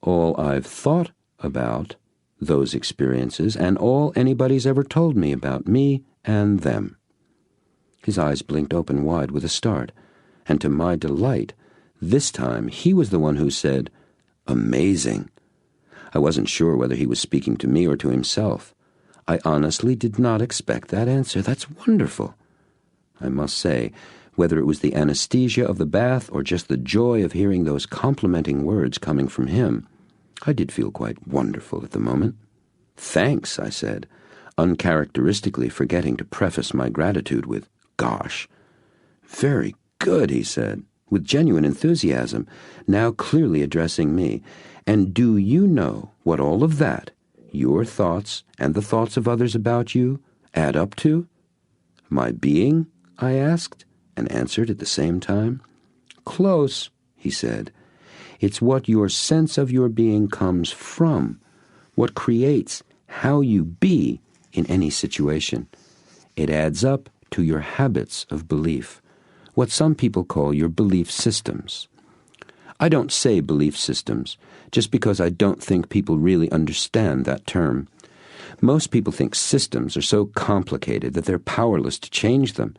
all I've thought about those experiences, and all anybody's ever told me about me and them. His eyes blinked open wide with a start, and to my delight, this time he was the one who said, Amazing. I wasn't sure whether he was speaking to me or to himself. I honestly did not expect that answer. That's wonderful. I must say, whether it was the anesthesia of the bath or just the joy of hearing those complimenting words coming from him, I did feel quite wonderful at the moment. Thanks, I said, uncharacteristically forgetting to preface my gratitude with, Gosh. Very good, he said, with genuine enthusiasm, now clearly addressing me. And do you know what all of that, your thoughts and the thoughts of others about you, add up to? My being? I asked, and answered at the same time. Close, he said. It's what your sense of your being comes from, what creates how you be in any situation. It adds up to your habits of belief, what some people call your belief systems. I don't say belief systems just because I don't think people really understand that term. Most people think systems are so complicated that they're powerless to change them.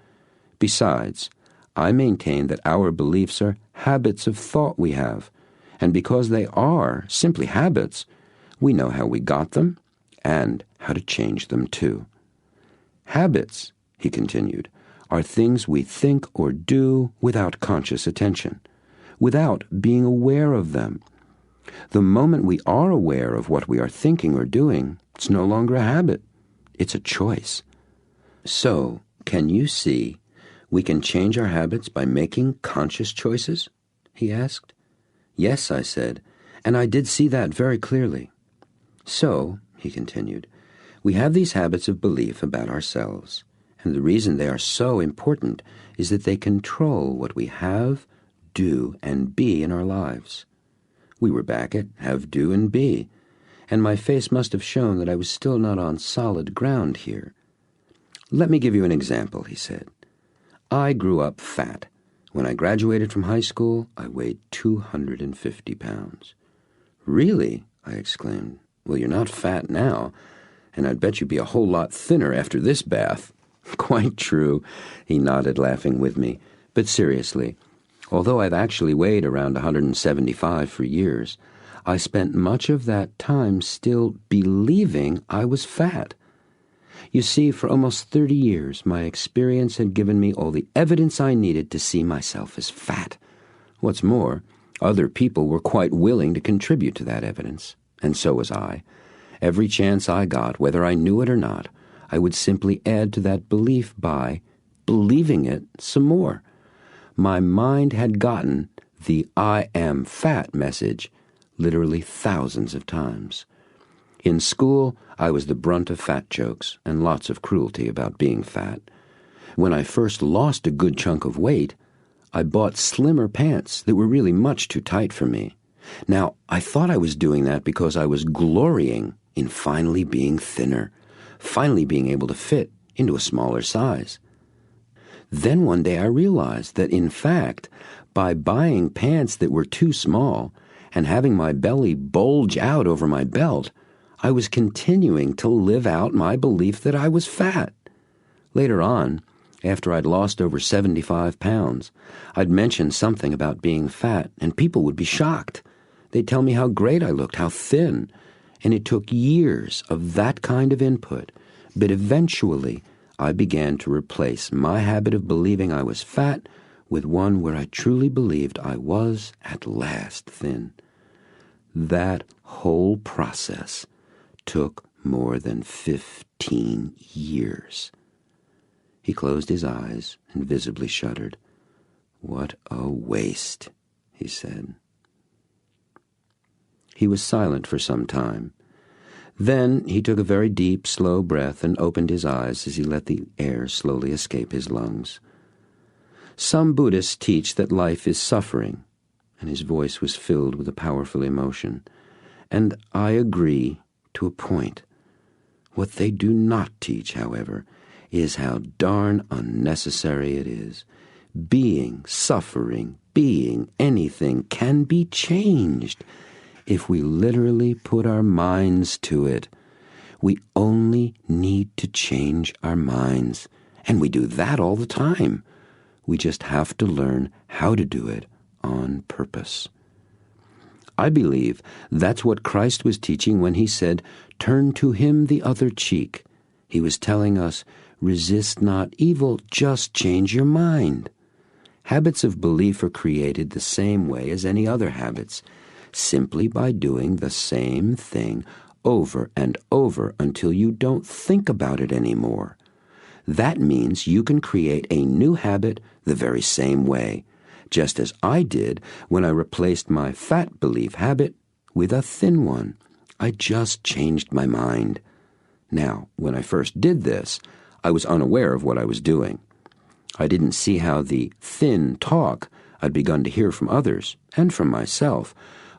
Besides, I maintain that our beliefs are habits of thought we have, and because they are simply habits, we know how we got them and how to change them too. Habits, he continued, are things we think or do without conscious attention, without being aware of them. The moment we are aware of what we are thinking or doing, it's no longer a habit. It's a choice. So, can you see, We can change our habits by making conscious choices? He asked. Yes, I said, and I did see that very clearly. So, he continued, we have these habits of belief about ourselves, and the reason they are so important is that they control what we have, do, and be in our lives. We were back at have, do, and be, and my face must have shown that I was still not on solid ground here. Let me give you an example, he said. I grew up fat. When I graduated from high school, I weighed 250 pounds. Really? I exclaimed. Well, you're not fat now, and I'd bet you'd be a whole lot thinner after this bath. Quite true, he nodded, laughing with me. But seriously, although I've actually weighed around 175 for years, I spent much of that time still believing I was fat. You see, for almost 30 years, my experience had given me all the evidence I needed to see myself as fat. What's more, other people were quite willing to contribute to that evidence, and so was I. Every chance I got, whether I knew it or not, I would simply add to that belief by believing it some more. My mind had gotten the I am fat message literally thousands of times. In school, I was the brunt of fat jokes and lots of cruelty about being fat. When I first lost a good chunk of weight, I bought slimmer pants that were really much too tight for me. Now, I thought I was doing that because I was glorying in finally being thinner, finally being able to fit into a smaller size. Then one day I realized that, in fact, by buying pants that were too small and having my belly bulge out over my belt, I was continuing to live out my belief that I was fat. Later on, after I'd lost over 75 pounds, I'd mention something about being fat, and people would be shocked. They'd tell me how great I looked, how thin, and it took years of that kind of input, but eventually I began to replace my habit of believing I was fat with one where I truly believed I was at last thin. That whole process took more than 15 years. He closed his eyes and visibly shuddered. What a waste, he said. He was silent for some time. Then he took a very deep, slow breath and opened his eyes as he let the air slowly escape his lungs. Some Buddhists teach that life is suffering, and his voice was filled with a powerful emotion. And I agree to a point. What they do not teach, however, is how darn unnecessary it is. Being, suffering, being, anything can be changed if we literally put our minds to it. We only need to change our minds, and we do that all the time. We just have to learn how to do it on purpose. I believe that's what Christ was teaching when he said, "Turn to him the other cheek." He was telling us, resist not evil, just change your mind. Habits of belief are created the same way as any other habits, simply by doing the same thing over and over until you don't think about it anymore. That means you can create a new habit the very same way, just as I did when I replaced my fat belief habit with a thin one. I just changed my mind. Now, when I first did this, I was unaware of what I was doing. I didn't see how the thin talk I'd begun to hear from others, and from myself,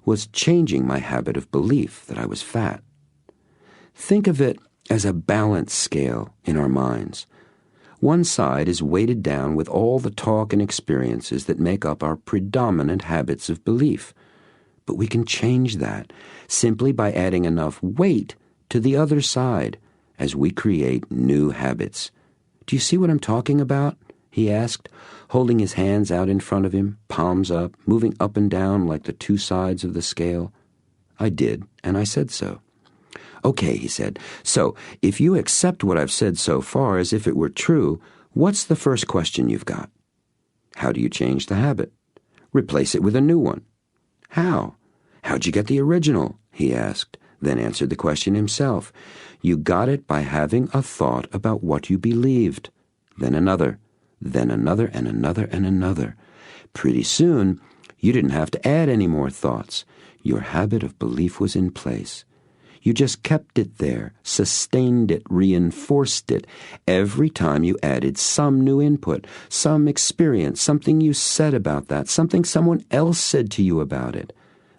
was changing my habit of belief that I was fat. Think of it as a balance scale in our minds. One side is weighted down with all the talk and experiences that make up our predominant habits of belief. But we can change that simply by adding enough weight to the other side as we create new habits. Do you see what I'm talking about? He asked, holding his hands out in front of him, palms up, moving up and down like the two sides of the scale. I did, and I said so. Okay, he said, so if you accept what I've said so far as if it were true, what's the first question you've got? How do you change the habit? Replace it with a new one. How? How'd you get the original? He asked, then answered the question himself. You got it by having a thought about what you believed, then another, then another and another and another. Pretty soon, you didn't have to add any more thoughts. Your habit of belief was in place. You just kept it there, sustained it, reinforced it. Every time you added some new input, some experience, something you said about that, something someone else said to you about it,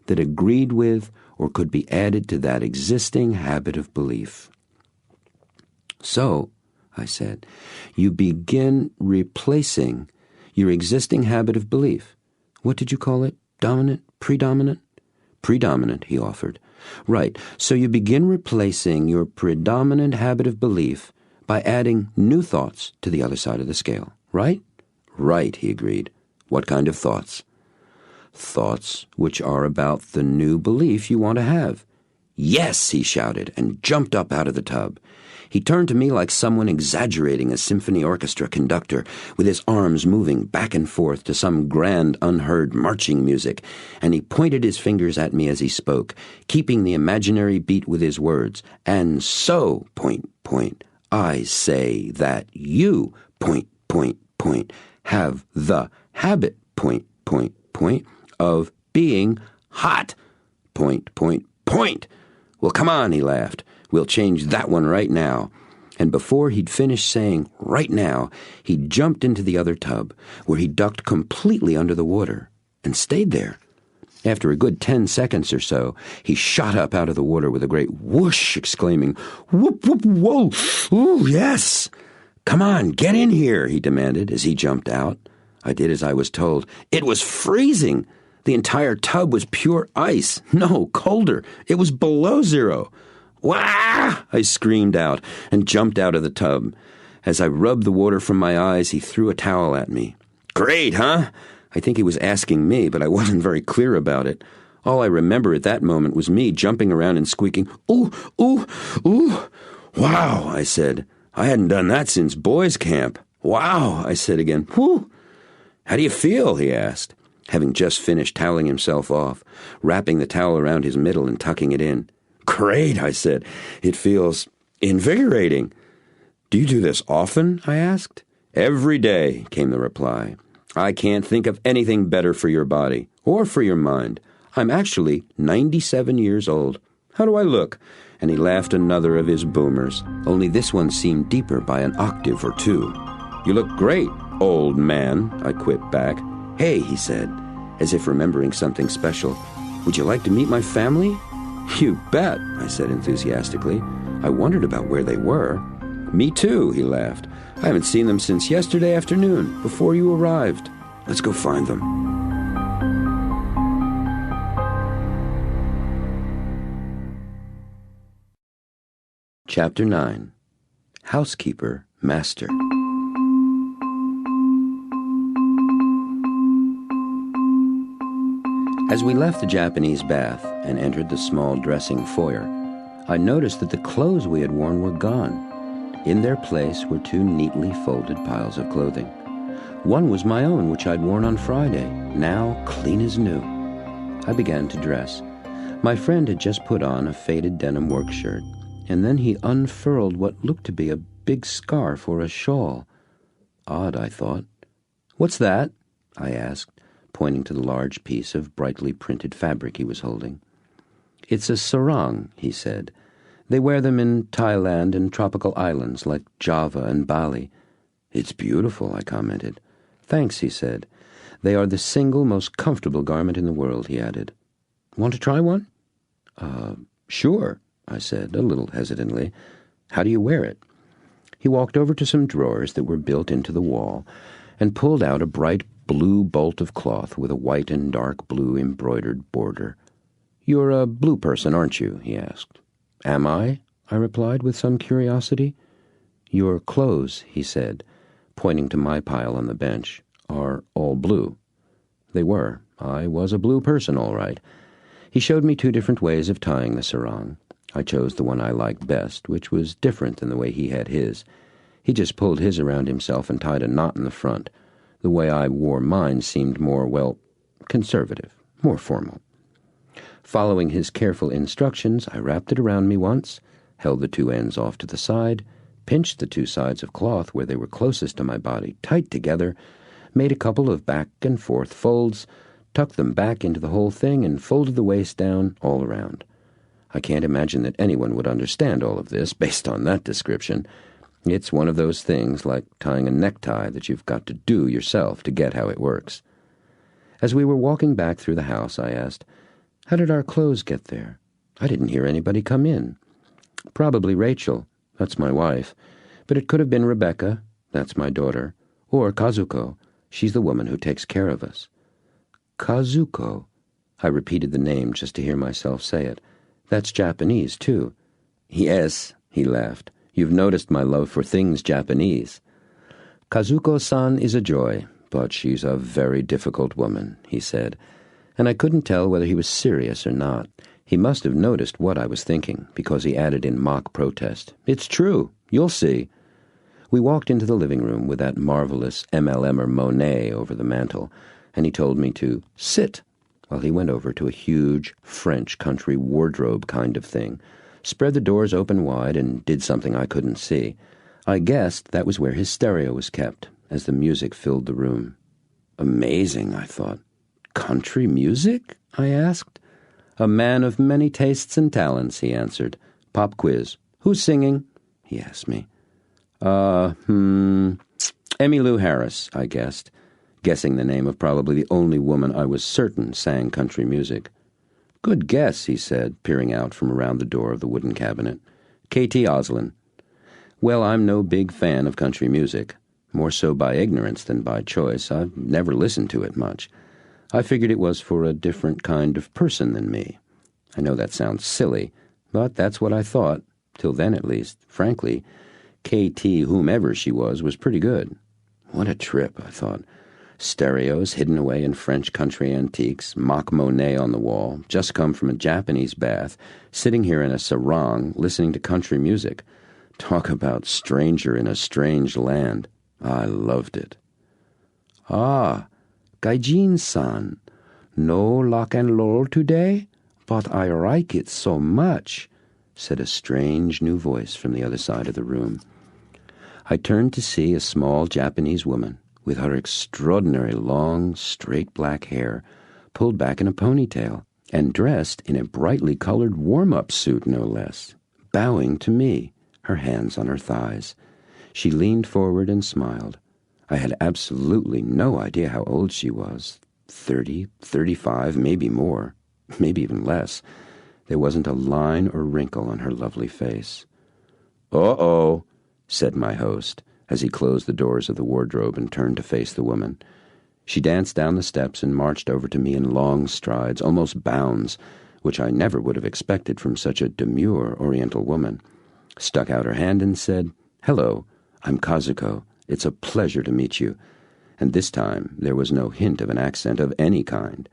that agreed with or could be added to that existing habit of belief. So, I said, you begin replacing your existing habit of belief. What did you call it? Dominant? Predominant? Predominant, he offered. Right, so you begin replacing your predominant habit of belief by adding new thoughts to the other side of the scale, right? Right, he agreed. What kind of thoughts? Thoughts which are about the new belief you want to have. Yes, he shouted, and jumped up out of the tub. He turned to me like someone exaggerating a symphony orchestra conductor, with his arms moving back and forth to some grand unheard marching music, and he pointed his fingers at me as he spoke, keeping the imaginary beat with his words. And so, point, point, I say that you, point, point, point, have the habit, point, point, point, of being hot, point, point, point. Well, come on, he laughed. We'll change that one right now. And before he'd finished saying right now, he jumped into the other tub, where he ducked completely under the water and stayed there. After a good 10 seconds or so, he shot up out of the water with a great whoosh, exclaiming, "Whoop, whoop, whoa, ooh, yes! Come on, get in here," he demanded as he jumped out. I did as I was told. It was freezing. The entire tub was pure ice. No, colder. It was below zero. "Wah!" I screamed out and jumped out of the tub. As I rubbed the water from my eyes, he threw a towel at me. "Great, huh?" I think he was asking me, but I wasn't very clear about it. All I remember at that moment was me jumping around and squeaking, "Ooh, ooh, ooh." "Wow," I said. I hadn't done that since boys' camp. "Wow," I said again. "Whew." "How do you feel?" he asked, having just finished toweling himself off, wrapping the towel around his middle and tucking it in. "Great," I said. "It feels invigorating." "Do you do this often?" I asked. "Every day," came the reply. "I can't think of anything better for your body, or for your mind. I'm actually 97 years old. How do I look?" And he laughed another of his boomers, only this one seemed deeper by an octave or two. "You look great, old man," I quipped back. "Hey," he said, as if remembering something special. "Would you like to meet my family?" "You bet," I said enthusiastically. I wondered about where they were. "Me too," he laughed. "I haven't seen them since yesterday afternoon, before you arrived. Let's go find them." Chapter 9. Housekeeper Master. As we left the Japanese bath and entered the small dressing foyer, I noticed that the clothes we had worn were gone. In their place were two neatly folded piles of clothing. One was my own, which I'd worn on Friday, now clean as new. I began to dress. My friend had just put on a faded denim work shirt, and then he unfurled what looked to be a big scarf or a shawl. Odd, I thought. "What's that?" I asked, pointing to the large piece of brightly printed fabric he was holding. "It's a sarong," he said. "They wear them in Thailand and tropical islands like Java and Bali." "It's beautiful," I commented. "Thanks," he said. "They are the single most comfortable garment in the world," he added. "Want to try one?" Sure," I said, a little hesitantly. "How do you wear it?" He walked over to some drawers that were built into the wall and pulled out a bright blue bolt of cloth with a white and dark blue embroidered border. "You're a blue person, aren't you?" he asked. "Am I?" I replied with some curiosity. "Your clothes," he said, pointing to my pile on the bench, "are all blue." They were. I was a blue person, all right. He showed me two different ways of tying the sarong. I chose the one I liked best, which was different than the way he had his. He just pulled his around himself and tied a knot in the front. The way I wore mine seemed more, well, conservative, more formal. Following his careful instructions, I wrapped it around me once, held the two ends off to the side, pinched the two sides of cloth where they were closest to my body tight together, made a couple of back and forth folds, tucked them back into the whole thing, and folded the waist down all around. I can't imagine that anyone would understand all of this based on that description. It's one of those things like tying a necktie that you've got to do yourself to get how it works. As we were walking back through the house, I asked, "How did our clothes get there? I didn't hear anybody come in." "Probably Rachel, that's my wife, but it could have been Rebecca, that's my daughter, or Kazuko, she's the woman who takes care of us." "Kazuko," I repeated the name just to hear myself say it. "That's Japanese, too." "Yes," he laughed. "You've noticed my love for things Japanese." "Kazuko-san is a joy, but she's a very difficult woman," he said, and I couldn't tell whether he was serious or not. He must have noticed what I was thinking, because he added in mock protest, "It's true. You'll see." We walked into the living room with that marvelous MLMer Monet over the mantel, and he told me to sit, while he went over to a huge French country wardrobe kind of thing, spread the doors open wide, and did something I couldn't see. I guessed that was where his stereo was kept, as the music filled the room. Amazing, I thought. "Country music?" I asked. "A man of many tastes and talents," he answered. "Pop quiz. Who's singing?" he asked me. Emmylou Harris, I guessed, guessing the name of probably the only woman I was certain sang country music. "Good guess," he said, peering out from around the door of the wooden cabinet. "K.T. Oslin." "Well, I'm no big fan of country music. More so by ignorance than by choice. I've never listened to it much. I figured it was for a different kind of person than me. I know that sounds silly, but that's what I thought, till then at least. Frankly, K.T., whomever she was pretty good." What a trip, I thought. Stereos hidden away in French country antiques, mock Monet on the wall, just come from a Japanese bath, sitting here in a sarong listening to country music. Talk about stranger in a strange land. I loved it. "Ah, Gaijin-san, no rock and roll today? But I like it so much," said a strange new voice from the other side of the room. I turned to see a small Japanese woman with her extraordinary long, straight black hair pulled back in a ponytail and dressed in a brightly colored warm-up suit, no less, bowing to me, her hands on her thighs. She leaned forward and smiled. I had absolutely no idea how old she was. 30, 35, maybe more, maybe even less. There wasn't a line or wrinkle on her lovely face. "Uh-oh," said my host, as he closed the doors of the wardrobe and turned to face the woman. She danced down the steps and marched over to me in long strides, almost bounds, which I never would have expected from such a demure Oriental woman, stuck out her hand and said, "Hello, I'm Kazuko. It's a pleasure to meet you." And this time there was no hint of an accent of any kind.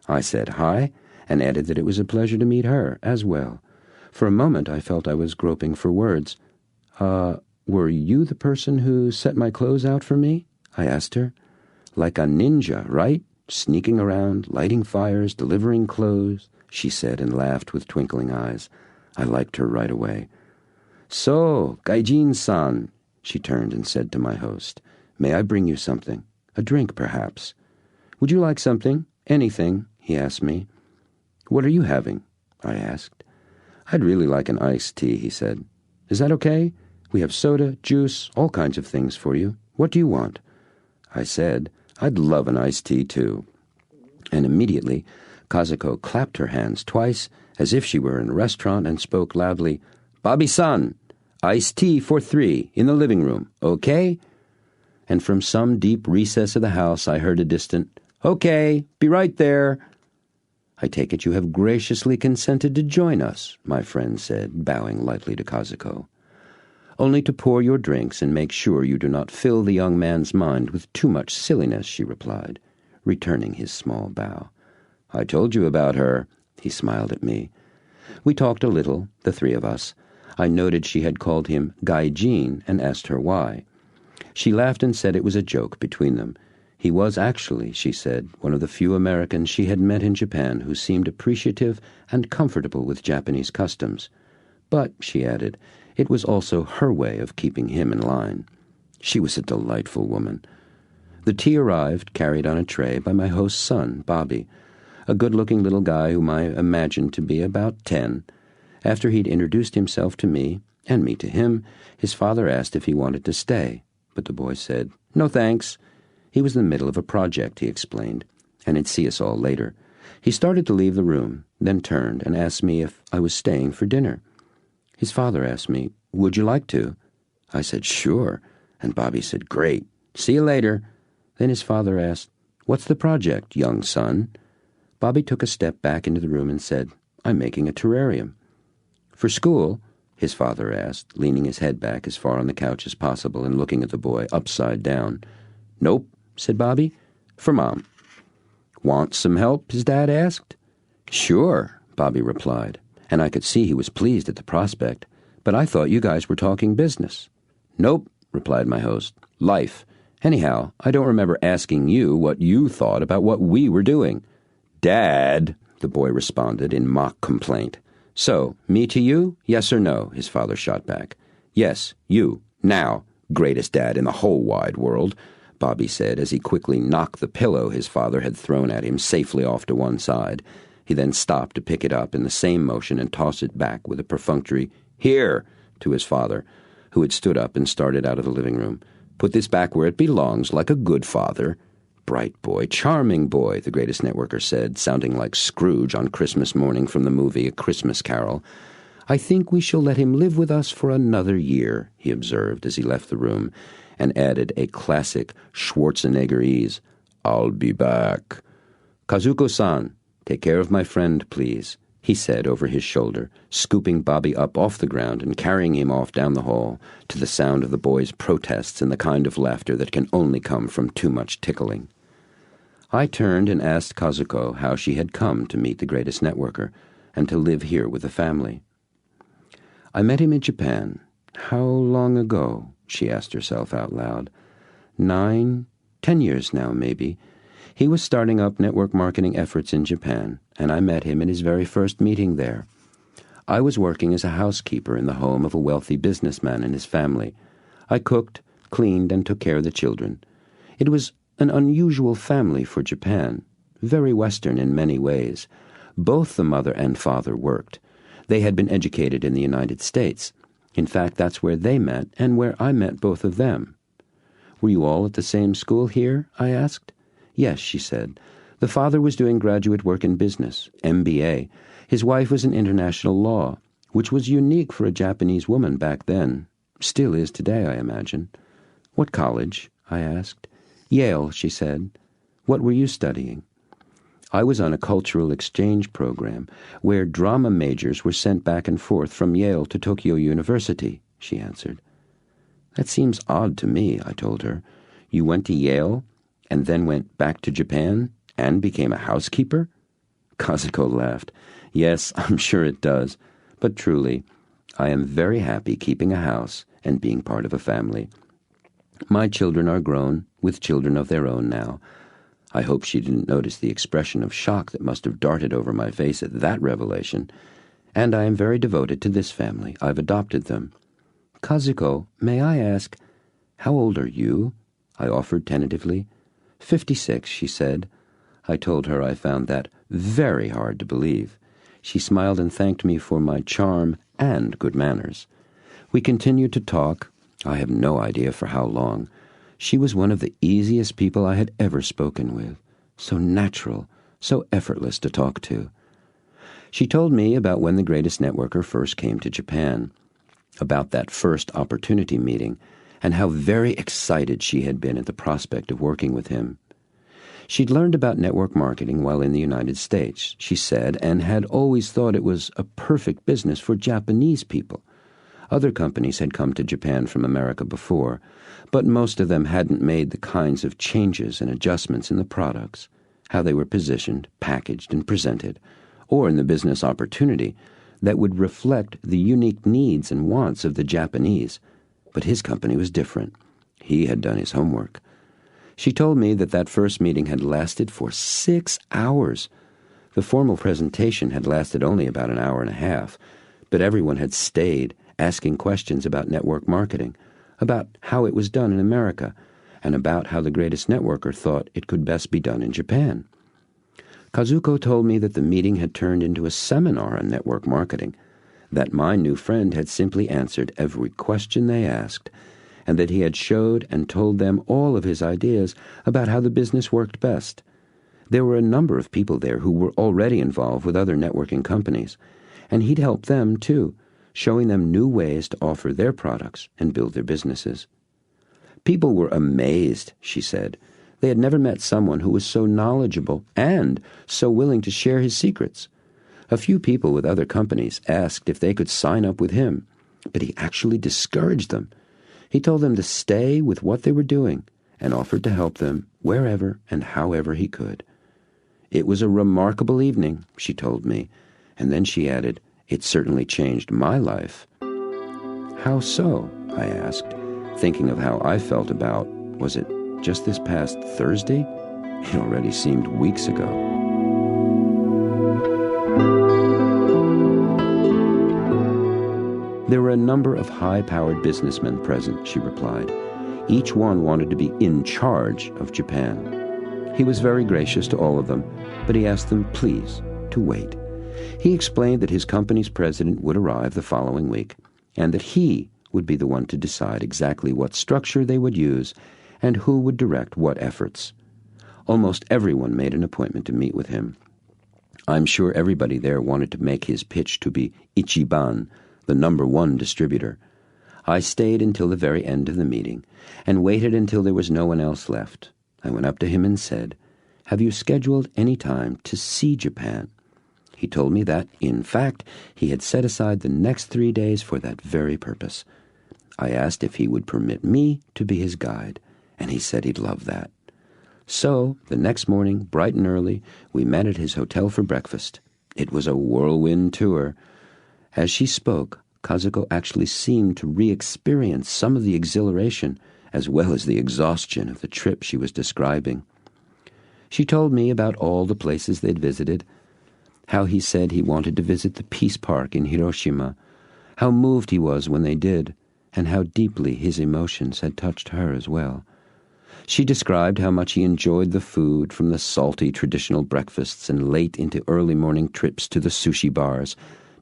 I said hi, and added that it was a pleasure to meet her as well. For a moment I felt I was groping for words. Were you the person who set my clothes out for me?" I asked her. "Like a ninja, right? Sneaking around, lighting fires, delivering clothes," she said and laughed with twinkling eyes. I liked her right away. "So, Gaijin-san," she turned and said to my host, "may I bring you something? A drink, perhaps?" "Would you like something? Anything?" he asked me. "What are you having?" I asked. "I'd really like an iced tea," he said. "Is that okay? We have soda, juice, all kinds of things for you. What do you want?" I said, "I'd love an iced tea, too." And immediately, Kazuko clapped her hands twice, as if she were in a restaurant, and spoke loudly, "Bobby-san, iced tea for 3 in the living room, okay?" And from some deep recess of the house I heard a distant, "Okay, be right there." "I take it you have graciously consented to join us," my friend said, bowing lightly to Kazuko. "Only to pour your drinks and make sure you do not fill the young man's mind with too much silliness," she replied, returning his small bow. "I told you about her," he smiled at me. We talked a little, the 3 of us. I noted she had called him Gaijin and asked her why. She laughed and said it was a joke between them. He was actually, she said, one of the few Americans she had met in Japan who seemed appreciative and comfortable with Japanese customs. But, she added, It was also her way of keeping him in line. She was a delightful woman. The tea arrived, carried on a tray, by my host's son, Bobby, a good-looking little guy whom I imagined to be about 10. After he'd introduced himself to me, and me to him, his father asked if he wanted to stay, but the boy said, "No thanks." He was in the middle of a project, he explained, and he'd see us all later. He started to leave the room, then turned and asked me if I was staying for dinner. His father asked me, "Would you like to?" I said, "Sure," and Bobby said, "Great. See you later." Then his father asked, "What's the project, young son?" Bobby took a step back into the room and said, "I'm making a terrarium." "For school?" his father asked, leaning his head back as far on the couch as possible and looking at the boy upside down. "Nope," said Bobby. "For Mom." "Want some help?" his dad asked. "Sure," Bobby replied, and I could see he was pleased at the prospect. "But I thought you guys were talking business." "Nope," replied my host. "Life. Anyhow, I don't remember asking you what you thought about what we were doing." "Dad," the boy responded in mock complaint. "So, me to you, yes or no?" his father shot back. "Yes, you, now, greatest dad in the whole wide world," Bobby said as he quickly knocked the pillow his father had thrown at him safely off to one side. He then stopped to pick it up in the same motion and toss it back with a perfunctory "Here!" to his father, who had stood up and started out of the living room. "Put this back where it belongs, like a good father." "Bright boy, charming boy," the greatest networker said, sounding like Scrooge on Christmas morning from the movie A Christmas Carol. "I think we shall let him live with us for another year," he observed as he left the room, and added a classic Schwarzenegger-ese, "I'll be back." "Kazuko-san, take care of my friend, please," he said over his shoulder, scooping Bobby up off the ground and carrying him off down the hall to the sound of the boy's protests and the kind of laughter that can only come from too much tickling. I turned and asked Kazuko how she had come to meet the greatest networker and to live here with the family. "I met him in Japan. How long ago?" she asked herself out loud. 9, 10 years now, maybe. He was starting up network marketing efforts in Japan, and I met him in his very first meeting there. I was working as a housekeeper in the home of a wealthy businessman and his family. I cooked, cleaned, and took care of the children. It was an unusual family for Japan, very Western in many ways. Both the mother and father worked. They had been educated in the United States. In fact, that's where they met and where I met both of them. "Were you all at the same school here?" I asked. "Yes," she said. "The father was doing graduate work in business, MBA. His wife was in international law, which was unique for a Japanese woman back then. Still is today, I imagine." "What college?" I asked. "Yale," she said. "What were you studying?" "I was on a cultural exchange program where drama majors were sent back and forth from Yale to Tokyo University," she answered. "That seems odd to me," I told her. "You went to Yale and then went back to Japan and became a housekeeper?" Kazuko laughed. "Yes, I'm sure it does. But truly, I am very happy keeping a house and being part of a family. My children are grown, with children of their own now." I hope she didn't notice the expression of shock that must have darted over my face at that revelation. "And I am very devoted to this family. I've adopted them." "Kazuko, may I ask, how old are you?" I offered tentatively. 56, she said. I told her I found that very hard to believe. She smiled and thanked me for my charm and good manners. We continued to talk, I have no idea for how long. She was one of the easiest people I had ever spoken with, so natural, so effortless to talk to. She told me about when the greatest networker first came to Japan, about that first opportunity meeting, and how very excited she had been at the prospect of working with him. She'd learned about network marketing while in the United States, she said, and had always thought it was a perfect business for Japanese people. Other companies had come to Japan from America before, but most of them hadn't made the kinds of changes and adjustments in the products, how they were positioned, packaged, and presented, or in the business opportunity that would reflect the unique needs and wants of the Japanese. But his company was different. He had done his homework. She told me that first meeting had lasted for 6 hours. The formal presentation had lasted only about an hour and a half, but everyone had stayed asking questions about network marketing, about how it was done in America, and about how the greatest networker thought it could best be done in Japan. Kazuko told me that the meeting had turned into a seminar on network marketing, that my new friend had simply answered every question they asked, and that he had showed and told them all of his ideas about how the business worked best. There were a number of people there who were already involved with other networking companies, and he'd help them too, showing them new ways to offer their products and build their businesses. People were amazed, she said. They had never met someone who was so knowledgeable and so willing to share his secrets. A few people with other companies asked if they could sign up with him, but he actually discouraged them. He told them to stay with what they were doing and offered to help them wherever and however he could. It was a remarkable evening, she told me, and then she added, "It certainly changed my life." "How so?" I asked, thinking of how I felt about, was it just this past Thursday? It already seemed weeks ago. There were a number of high-powered businessmen present, she replied. Each one wanted to be in charge of Japan. He was very gracious to all of them, but he asked them, please, to wait. He explained that his company's president would arrive the following week, and that he would be the one to decide exactly what structure they would use and who would direct what efforts. Almost everyone made an appointment to meet with him. I'm sure everybody there wanted to make his pitch to be Ichiban, the #1 distributor. I stayed until the very end of the meeting and waited until there was no one else left. I went up to him and said, "Have you scheduled any time to see Japan?" He told me that, in fact, he had set aside the next 3 days for that very purpose. I asked if he would permit me to be his guide, and he said he'd love that. So, the next morning, bright and early, we met at his hotel for breakfast. It was a whirlwind tour. As she spoke, Kazuko actually seemed to re-experience some of the exhilaration as well as the exhaustion of the trip she was describing. She told me about all the places they'd visited, how he said he wanted to visit the Peace Park in Hiroshima, how moved he was when they did, and how deeply his emotions had touched her as well. She described how much he enjoyed the food, from the salty traditional breakfasts and late into early morning trips to the sushi bars,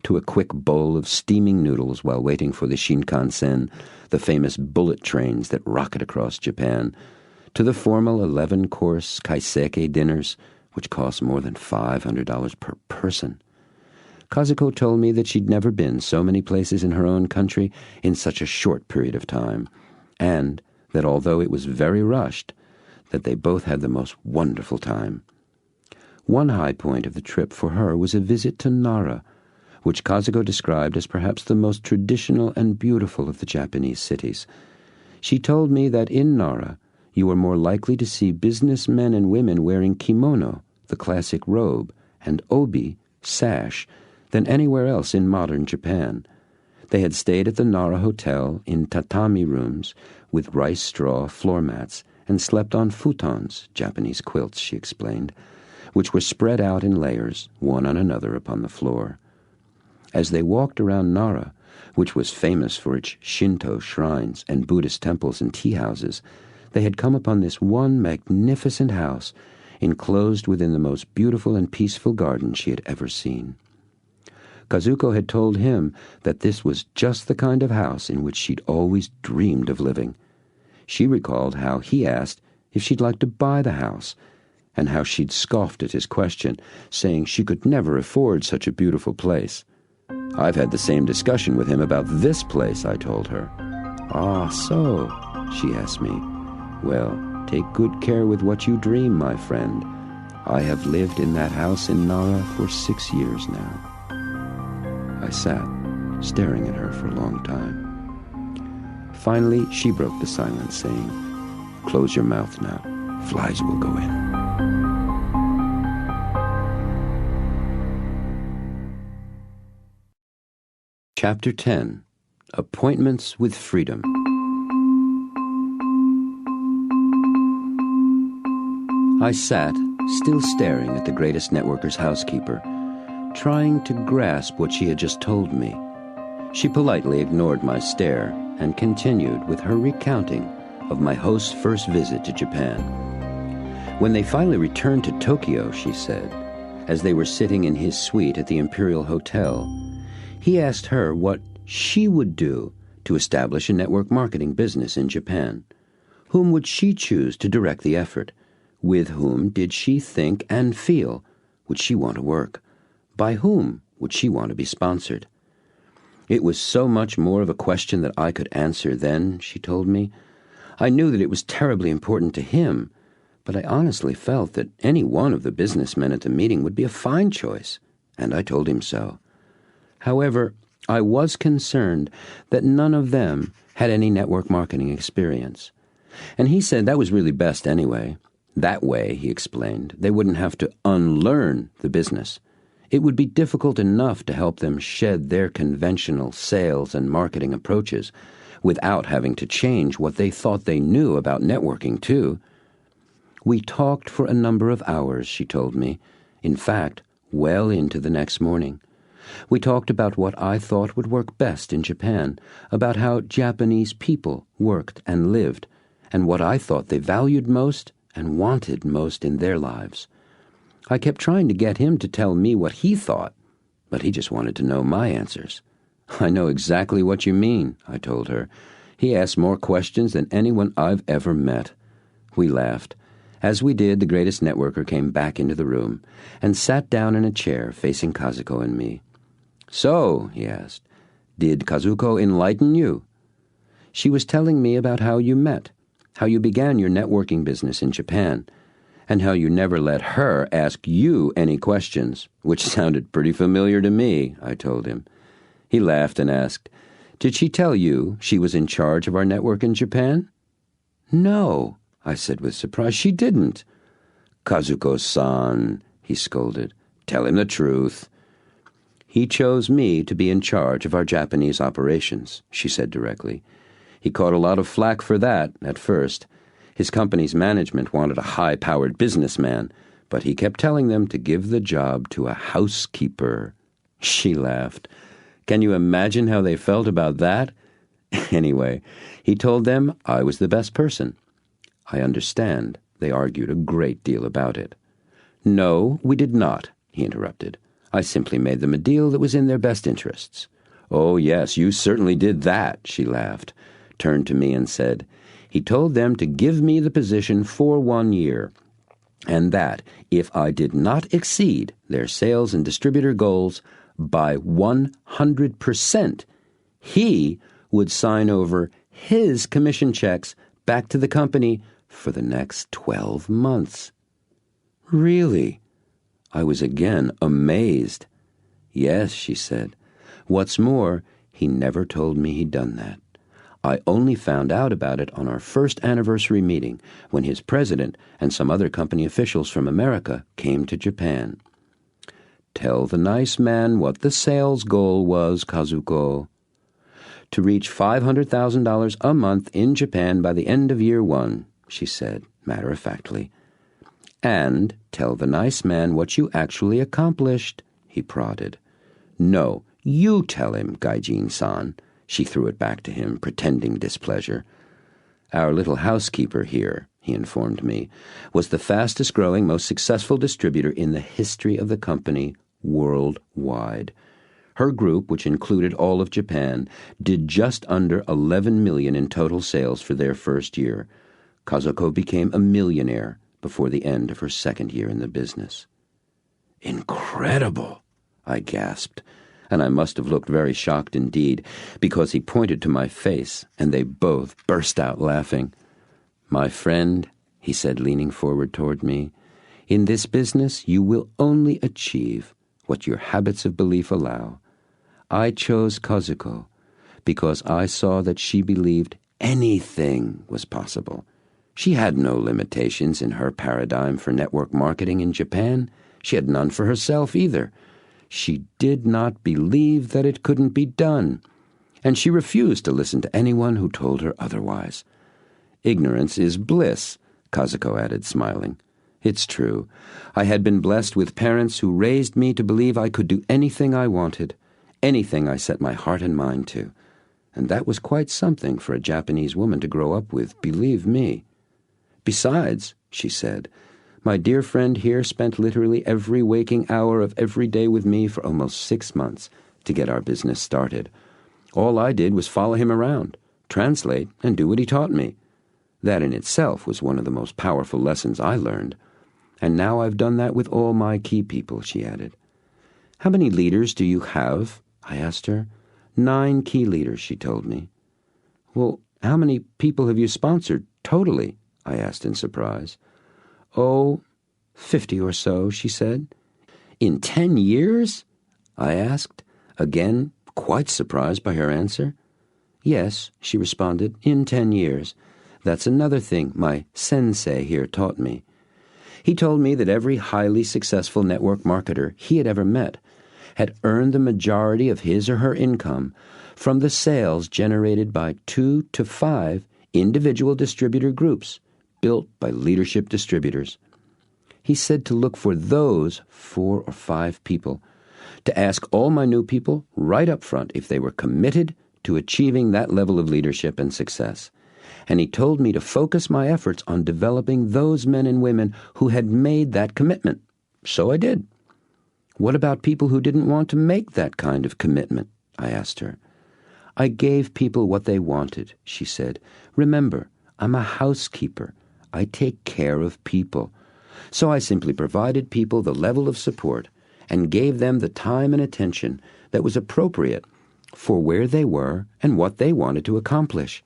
to a quick bowl of steaming noodles while waiting for the Shinkansen, the famous bullet trains that rocket across Japan, to the formal 11-course kaiseki dinners, which cost more than $500 per person. Kazuko told me that she'd never been so many places in her own country in such a short period of time, and that although it was very rushed, that they both had the most wonderful time. One high point of the trip for her was a visit to Nara, which Kazuko described as perhaps the most traditional and beautiful of the Japanese cities. She told me that in Nara, you were more likely to see businessmen and women wearing kimono, the classic robe, and obi, sash, than anywhere else in modern Japan. They had stayed at the Nara Hotel in tatami rooms with rice straw floor mats and slept on futons, Japanese quilts, she explained, which were spread out in layers, one on another upon the floor. As they walked around Nara, which was famous for its Shinto shrines and Buddhist temples and tea houses, they had come upon this one magnificent house enclosed within the most beautiful and peaceful garden she had ever seen. Kazuko had told him that this was just the kind of house in which she'd always dreamed of living. She recalled how he asked if she'd like to buy the house, and how she'd scoffed at his question, saying she could never afford such a beautiful place. "I've had the same discussion with him about this place," I told her. "Ah, so?" she asked me. "Well, take good care with what you dream, my friend. I have lived in that house in Nara for 6 years now." I sat, staring at her for a long time. Finally, she broke the silence, saying, "Close your mouth now. Flies will go in." Chapter 10. Appointments with Freedom. I sat, still staring at the greatest networker's housekeeper, trying to grasp what she had just told me. She politely ignored my stare and continued with her recounting of my host's first visit to Japan. When they finally returned to Tokyo, she said, as they were sitting in his suite at the Imperial Hotel, he asked her what she would do to establish a network marketing business in Japan. Whom would she choose to direct the effort? With whom did she think and feel would she want to work? By whom would she want to be sponsored? It was so much more of a question that I could answer then, she told me. I knew that it was terribly important to him, but I honestly felt that any one of the businessmen at the meeting would be a fine choice, and I told him so. However, I was concerned that none of them had any network marketing experience. And he said that was really best anyway. That way, he explained, they wouldn't have to unlearn the business. It would be difficult enough to help them shed their conventional sales and marketing approaches without having to change what they thought they knew about networking, too. We talked for a number of hours, she told me. In fact, well into the next morning. We talked about what I thought would work best in Japan, about how Japanese people worked and lived, and what I thought they valued most and wanted most in their lives. I kept trying to get him to tell me what he thought, but he just wanted to know my answers. I know exactly what you mean, I told her. He asked more questions than anyone I've ever met. We laughed. As we did, the greatest networker came back into the room and sat down in a chair facing Kazuko and me. So, he asked, did Kazuko enlighten you? She was telling me about how you met, how you began your networking business in Japan, and how you never let her ask you any questions, which sounded pretty familiar to me, I told him. He laughed and asked, did she tell you she was in charge of our network in Japan? No, I said with surprise, she didn't. Kazuko-san, he scolded, tell him the truth. He chose me to be in charge of our Japanese operations, she said directly. He caught a lot of flack for that at first. His company's management wanted a high-powered businessman, but he kept telling them to give the job to a housekeeper. She laughed. Can you imagine how they felt about that? Anyway, he told them I was the best person. I understand. They argued a great deal about it. No, we did not, he interrupted. I simply made them a deal that was in their best interests. Oh, yes, you certainly did that, she laughed, turned to me and said, he told them to give me the position for 1 year, and that if I did not exceed their sales and distributor goals by 100%, he would sign over his commission checks back to the company for the next 12 months. Really? I was again amazed. Yes, she said. What's more, he never told me he'd done that. I only found out about it on our first anniversary meeting when his president and some other company officials from America came to Japan. Tell the nice man what the sales goal was, Kazuko. To reach $500,000 a month in Japan by the end of year 1, she said, matter-of-factly. And tell the nice man what you actually accomplished, he prodded. No, you tell him, Gaijin-san. She threw it back to him, pretending displeasure. Our little housekeeper here, he informed me, was the fastest-growing, most successful distributor in the history of the company worldwide. Her group, which included all of Japan, did just under $11 million in total sales for their first year. Kazuko became a millionaire before the end of her second year in the business. Incredible, I gasped, and I must have looked very shocked indeed, because he pointed to my face, and they both burst out laughing. My friend, he said, leaning forward toward me, in this business you will only achieve what your habits of belief allow. I chose Kazuko because I saw that she believed anything was possible. She had no limitations in her paradigm for network marketing in Japan. She had none for herself either. She did not believe that it couldn't be done, and she refused to listen to anyone who told her otherwise. Ignorance is bliss, Kazuko added, smiling. It's true. I had been blessed with parents who raised me to believe I could do anything I wanted. anything I set my heart and mind to. And that was quite something for a Japanese woman to grow up with, believe me. Besides, she said, my dear friend here spent literally every waking hour of every day with me for almost 6 months to get our business started. All I did was follow him around, translate, and do what he taught me. That in itself was one of the most powerful lessons I learned. And now I've done that with all my key people, she added. How many leaders do you have? I asked her. 9 key leaders, she told me. Well, how many people have you sponsored, totally? I asked in surprise. Oh, 50 or so, she said. In 10 years? I asked, again, quite surprised by her answer. Yes, she responded, in 10 years. That's another thing my sensei here taught me. He told me that every highly successful network marketer he had ever met had earned the majority of his or her income from the sales generated by 2 to 5 individual distributor groups built by leadership distributors. He said to look for those 4 or 5 people, to ask all my new people right up front if they were committed to achieving that level of leadership and success. And he told me to focus my efforts on developing those men and women who had made that commitment. So I did. What about people who didn't want to make that kind of commitment? I asked her. I gave people what they wanted, she said. Remember, I'm a housekeeper. I take care of people. So I simply provided people the level of support and gave them the time and attention that was appropriate for where they were and what they wanted to accomplish.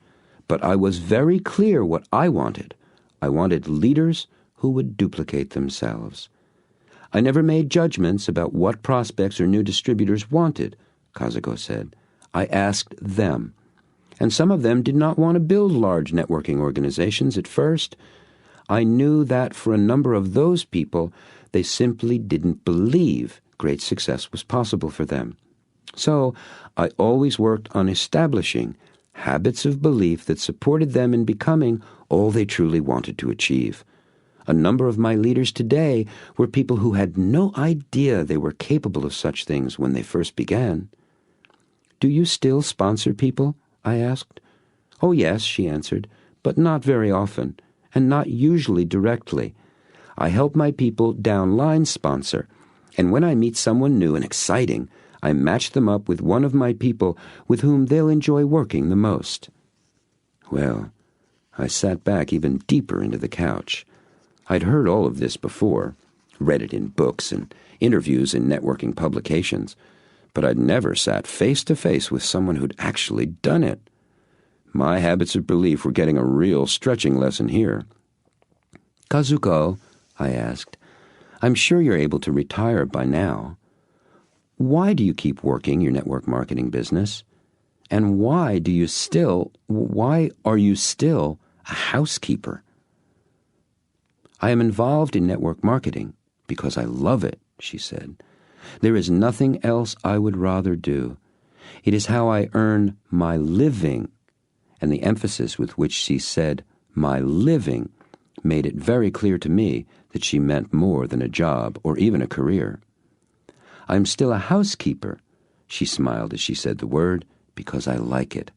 But I was very clear what I wanted. I wanted leaders who would duplicate themselves. I never made judgments about what prospects or new distributors wanted, Kazuko said. I asked them. And some of them did not want to build large networking organizations at first. I knew that for a number of those people, they simply didn't believe great success was possible for them. So I always worked on establishing habits of belief that supported them in becoming all they truly wanted to achieve. A number of my leaders today were people who had no idea they were capable of such things when they first began. Do you still sponsor people? I asked. Oh, yes, she answered, but not very often, and not usually directly. I help my people downline sponsor, and when I meet someone new and exciting, I match them up with one of my people with whom they'll enjoy working the most. Well, I sat back even deeper into the couch. I'd heard all of this before, read it in books and interviews in networking publications, but I'd never sat face to face with someone who'd actually done it. My habits of belief were getting a real stretching lesson here. Kazuko, I asked, I'm sure you're able to retire by now. Why do you keep working your network marketing business? And why are you still a housekeeper? I am involved in network marketing because I love it, she said. There is nothing else I would rather do. It is how I earn my living. And the emphasis with which she said my living made it very clear to me that she meant more than a job or even a career. I'm still a housekeeper, she smiled as she said the word, because I like it.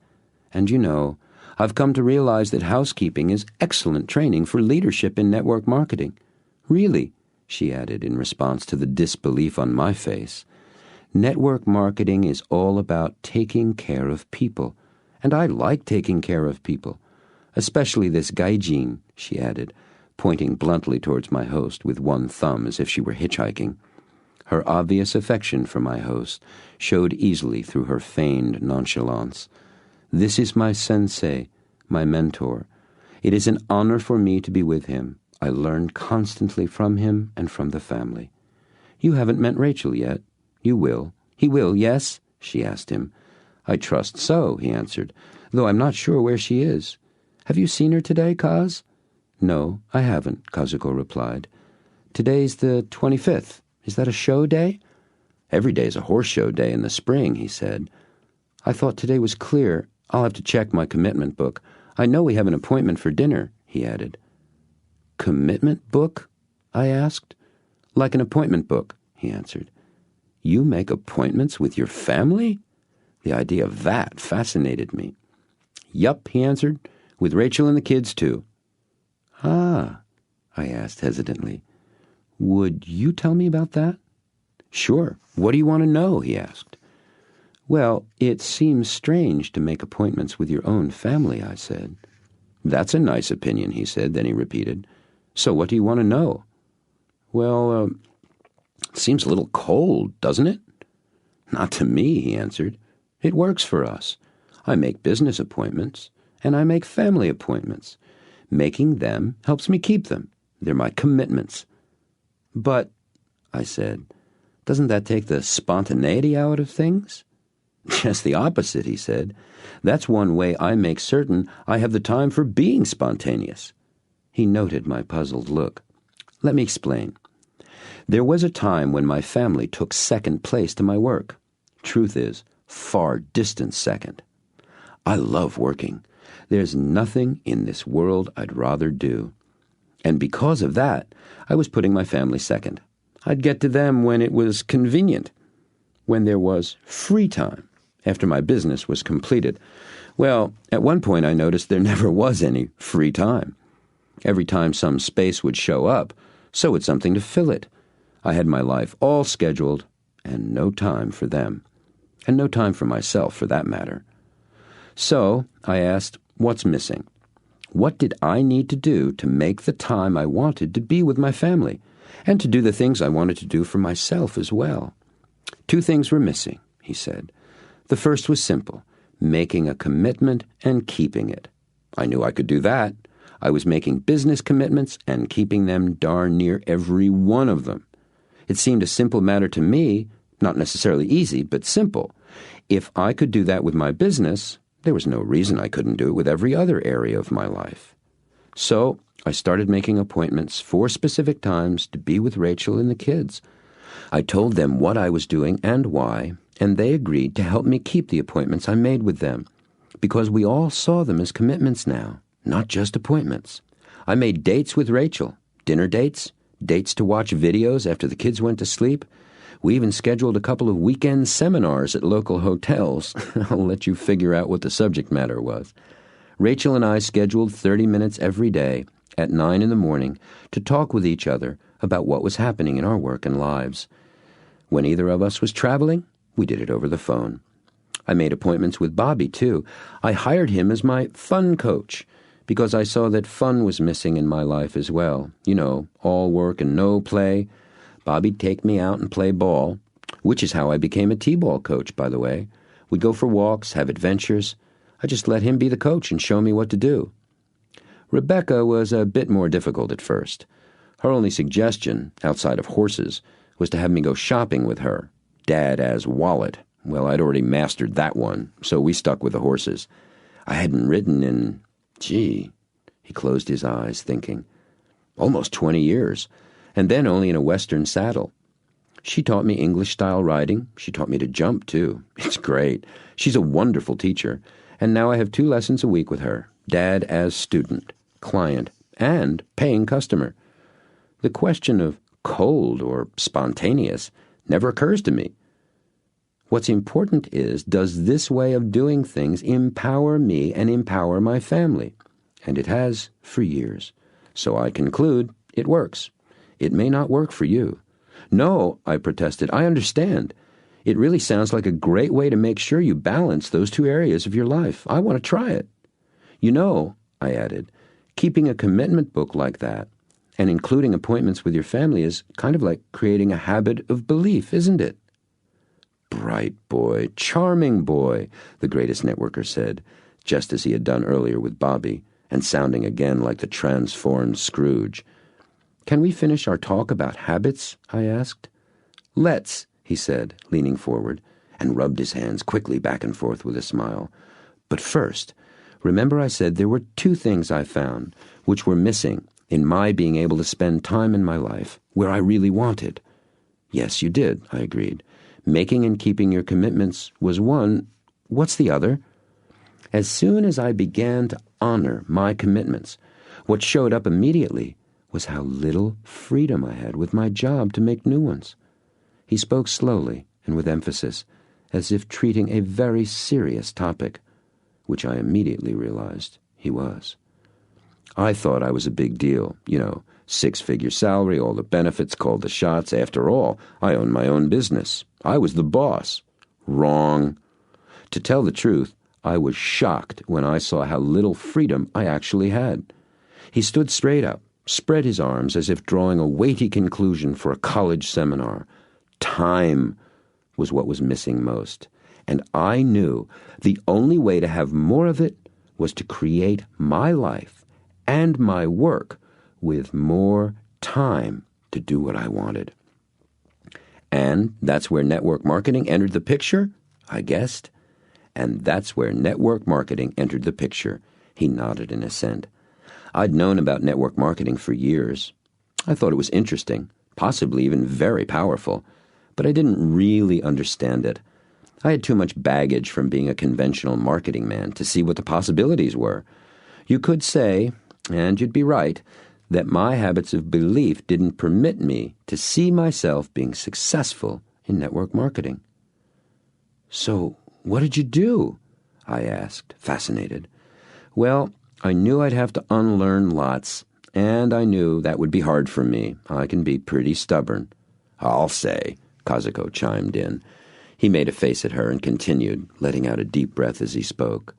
And you know, I've come to realize that housekeeping is excellent training for leadership in network marketing. Really, she added in response to the disbelief on my face. Network marketing is all about taking care of people, and I like taking care of people, especially this gaijin, she added, pointing bluntly towards my host with one thumb as if she were hitchhiking. Her obvious affection for my host showed easily through her feigned nonchalance. This is my sensei, my mentor. It is an honor for me to be with him. I learn constantly from him and from the family. You haven't met Rachel yet. You will. He will, yes? She asked him. I trust so, he answered, though I'm not sure where she is. Have you seen her today, Kaz? No, I haven't, Kazuko replied. Today's the 25th. Is that a show day? Every day's a horse show day in the spring, he said. I thought today was clear. I'll have to check my commitment book. I know we have an appointment for dinner, he added. Commitment book? I asked. Like an appointment book, he answered. You make appointments with your family? The idea of that fascinated me. Yup, he answered, with Rachel and the kids, too. Ah, I asked hesitantly. Would you tell me about that? Sure. What do you want to know? He asked. Well, it seems strange to make appointments with your own family, I said. That's a nice opinion, he said. Then he repeated. So what do you want to know? Well, it seems a little cold, doesn't it? Not to me, he answered. It works for us. I make business appointments, and I make family appointments. Making them helps me keep them. They're my commitments. But, I said, doesn't that take the spontaneity out of things? Just the opposite, he said. That's one way I make certain I have the time for being spontaneous. He noted my puzzled look. Let me explain. There was a time when my family took second place to my work. Truth is, far distant second. I love working. There's nothing in this world I'd rather do. And because of that, I was putting my family second. I'd get to them when it was convenient, when there was free time, after my business was completed. Well, at one point I noticed there never was any free time. Every time some space would show up, so would something to fill it. I had my life all scheduled, and no time for them. And no time for myself, for that matter. So, I asked, what's missing? What did I need to do to make the time I wanted to be with my family, and to do the things I wanted to do for myself as well? 2 things were missing, he said. The first was simple, making a commitment and keeping it. I knew I could do that. I was making business commitments and keeping them darn near every one of them. It seemed a simple matter to me, not necessarily easy, but simple. If I could do that with my business, there was no reason I couldn't do it with every other area of my life. So I started making appointments for specific times to be with Rachel and the kids. I told them what I was doing and why, and they agreed to help me keep the appointments I made with them, because we all saw them as commitments now, not just appointments. I made dates with Rachel, dinner dates, dates to watch videos after the kids went to sleep. We even scheduled a couple of weekend seminars at local hotels. I'll let you figure out what the subject matter was. Rachel and I scheduled 30 minutes every day at 9 in the morning to talk with each other about what was happening in our work and lives. When either of us was traveling, we did it over the phone. I made appointments with Bobby, too. I hired him as my fun coach because I saw that fun was missing in my life as well. You know, all work and no play. Bobby'd take me out and play ball, which is how I became a t-ball coach, by the way. We'd go for walks, have adventures. I just let him be the coach and show me what to do. Rebecca was a bit more difficult at first. Her only suggestion, outside of horses, was to have me go shopping with her. Dad as wallet. Well, I'd already mastered that one, so we stuck with the horses. I hadn't ridden in, he closed his eyes, thinking, almost 20 years, and then only in a Western saddle. She taught me English-style riding. She taught me to jump, too. It's great. She's a wonderful teacher, and now I have 2 lessons a week with her, Dad as student, client, and paying customer. The question of cold or spontaneous never occurs to me. What's important is, does this way of doing things empower me and empower my family? And it has for years. So I conclude it works. It may not work for you. No, I protested, I understand. It really sounds like a great way to make sure you balance those 2 areas of your life. I want to try it. You know, I added, keeping a commitment book like that and including appointments with your family is kind of like creating a habit of belief, isn't it? Bright boy, charming boy, the greatest networker said, just as he had done earlier with Bobby, and sounding again like the transformed Scrooge. Can we finish our talk about habits? I asked. Let's, he said, leaning forward, and rubbed his hands quickly back and forth with a smile. But first, remember I said there were 2 things I found which were missing in my being able to spend time in my life where I really wanted. Yes, you did, I agreed. Making and keeping your commitments was one. What's the other? As soon as I began to honor my commitments, what showed up immediately was how little freedom I had with my job to make new ones. He spoke slowly, and with emphasis, as if treating a very serious topic, which I immediately realized he was. I thought I was a big deal, six-figure salary, all the benefits, called the shots. After all, I owned my own business. I was the boss. Wrong. To tell the truth, I was shocked when I saw how little freedom I actually had. He stood straight up, spread his arms as if drawing a weighty conclusion for a college seminar. Time was what was missing most, and I knew the only way to have more of it was to create my life and my work with more time to do what I wanted. And that's where network marketing entered the picture, I guessed. And that's where network marketing entered the picture. He nodded in assent. I'd known about network marketing for years. I thought it was interesting, possibly even very powerful, but I didn't really understand it. I had too much baggage from being a conventional marketing man to see what the possibilities were. You could say, and you'd be right, that my habits of belief didn't permit me to see myself being successful in network marketing. So, what did you do? I asked, fascinated. Well, I knew I'd have to unlearn lots, and I knew that would be hard for me. I can be pretty stubborn. I'll say, Kazuko chimed in. He made a face at her and continued, letting out a deep breath as he spoke.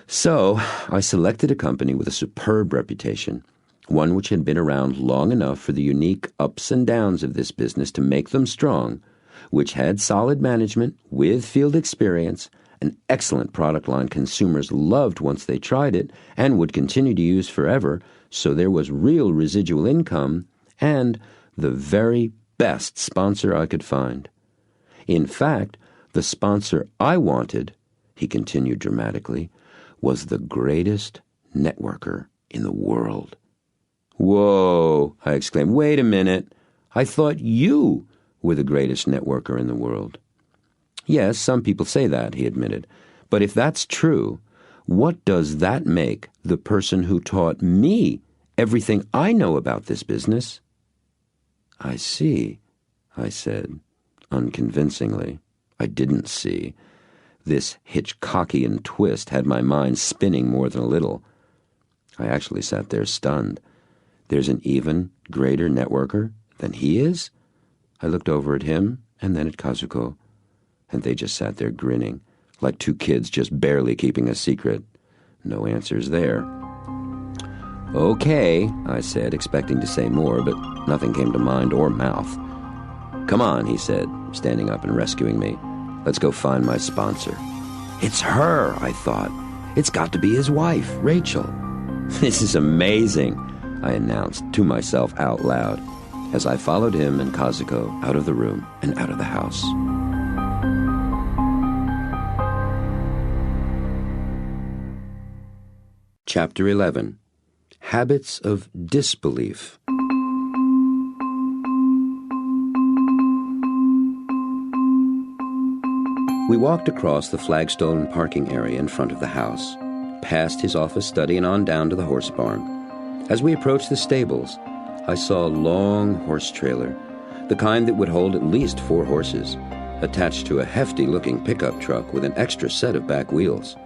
So, I selected a company with a superb reputation, one which had been around long enough for the unique ups and downs of this business to make them strong, which had solid management with field experience, an excellent product line consumers loved once they tried it and would continue to use forever, so there was real residual income, and the very best sponsor I could find. In fact, the sponsor I wanted, he continued dramatically, was the greatest networker in the world. Whoa, I exclaimed. Wait a minute. I thought you were the greatest networker in the world. Yes, some people say that, he admitted. But if that's true, what does that make the person who taught me everything I know about this business? I see, I said, unconvincingly. I didn't see. This Hitchcockian twist had my mind spinning more than a little. I actually sat there stunned. There's an even greater networker than he is? I looked over at him and then at Kazuko, and they just sat there grinning, like two kids just barely keeping a secret. No answers there. Okay, I said, expecting to say more, but nothing came to mind or mouth. Come on, he said, standing up and rescuing me. Let's go find my sponsor. It's her, I thought. It's got to be his wife, Rachel. This is amazing, I announced to myself out loud as I followed him and Kazuko out of the room and out of the house. Chapter 11. Habits of Disbelief. We walked across the flagstone parking area in front of the house, past his office study and on down to the horse barn. As we approached the stables, I saw a long horse trailer, the kind that would hold at least 4 horses, attached to a hefty-looking pickup truck with an extra set of back wheels.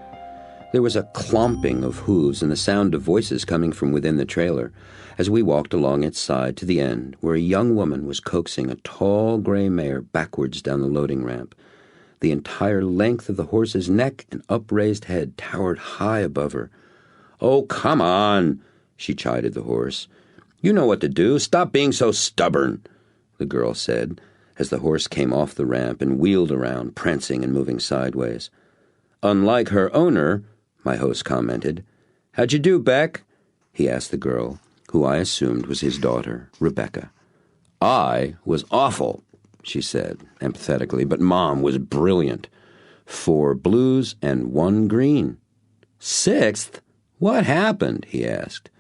There was a clomping of hooves and the sound of voices coming from within the trailer as we walked along its side to the end, where a young woman was coaxing a tall gray mare backwards down the loading ramp. The entire length of the horse's neck and upraised head towered high above her. "Oh, come on," she chided the horse. "You know what to do. Stop being so stubborn," the girl said, as the horse came off the ramp and wheeled around, prancing and moving sideways. "Unlike her owner," my host commented. "How'd you do, Beck?" he asked the girl, who I assumed was his daughter, Rebecca. "I was awful," she said, empathetically, "but Mom was brilliant. 4 blues and 1 green." "6th? What happened?" he asked.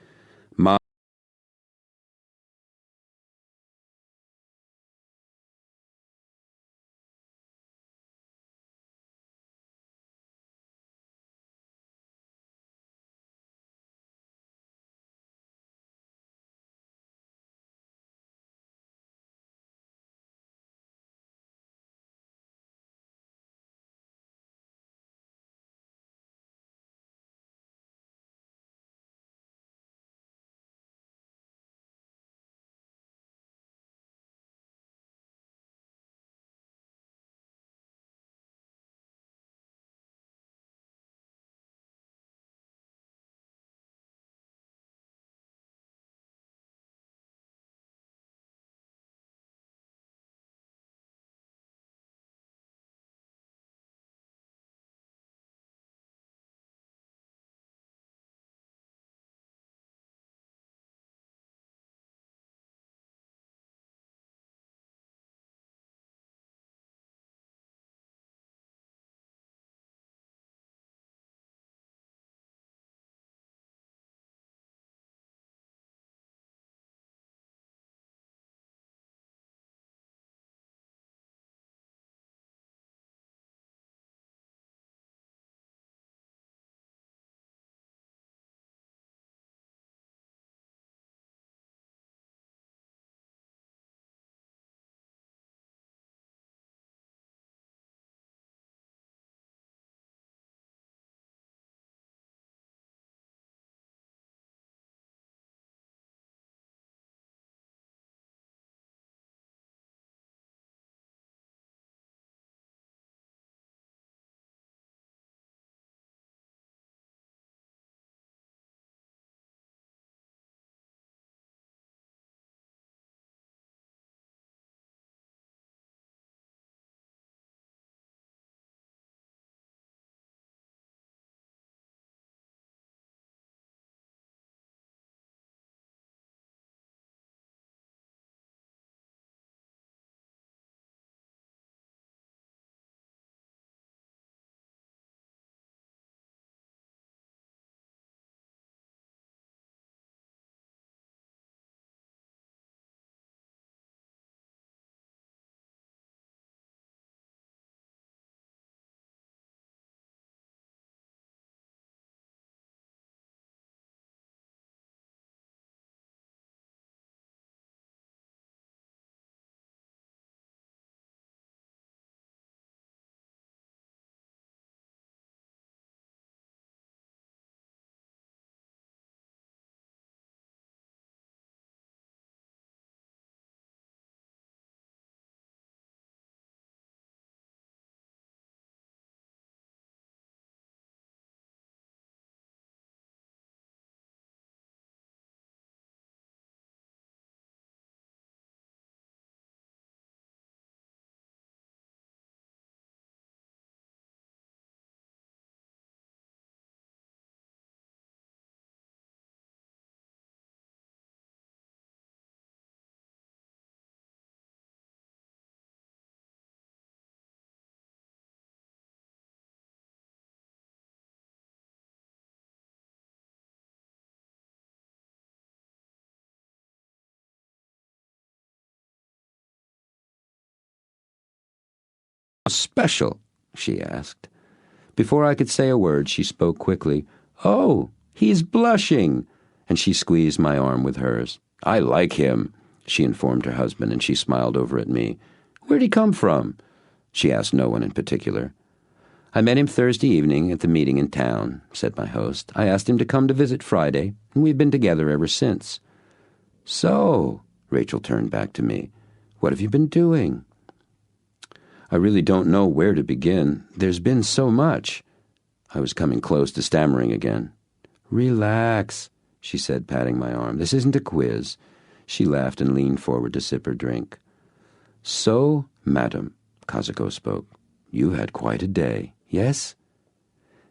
Special?" she asked. Before I could say a word, she spoke quickly. "Oh, he's blushing," and she squeezed my arm with hers. "I like him," she informed her husband, and she smiled over at me. "Where'd he come from?" She asked no one in particular. "I met him Thursday evening at the meeting in town," said my host. "I asked him to come to visit Friday, and we've been together ever since." "So," Rachel turned back to me, "what have you been doing?" "I really don't know where to begin. There's been so much." I was coming close to stammering again. "Relax," she said, patting my arm. "This isn't a quiz." She laughed and leaned forward to sip her drink. "So, madam," Kazuko spoke, "you had quite a day, yes?"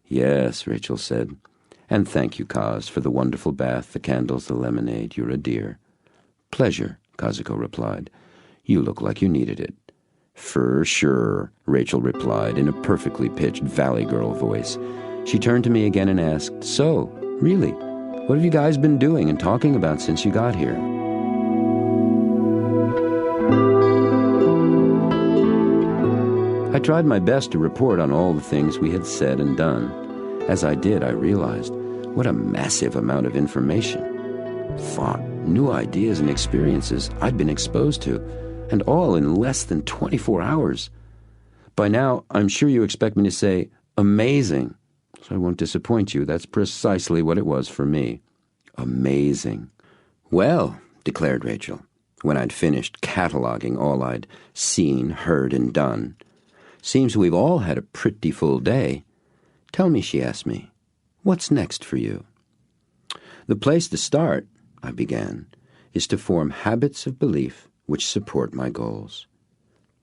"Yes," Rachel said. "And thank you, Kaz, for the wonderful bath, the candles, the lemonade. You're a dear." "Pleasure," Kazuko replied. "You look like you needed it." "For sure," Rachel replied in a perfectly pitched Valley Girl voice. She turned to me again and asked, "So, really, what have you guys been doing and talking about since you got here?" I tried my best to report on all the things we had said and done. As I did, I realized what a massive amount of information, thought, new ideas and experiences I'd been exposed to, and all in less than 24 hours. By now, I'm sure you expect me to say, amazing. So I won't disappoint you. That's precisely what it was for me. Amazing. "Well," declared Rachel, when I'd finished cataloging all I'd seen, heard, and done, "seems we've all had a pretty full day. Tell me," she asked me, "what's next for you?" "The place to start," I began, "is to form habits of belief which support my goals."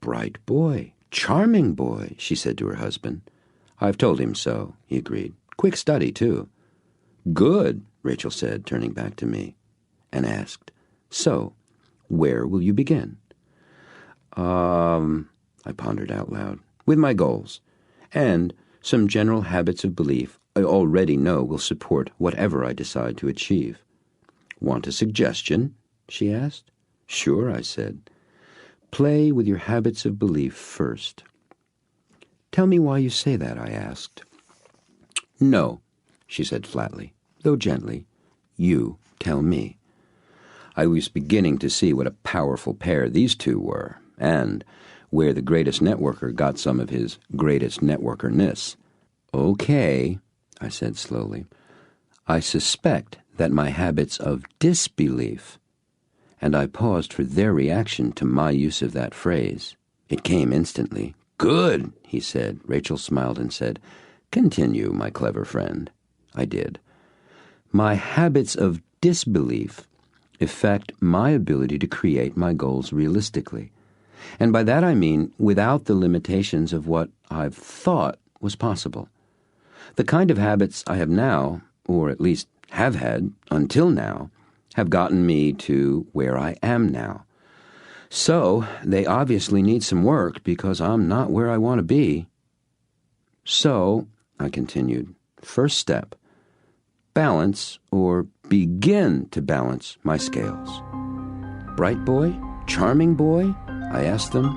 "Bright boy, charming boy," she said to her husband. "I've told him so," he agreed. "Quick study, too." "Good," Rachel said, turning back to me, and asked, "So, where will you begin?" I pondered out loud. "With my goals, and some general habits of belief I already know will support whatever I decide to achieve." "Want a suggestion?" she asked. "Sure," I said. "Play with your habits of belief first." "Tell me why you say that," I asked. "No," she said flatly, though gently. "You tell me." I was beginning to see what a powerful pair these two were, and where the greatest networker got some of his greatest networkerness. "Okay," I said slowly. "I suspect that my habits of disbelief," and I paused for their reaction to my use of that phrase. It came instantly. "Good," he said. Rachel smiled and said, "Continue, my clever friend." I did. "My habits of disbelief affect my ability to create my goals realistically. And by that I mean without the limitations of what I've thought was possible. The kind of habits I have now, or at least have had until now, have gotten me to where I am now. So they obviously need some work because I'm not where I want to be. So," I continued, "first step, balance or begin to balance my scales." "Bright boy? Charming boy?" I asked them.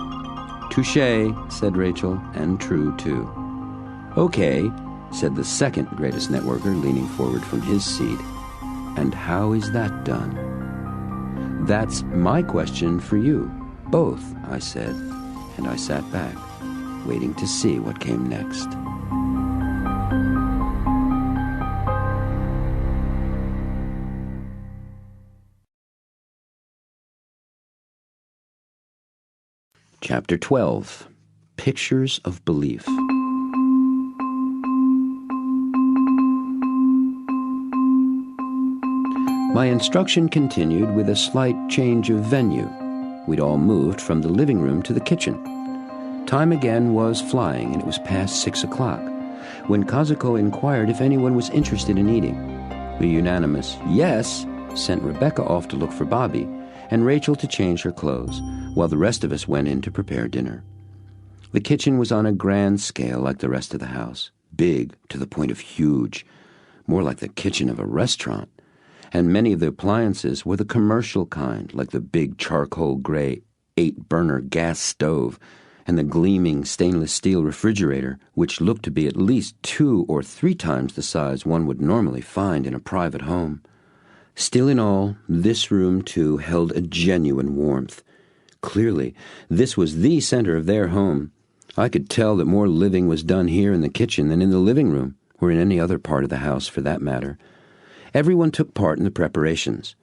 "Touché," said Rachel, "and true, too." "Okay," said the second greatest networker, leaning forward from his seat. "And how is that done?" "That's my question for you, both," I said, and I sat back, waiting to see what came next. Chapter 12. Pictures of Belief. My instruction continued with a slight change of venue. We'd all moved from the living room to the kitchen. Time again was flying, and it was past 6 o'clock, when Kazuko inquired if anyone was interested in eating. The unanimous yes sent Rebecca off to look for Bobby, and Rachel to change her clothes, while the rest of us went in to prepare dinner. The kitchen was on a grand scale like the rest of the house, big to the point of huge, more like the kitchen of a restaurant, and many of the appliances were the commercial kind, like the big charcoal gray 8-burner gas stove and the gleaming stainless steel refrigerator, which looked to be at least 2 or 3 times the size one would normally find in a private home. Still in all, this room, too, held a genuine warmth. Clearly, this was the center of their home. I could tell that more living was done here in the kitchen than in the living room, or in any other part of the house for that matter. Everyone took part in the preparations.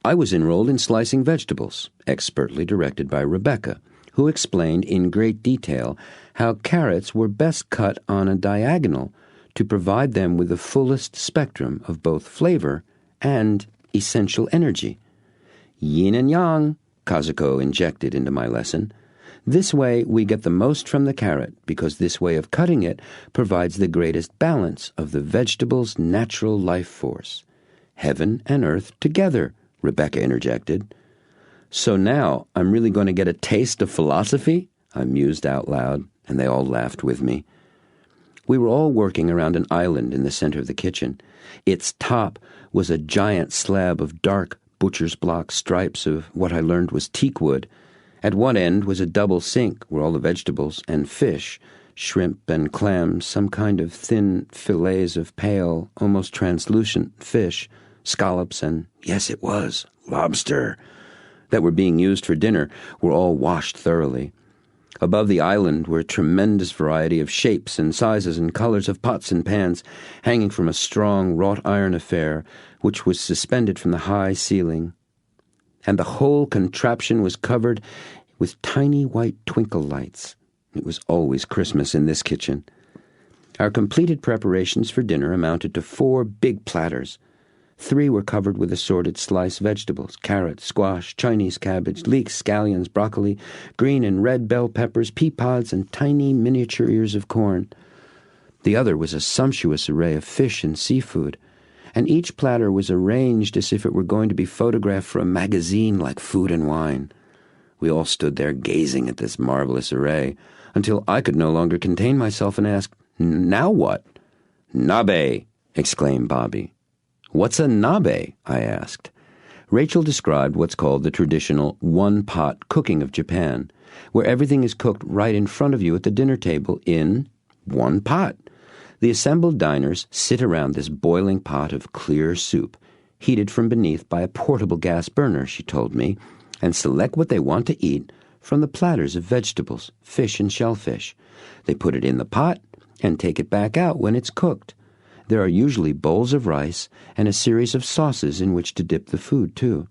I was enrolled in slicing vegetables, expertly directed by Rebecca, who explained in great detail how carrots were best cut on a diagonal to provide them with the fullest spectrum of both flavor and essential energy. Yin and yang, Kazuko injected into my lesson. This way we get the most from the carrot, because this way of cutting it provides the greatest balance of the vegetable's natural life force. Heaven and earth together, Rebecca interjected. So now I'm really going to get a taste of philosophy? I mused out loud, and they all laughed with me. We were all working around an island in the center of the kitchen. Its top was a giant slab of dark butcher's block stripes of what I learned was teak wood. At one end was a double sink where all the vegetables and fish, shrimp and clams, some kind of thin fillets of pale, almost translucent fish, scallops, and, yes, it was, lobster, that were being used for dinner, were all washed thoroughly. Above the island were a tremendous variety of shapes and sizes and colors of pots and pans hanging from a strong wrought iron affair which was suspended from the high ceiling. And the whole contraption was covered with tiny white twinkle lights. It was always Christmas in this kitchen. Our completed preparations for dinner amounted to 4 big platters. 3 were covered with assorted sliced vegetables, carrots, squash, Chinese cabbage, leeks, scallions, broccoli, green and red bell peppers, pea pods, and tiny miniature ears of corn. The other was a sumptuous array of fish and seafood, and each platter was arranged as if it were going to be photographed for a magazine like Food and Wine. We all stood there gazing at this marvelous array, until I could no longer contain myself and asked, "Now what?" "Nabe!" exclaimed Bobby. "What's a nabe?" I asked. Rachel described what's called the traditional one-pot cooking of Japan, where everything is cooked right in front of you at the dinner table in one pot. The assembled diners sit around this boiling pot of clear soup, heated from beneath by a portable gas burner, she told me, and select what they want to eat from the platters of vegetables, fish, and shellfish. They put it in the pot and take it back out when it's cooked. There are usually bowls of rice and a series of sauces in which to dip the food, too.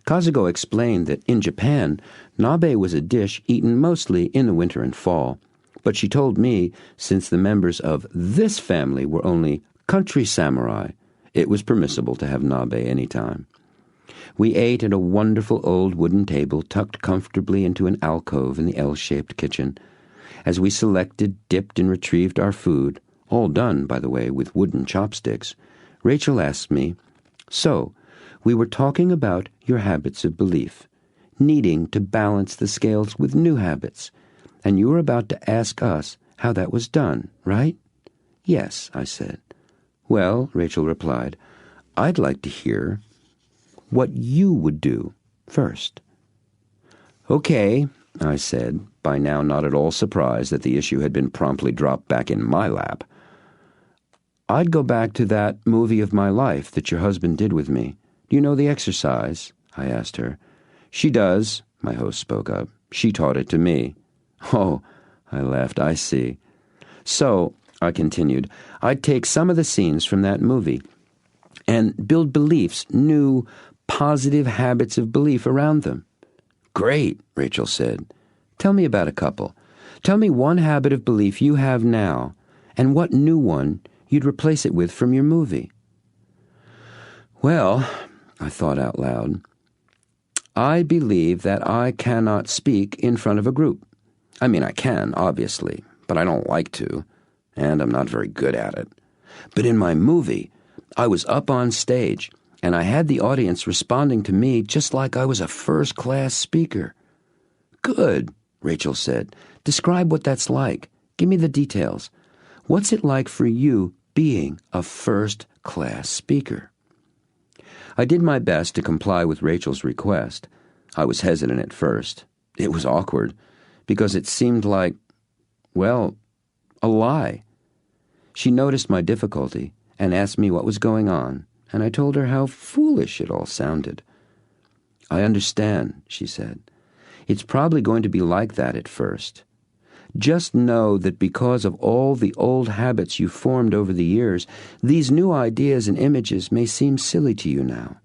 Kazuko explained that in Japan, nabe was a dish eaten mostly in the winter and fall, but she told me since the members of this family were only country samurai, it was permissible to have nabe any time. We ate at a wonderful old wooden table tucked comfortably into an alcove in the L-shaped kitchen. As we selected, dipped, and retrieved our food, all done, by the way, with wooden chopsticks, Rachel asked me, "So, we were talking about your habits of belief, needing to balance the scales with new habits, and you were about to ask us how that was done, right?" "Yes," I said. "Well," Rachel replied, "I'd like to hear what you would do first." "Okay," I said, by now not at all surprised that the issue had been promptly dropped back in my lap. "I'd go back to that movie of my life that your husband did with me. Do you know the exercise?" I asked her. "She does," my host spoke up. "She taught it to me." "Oh," I laughed, "I see." "So," I continued, "I'd take some of the scenes from that movie and build beliefs, new, positive habits of belief around them." "Great," Rachel said. "Tell me about a couple. Tell me one habit of belief you have now, and what new one you'd replace it with from your movie." "Well," I thought out loud, "I believe that I cannot speak in front of a group. I mean, I can, obviously, but I don't like to, and I'm not very good at it. But in my movie, I was up on stage, and I had the audience responding to me just like I was a first-class speaker." "Good," Rachel said. "Describe what that's like. Give me the details. What's it like for you being a first-class speaker?" I did my best to comply with Rachel's request. I was hesitant at first. It was awkward. because it seemed like, well, a lie. She noticed my difficulty and asked me what was going on, and I told her how foolish it all sounded. "I understand," she said. "It's probably going to be like that at first. Just know that because of all the old habits you've formed over the years, these new ideas and images may seem silly to you now.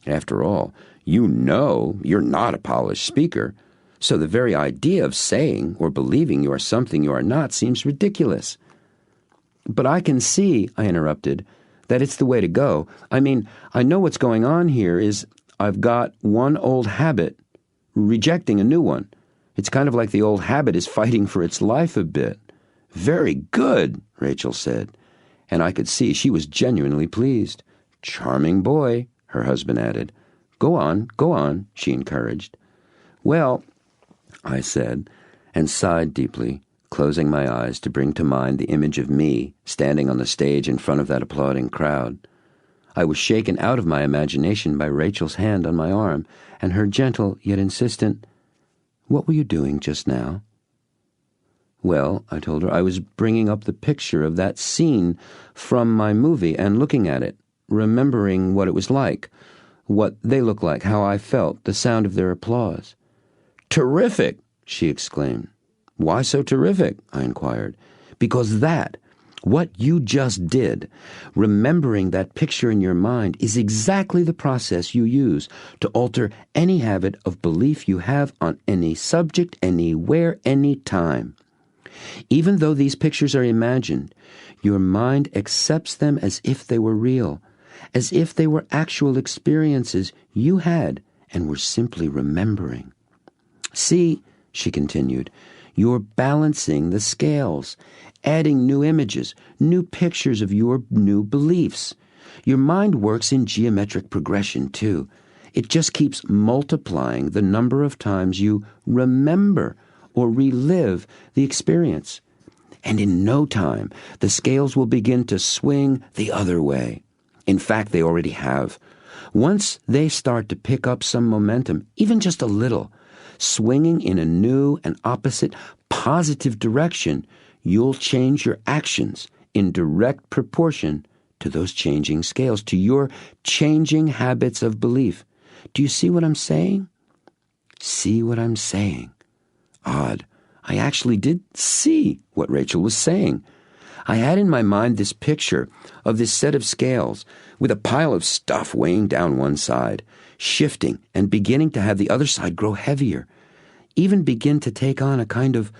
After all, you know you're not a polished speaker, so the very idea of saying or believing you are something you are not seems ridiculous." "But I can see," I interrupted, "that it's the way to go. I mean, I know what's going on here is I've got one old habit rejecting a new one. It's kind of like the old habit is fighting for its life a bit." "Very good," Rachel said, and I could see she was genuinely pleased. "Charming boy," her husband added. Go on," she encouraged. "Well," I said, and sighed deeply, closing my eyes to bring to mind the image of me standing on the stage in front of that applauding crowd. I was shaken out of my imagination by Rachel's hand on my arm, and her gentle yet insistent, "What were you doing just now?" "Well," I told her, "I was bringing up the picture of that scene from my movie and looking at it, remembering what it was like, what they looked like, how I felt, the sound of their applause." "Terrific!" she exclaimed. "Why so terrific?" I inquired. "Because what you just did, remembering that picture in your mind, is exactly the process you use to alter any habit of belief you have on any subject, anywhere, any time. Even though these pictures are imagined, your mind accepts them as if they were real, as if they were actual experiences you had and were simply remembering. See," she continued, "you're balancing the scales, adding new images, new pictures of your new beliefs. Your mind works in geometric progression, too. It just keeps multiplying the number of times you remember or relive the experience. And in no time, the scales will begin to swing the other way. In fact, they already have. Once they start to pick up some momentum, even just a little, swinging in a new and opposite positive direction, you'll change your actions in direct proportion to those changing scales, to your changing habits of belief. Do you see what I'm saying?" See what I'm saying. Odd. I actually did see what Rachel was saying. I had in my mind this picture of this set of scales with a pile of stuff weighing down one side, shifting and beginning to have the other side grow heavier, even begin to take on a kind of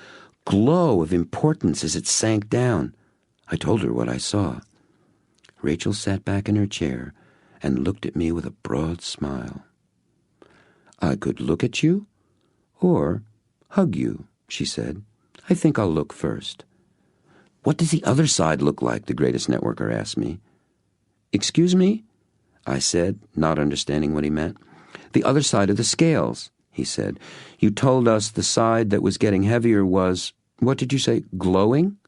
glow of importance as it sank down. I told her what I saw. Rachel sat back in her chair and looked at me with a broad smile. "I could look at you or hug you," she said. "I think I'll look first." "What does the other side look like?" the greatest networker asked me. "Excuse me?" I said, not understanding what he meant. "The other side of the scales," he said. "You told us the side that was getting heavier was, what did you say, glowing?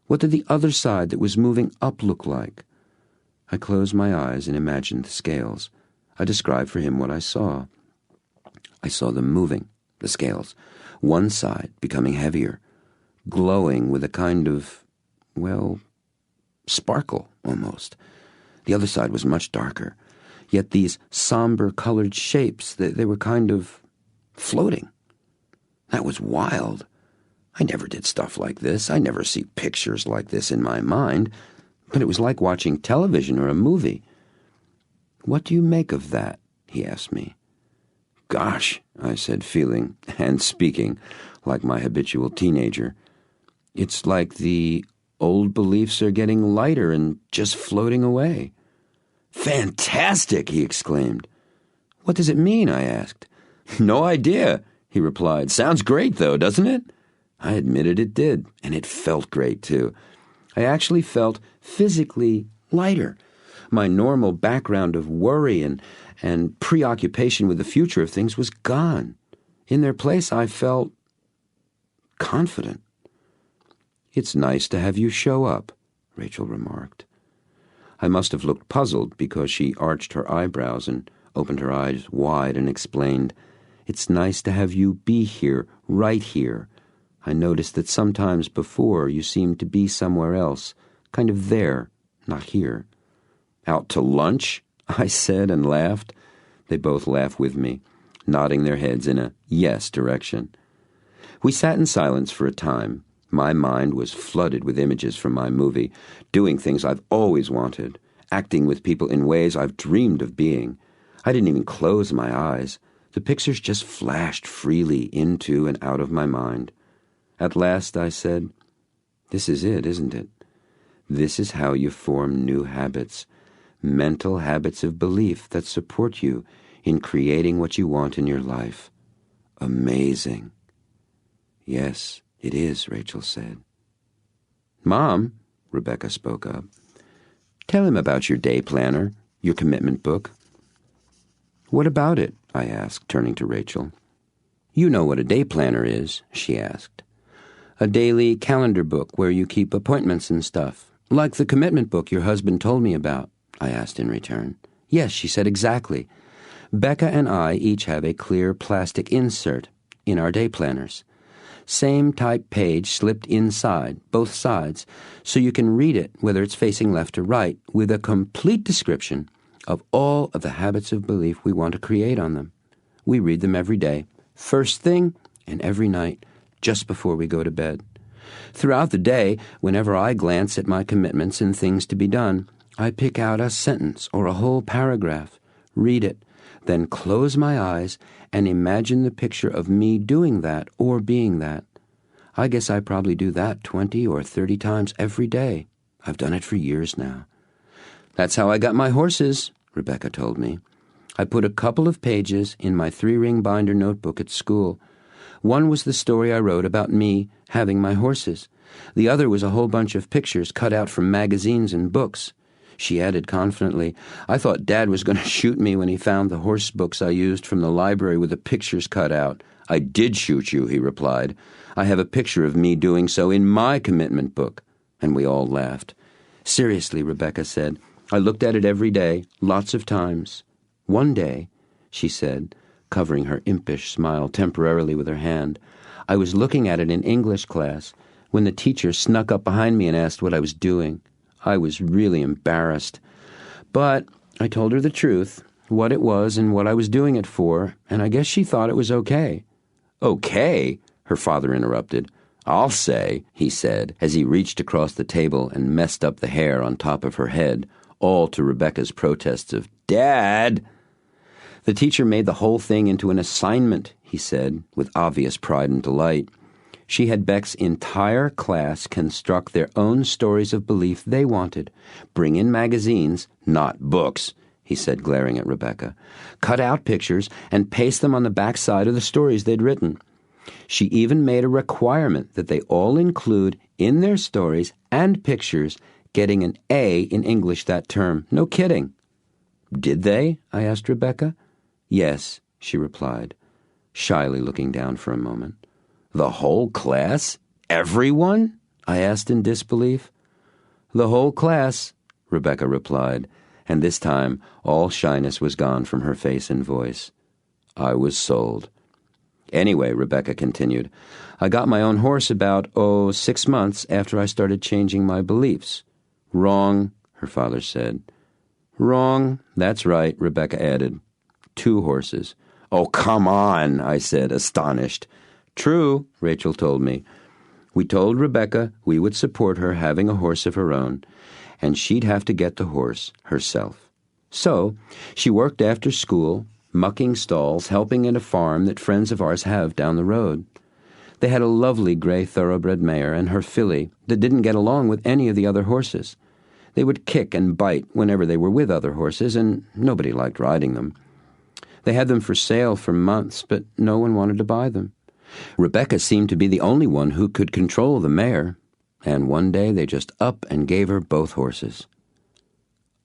What did the other side that was moving up look like?" I closed my eyes and imagined the scales. I described for him what I saw. I saw them moving, the scales, one side becoming heavier, glowing with a kind of, well, sparkle almost. The other side was much darker, yet these somber-colored shapes, they were kind of floating. That was wild. I never did stuff like this. I never see pictures like this in my mind, but it was like watching television or a movie. "What do you make of that?" he asked me. "Gosh," I said, feeling and speaking like my habitual teenager. "It's like the old beliefs are getting lighter and just floating away." "Fantastic!" he exclaimed. "What does it mean?" I asked. "No idea," he replied. "Sounds great, though, doesn't it?" I admitted it did, and it felt great, too. I actually felt physically lighter. My normal background of worry and preoccupation with the future of things was gone. In their place, I felt confident. "It's nice to have you show up," Rachel remarked. I must have looked puzzled because she arched her eyebrows and opened her eyes wide and explained, "It's nice to have you be here, right here, I noticed that sometimes before you seemed to be somewhere else, kind of there, not here. Out to lunch? I said and laughed. They both laughed with me, nodding their heads in a yes direction. We sat in silence for a time. My mind was flooded with images from my movie, doing things I've always wanted, acting with people in ways I've dreamed of being. I didn't even close my eyes. The pictures just flashed freely into and out of my mind. At last I said, "This is it, isn't it? This is how you form new habits, mental habits of belief that support you in creating what you want in your life. Amazing." "Yes, it is," Rachel said. "Mom," Rebecca spoke up, "tell him about your day planner, your commitment book." "What about it?" I asked, turning to Rachel. "You know what a day planner is," she asked. "A daily calendar book where you keep appointments and stuff. Like the commitment book your husband told me about," I asked in return. "Yes," she said, "exactly. Becca and I each have a clear plastic insert in our day planners. Same type page slipped inside, both sides, so you can read it whether it's facing left or right, with a complete description of all of the habits of belief we want to create on them. We read them every day, first thing and every night, just before we go to bed. Throughout the day, whenever I glance at my commitments and things to be done, I pick out a sentence or a whole paragraph, read it, then close my eyes and imagine the picture of me doing that or being that. I guess I probably do that 20 or 30 times every day. I've done it for years now. That's how I got my horses," Rebecca told me. "I put a couple of pages in my 3-ring binder notebook at school. One was the story I wrote about me having my horses. The other was a whole bunch of pictures cut out from magazines and books." She added confidently, "I thought Dad was going to shoot me when he found the horse books I used from the library with the pictures cut out." "I did shoot you," he replied. "I have a picture of me doing so in my commitment book." And we all laughed. "Seriously," Rebecca said, "I looked at it every day, lots of times. One day," she said, covering her impish smile temporarily with her hand, "I was looking at it in English class when the teacher snuck up behind me and asked what I was doing. I was really embarrassed. But I told her the truth, what it was and what I was doing it for, and I guess she thought it was okay." "Okay?" her father interrupted. "I'll say," he said, as he reached across the table and messed up the hair on top of her head, all to Rebecca's protests of, "Dad!" "The teacher made the whole thing into an assignment," he said, with obvious pride and delight. "She had Beck's entire class construct their own stories of belief they wanted, bring in magazines, not books," he said, glaring at Rebecca, "cut out pictures and paste them on the back side of the stories they'd written. She even made a requirement that they all include in their stories and pictures getting an A in English that term. No kidding." "Did they?" I asked Rebecca. "Yes," she replied, shyly looking down for a moment. "The whole class? Everyone?" I asked in disbelief. "The whole class," Rebecca replied, and this time all shyness was gone from her face and voice. I was sold. "Anyway," Rebecca continued, "I got my own horse about, 6 months after I started changing my beliefs." "Wrong," her father said. "Wrong, that's right," Rebecca added. 2 horses. "Oh, come on," I said, astonished. "True," Rachel told me. "We told Rebecca we would support her having a horse of her own, and she'd have to get the horse herself. So she worked after school, mucking stalls, helping at a farm that friends of ours have down the road. They had a lovely gray thoroughbred mare and her filly that didn't get along with any of the other horses. They would kick and bite whenever they were with other horses, and nobody liked riding them. They had them for sale for months, but no one wanted to buy them. Rebecca seemed to be the only one who could control the mare, and one day they just up and gave her both horses."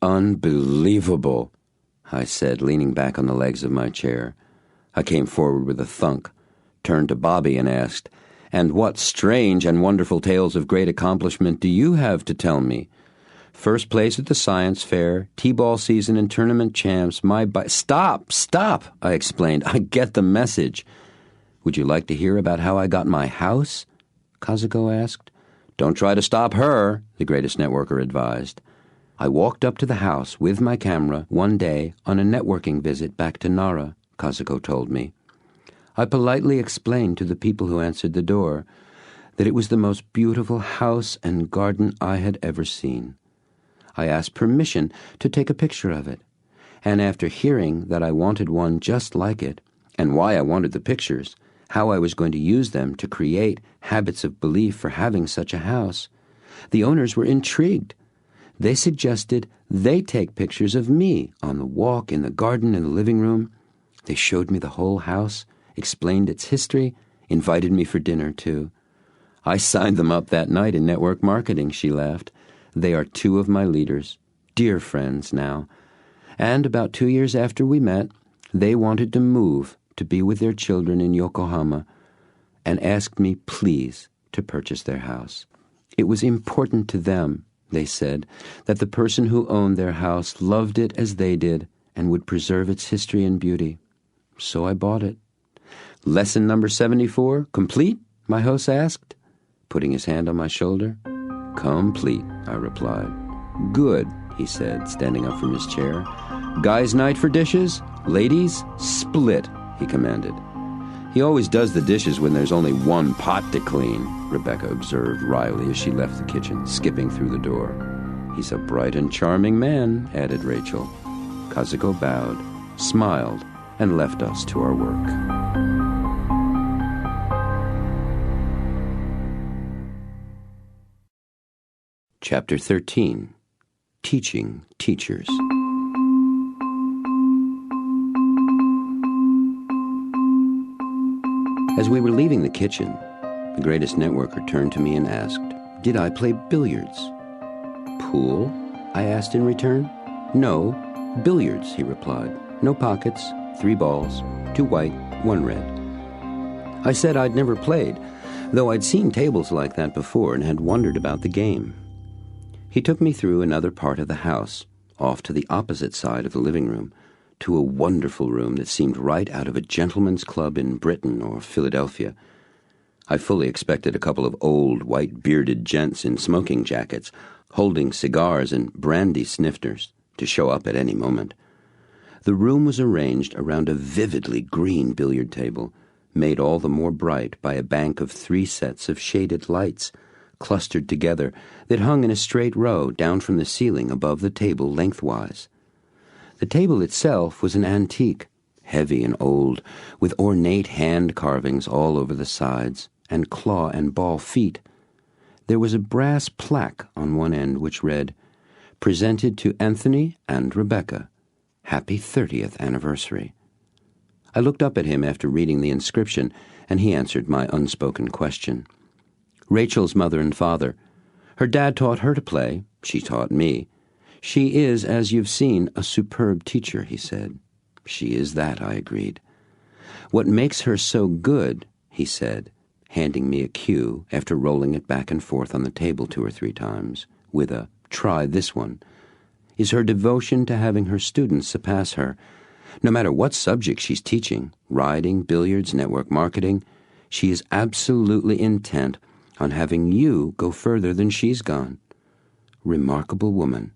"Unbelievable," I said, leaning back on the legs of my chair. I came forward with a thunk, turned to Bobby and asked, "And what strange and wonderful tales of great accomplishment do you have to tell me? First place at the science fair, T-ball season and tournament champs, Stop! I explained. "I get the message. Would you like to hear about how I got my house?" Kazuko asked. Don't try to stop her, the greatest networker advised. I walked up to the house with my camera one day on a networking visit back to Nara, Kazuko told me. I politely explained to the people who answered the door that it was the most beautiful house and garden I had ever seen. I asked permission to take a picture of it, and after hearing that I wanted one just like it, and why I wanted the pictures, how I was going to use them to create habits of belief for having such a house, the owners were intrigued. They suggested they take pictures of me on the walk, in the garden, in the living room. They showed me the whole house, explained its history, invited me for dinner, too. I signed them up that night in network marketing, she laughed. They are two of my leaders, dear friends now. And about 2 years after we met, they wanted to move to be with their children in Yokohama and asked me, please, to purchase their house. It was important to them, they said, that the person who owned their house loved it as they did and would preserve its history and beauty. So I bought it. Lesson number 74, complete? My host asked, putting his hand on my shoulder. Complete, I replied. Good, he said, standing up from his chair. Guys' night for dishes? Ladies, split, he commanded. He always does the dishes when there's only one pot to clean, Rebecca observed wryly as she left the kitchen, skipping through the door. He's a bright and charming man, added Rachel. Kazuko bowed, smiled, and left us to our work. Chapter 13. Teaching Teachers. As we were leaving the kitchen, the greatest networker turned to me and asked, did I play billiards? Pool? I asked in return. No, billiards, he replied. No pockets, 3 balls, 2 white, 1 red. I said I'd never played, though I'd seen tables like that before and had wondered about the game. He took me through another part of the house, off to the opposite side of the living room, to a wonderful room that seemed right out of a gentleman's club in Britain or Philadelphia. I fully expected a couple of old, white-bearded gents in smoking jackets, holding cigars and brandy snifters, to show up at any moment. The room was arranged around a vividly green billiard table, made all the more bright by a bank of 3 sets of shaded lights, clustered together, that hung in a straight row down from the ceiling above the table lengthwise. The table itself was an antique, heavy and old, with ornate hand carvings all over the sides, and claw and ball feet. There was a brass plaque on one end which read, "Presented to Anthony and Rebecca. Happy 30th anniversary." I looked up at him after reading the inscription, and he answered my unspoken question. Rachel's mother and father. Her dad taught her to play. She taught me. She is, as you've seen, a superb teacher, he said. She is that, I agreed. What makes her so good, he said, handing me a cue after rolling it back and forth on the table 2 or 3 times, with a try this one, is her devotion to having her students surpass her. No matter what subject she's teaching, riding, billiards, network marketing, she is absolutely intent on having you go further than she's gone. Remarkable woman,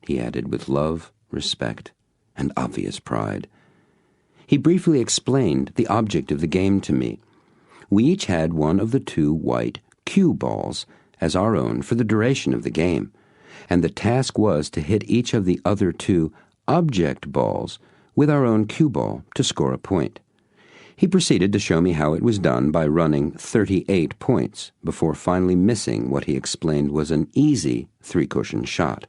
he added with love, respect, and obvious pride. He briefly explained the object of the game to me. We each had one of the 2 white cue balls as our own for the duration of the game, and the task was to hit each of the other 2 object balls with our own cue ball to score a point. He proceeded to show me how it was done by running 38 points before finally missing what he explained was an easy 3-cushion shot.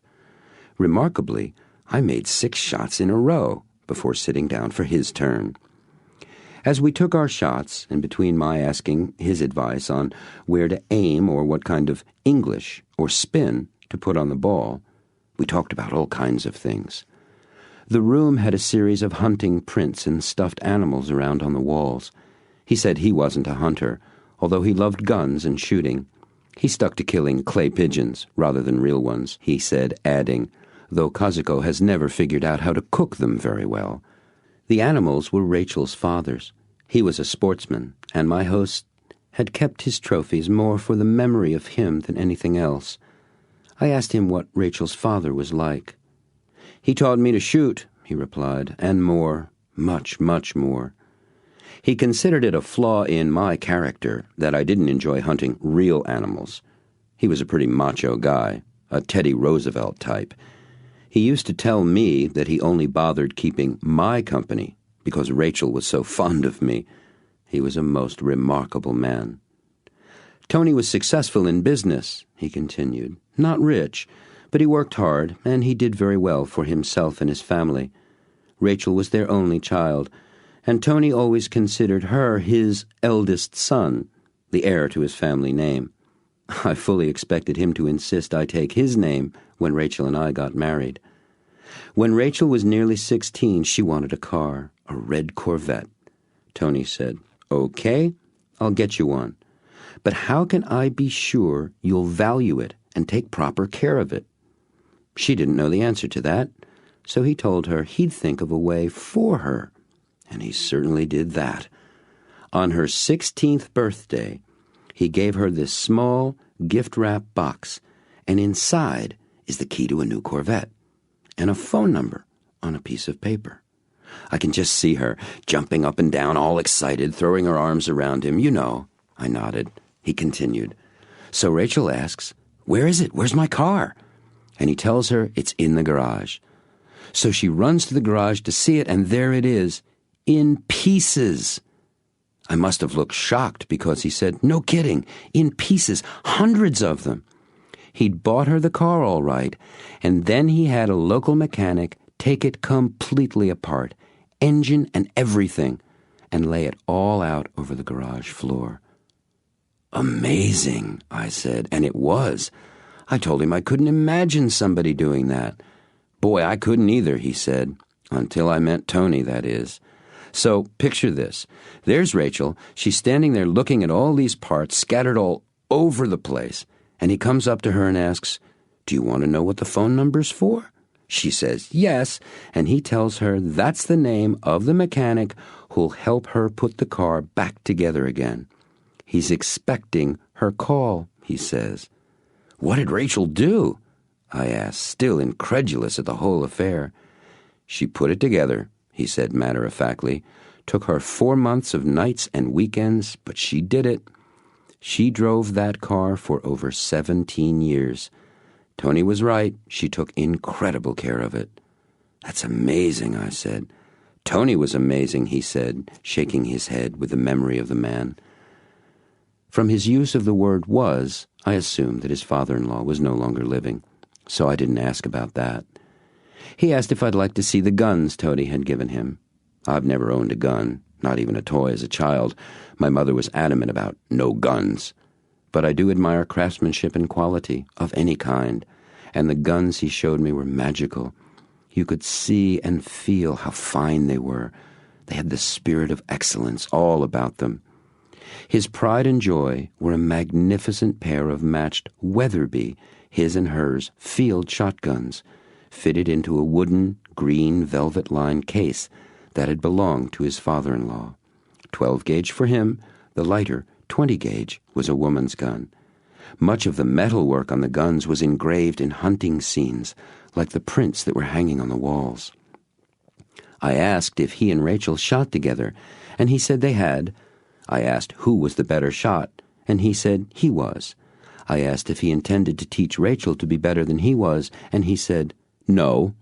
Remarkably, I made 6 shots in a row before sitting down for his turn. As we took our shots, and between my asking his advice on where to aim or what kind of English or spin to put on the ball, we talked about all kinds of things. The room had a series of hunting prints and stuffed animals around on the walls. He said he wasn't a hunter, although he loved guns and shooting. He stuck to killing clay pigeons rather than real ones, he said, adding, though Kazuko has never figured out how to cook them very well. The animals were Rachel's father's. He was a sportsman, and my host had kept his trophies more for the memory of him than anything else. I asked him what Rachel's father was like. "He taught me to shoot," he replied, "and more, much, much more. He considered it a flaw in my character that I didn't enjoy hunting real animals. He was a pretty macho guy, a Teddy Roosevelt type. He used to tell me that he only bothered keeping my company because Rachel was so fond of me. He was a most remarkable man. Tony was successful in business," he continued. "Not rich, but he worked hard, and he did very well for himself and his family. Rachel was their only child, and Tony always considered her his eldest son, the heir to his family name. I fully expected him to insist I take his name when Rachel and I got married. When Rachel was nearly 16, she wanted a car, a red Corvette. Tony said, 'Okay, I'll get you one. But how can I be sure you'll value it and take proper care of it?' She didn't know the answer to that, so he told her he'd think of a way for her. And he certainly did that. On her 16th birthday, he gave her this small gift-wrap box, and inside is the key to a new Corvette and a phone number on a piece of paper. I can just see her, jumping up and down, all excited, throwing her arms around him. 'You know.' I nodded. He continued. So Rachel asks, 'Where is it? Where's my car?' And he tells her it's in the garage. So she runs to the garage to see it, and there it is, in pieces. I must have looked shocked because he said, 'No kidding, in pieces, hundreds of them.' He'd bought her the car all right, and then he had a local mechanic take it completely apart, engine and everything, and lay it all out over the garage floor." "Amazing," I said, and it was. I told him I couldn't imagine somebody doing that. "Boy, I couldn't either," he said, "until I met Tony, that is." So picture this. There's Rachel. She's standing there looking at all these parts scattered all over the place, and he comes up to her and asks, "Do you want to know what the phone number's for?" She says yes, and he tells her that's the name of the mechanic who'll help her put the car back together again. He's expecting her call, he says. "What did Rachel do?" I asked, still incredulous at the whole affair. "She put it together," he said matter-of-factly. "Took her 4 months of nights and weekends, but she did it. She drove that car for over 17 years. Tony was right. She took incredible care of it." "That's amazing," I said. "Tony was amazing," he said, shaking his head with the memory of the man. From his use of the word "was," I assumed that his father-in-law was no longer living, so I didn't ask about that. He asked if I'd like to see the guns Tony had given him. I've never owned a gun, not even a toy as a child. My mother was adamant about no guns. But I do admire craftsmanship and quality, of any kind, and the guns he showed me were magical. You could see and feel how fine they were. They had the spirit of excellence all about them. His pride and joy were a magnificent pair of matched Weatherby, his and hers, field shotguns, fitted into a wooden, green velvet-lined case that had belonged to his father-in-law. 12-gauge for him, the lighter 20-gauge was a woman's gun. Much of the metal work on the guns was engraved in hunting scenes, like the prints that were hanging on the walls. I asked if he and Rachel shot together, and he said they had. I asked who was the better shot, and he said he was. I asked if he intended to teach Rachel to be better than he was, and he said, "No.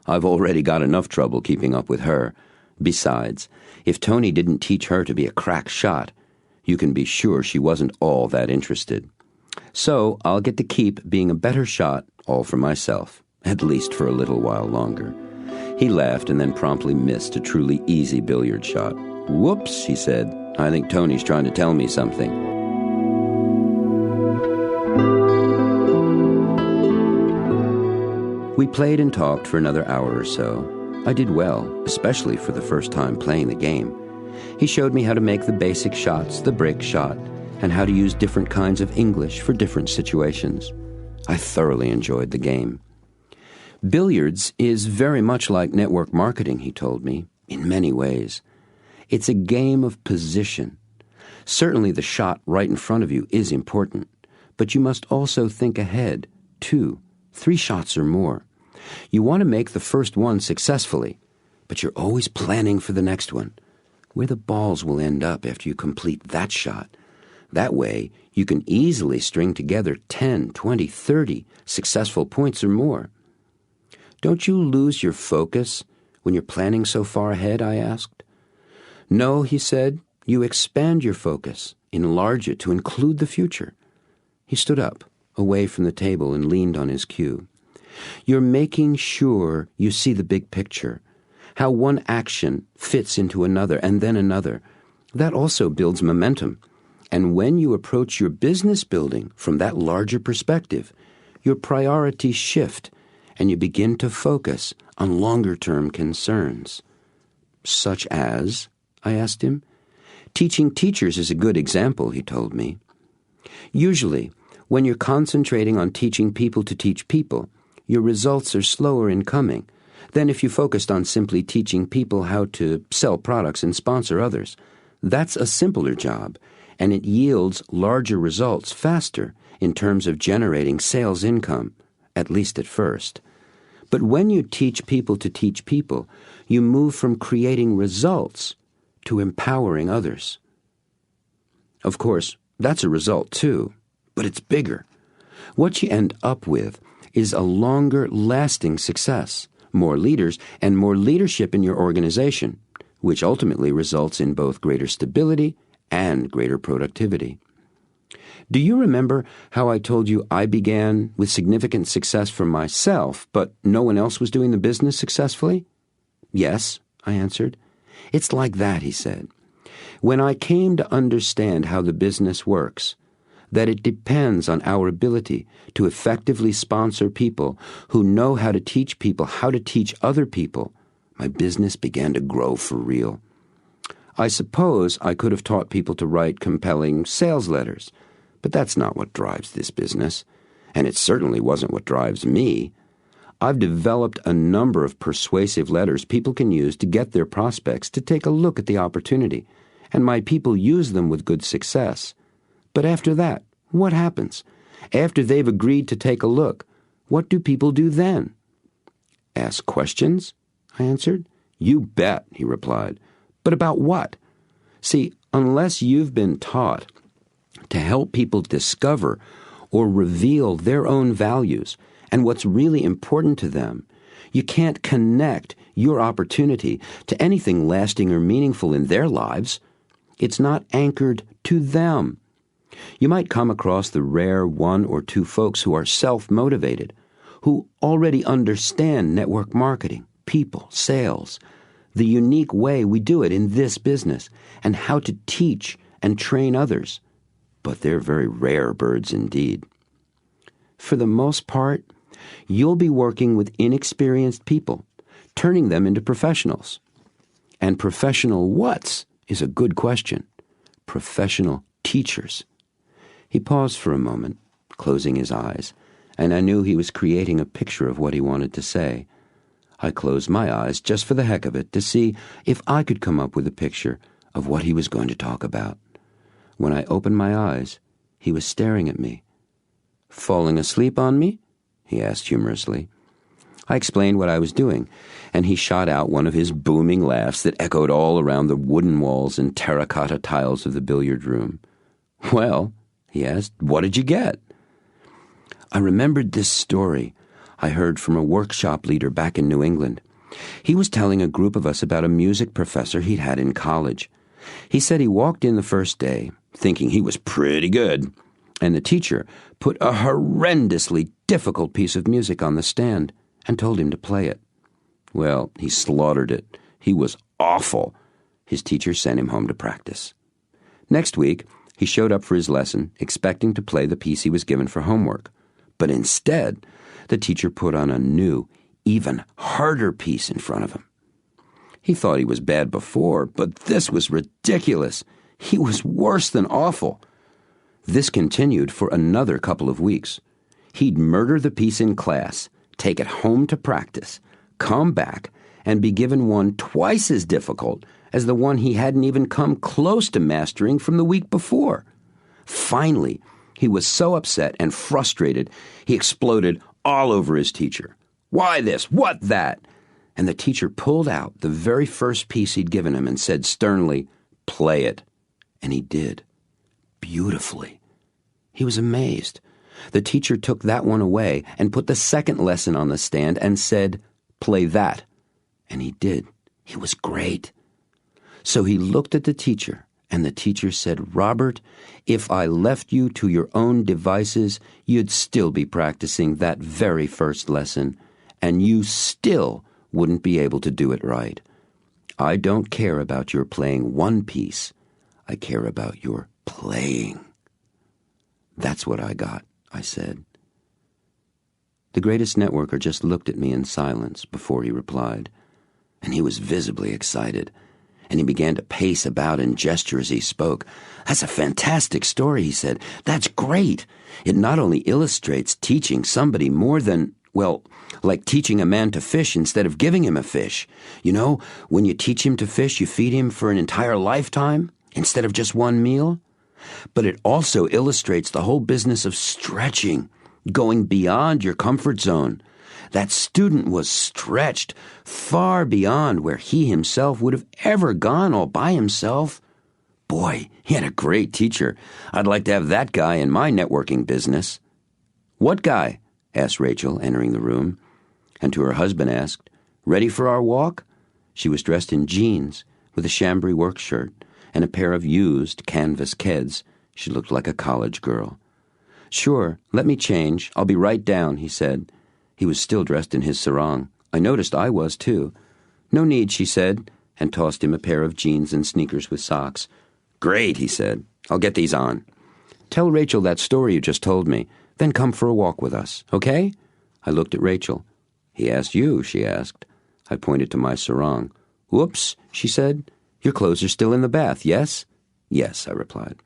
I've already got enough trouble keeping up with her. Besides, if Tony didn't teach her to be a crack shot, you can be sure she wasn't all that interested. So I'll get to keep being a better shot all for myself, at least for a little while longer." He laughed and then promptly missed a truly easy billiard shot. "Whoops," he said. "I think Tony's trying to tell me something." We played and talked for another hour or so. I did well, especially for the first time playing the game. He showed me how to make the basic shots, the break shot, and how to use different kinds of English for different situations. I thoroughly enjoyed the game. Billiards is very much like network marketing, he told me, in many ways. It's a game of position. Certainly the shot right in front of you is important, but you must also think ahead, 2, 3 shots or more. You want to make the first one successfully, but you're always planning for the next one, where the balls will end up after you complete that shot. That way, you can easily string together 10, 20, 30 successful points or more. Don't you lose your focus when you're planning so far ahead, I asked. No, he said, you expand your focus, enlarge it to include the future. He stood up, away from the table, and leaned on his cue. You're making sure you see the big picture, how one action fits into another and then another. That also builds momentum. And when you approach your business building from that larger perspective, your priorities shift and you begin to focus on longer-term concerns. Such as, I asked him. Teaching teachers is a good example, he told me. Usually, when you're concentrating on teaching people to teach people, your results are slower in coming than if you focused on simply teaching people how to sell products and sponsor others. That's a simpler job, and it yields larger results faster in terms of generating sales income, at least at first. But when you teach people to teach people, you move from creating results to empowering others. Of course, that's a result too, but it's bigger. What you end up with is a longer, lasting success, more leaders, and more leadership in your organization, which ultimately results in both greater stability and greater productivity. Do you remember how I told you I began with significant success for myself, but no one else was doing the business successfully? Yes, I answered. It's like that, he said. When I came to understand how the business works, that it depends on our ability to effectively sponsor people who know how to teach people how to teach other people, my business began to grow for real. I suppose I could have taught people to write compelling sales letters, but that's not what drives this business, and it certainly wasn't what drives me. I've developed a number of persuasive letters people can use to get their prospects to take a look at the opportunity, and my people use them with good success. But after that, what happens? After they've agreed to take a look, what do people do then? Ask questions, I answered. You bet, he replied. But about what? See, unless you've been taught to help people discover or reveal their own values and what's really important to them, you can't connect your opportunity to anything lasting or meaningful in their lives. It's not anchored to them. You might come across the rare 1 or 2 folks who are self-motivated, who already understand network marketing, people, sales, the unique way we do it in this business, and how to teach and train others. But they're very rare birds indeed. For the most part, you'll be working with inexperienced people, turning them into professionals. And professional whats is a good question. Professional teachers. He paused for a moment, closing his eyes, and I knew he was creating a picture of what he wanted to say. I closed my eyes just for the heck of it to see if I could come up with a picture of what he was going to talk about. When I opened my eyes, he was staring at me. "Falling asleep on me?" he asked humorously. I explained what I was doing, and he shot out one of his booming laughs that echoed all around the wooden walls and terracotta tiles of the billiard room. "Well," he asked, "what did you get?" I remembered this story I heard from a workshop leader back in New England. He was telling a group of us about a music professor he'd had in college. He said he walked in the first day, thinking he was pretty good, and the teacher put a horrendously difficult piece of music on the stand and told him to play it. Well, he slaughtered it. He was awful. His teacher sent him home to practice. Next week, he showed up for his lesson, expecting to play the piece he was given for homework. But instead, the teacher put on a new, even harder piece in front of him. He thought he was bad before, but this was ridiculous. He was worse than awful. This continued for another couple of weeks. He'd murder the piece in class, take it home to practice, come back, and be given one twice as difficult as the one he hadn't even come close to mastering from the week before. Finally, he was so upset and frustrated, he exploded all over his teacher. "Why this? What that?" And the teacher pulled out the very first piece he'd given him and said sternly, "Play it." And he did. Beautifully. He was amazed. The teacher took that one away and put the second lesson on the stand and said, "Play that." And he did. He was great. So he looked at the teacher, and the teacher said, "Robert, if I left you to your own devices, you'd still be practicing that very first lesson, and you still wouldn't be able to do it right. I don't care about your playing one piece. I care about your playing." "That's what I got," I said. The greatest networker just looked at me in silence before he replied, and he was visibly excited, and he began to pace about and gesture as he spoke. "That's a fantastic story," he said. "That's great. It not only illustrates teaching somebody more than, well, like teaching a man to fish instead of giving him a fish. You know, when you teach him to fish, you feed him for an entire lifetime instead of just one meal. But it also illustrates the whole business of stretching, going beyond your comfort zone. That student was stretched far beyond where he himself would have ever gone all by himself. Boy, he had a great teacher. I'd like to have that guy in my networking business." "What guy?" asked Rachel, entering the room, and to her husband asked, "Ready for our walk?" She was dressed in jeans with a chambray work shirt and a pair of used canvas keds. She looked like a college girl. "Sure, let me change. I'll be right down," he said. He was still dressed in his sarong. I noticed I was, too. "No need," she said, and tossed him a pair of jeans and sneakers with socks. "Great," he said. "I'll get these on. Tell Rachel that story you just told me, then come for a walk with us, okay?" I looked at Rachel. "He asked you," she asked. I pointed to my sarong. "Whoops," she said. "Your clothes are still in the bath, yes?" "Yes," I replied.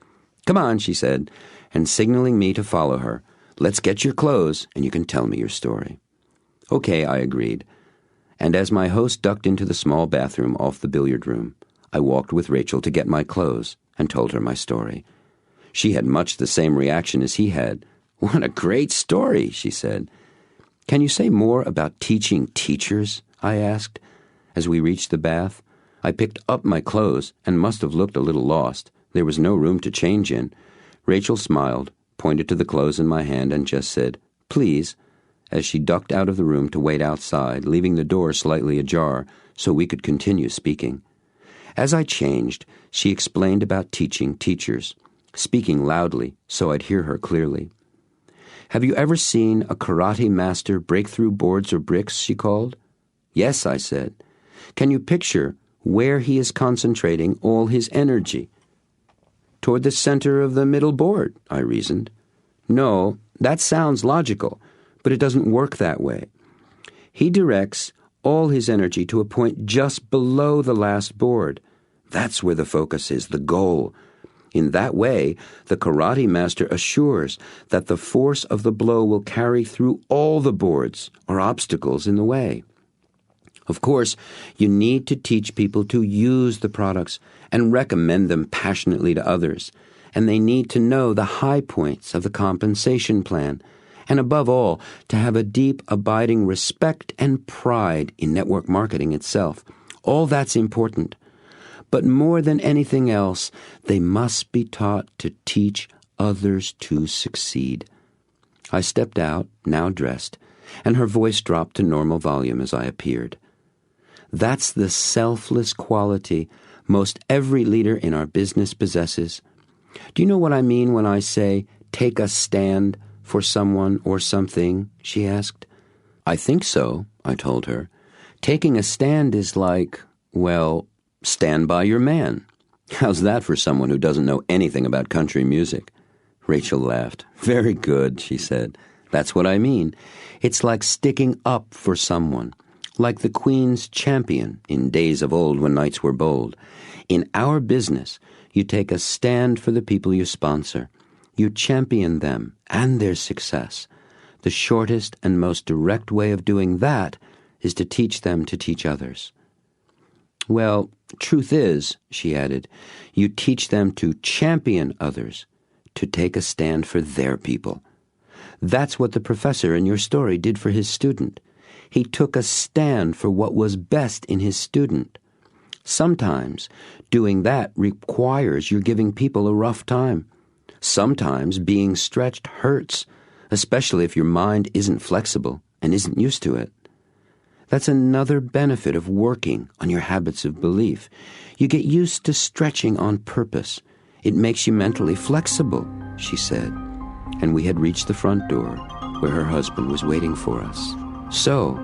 "Come on," she said, and signaling me to follow her. "Let's get your clothes, and you can tell me your story." "Okay," I agreed. And as my host ducked into the small bathroom off the billiard room, I walked with Rachel to get my clothes and told her my story. She had much the same reaction as he had. "What a great story," she said. "Can you say more about teaching teachers?" I asked. As we reached the bath, I picked up my clothes and must have looked a little lost. There was no room to change in. Rachel smiled, pointed to the clothes in my hand, and just said, "Please," as she ducked out of the room to wait outside, leaving the door slightly ajar so we could continue speaking. As I changed, she explained about teaching teachers, speaking loudly so I'd hear her clearly. "Have you ever seen a karate master break through boards or bricks?" she called. "Yes," I said. "Can you picture where he is concentrating all his energy?" "Toward the center of the middle board," I reasoned. "No, that sounds logical, but it doesn't work that way. He directs all his energy to a point just below the last board. That's where the focus is, the goal. In that way, the karate master assures that the force of the blow will carry through all the boards or obstacles in the way. Of course, you need to teach people to use the products and recommend them passionately to others, and they need to know the high points of the compensation plan, and above all, to have a deep, abiding respect and pride in network marketing itself. All that's important. But more than anything else, they must be taught to teach others to succeed." I stepped out, now dressed, and her voice dropped to normal volume as I appeared. That's the selfless quality most every leader in our business possesses. Do you know what I mean when I say, "take a stand for someone or something?" she asked. "I think so," I told her. "Taking a stand is like, well, stand by your man." How's that for someone who doesn't know anything about country music? Rachel laughed. "Very good," she said. "That's what I mean. It's like sticking up for someone, like the Queen's champion in days of old when knights were bold. In our business, you take a stand for the people you sponsor. You champion them and their success. The shortest and most direct way of doing that is to teach them to teach others." Well, truth is, she added, you teach them to champion others, to take a stand for their people. That's what the professor in your story did for his student. He took a stand for what was best in his student. Sometimes doing that requires you're giving people a rough time. Sometimes being stretched hurts, especially if your mind isn't flexible and isn't used to it. That's another benefit of working on your habits of belief. You get used to stretching on purpose. It makes you mentally flexible, she said. And we had reached the front door, where her husband was waiting for us. So,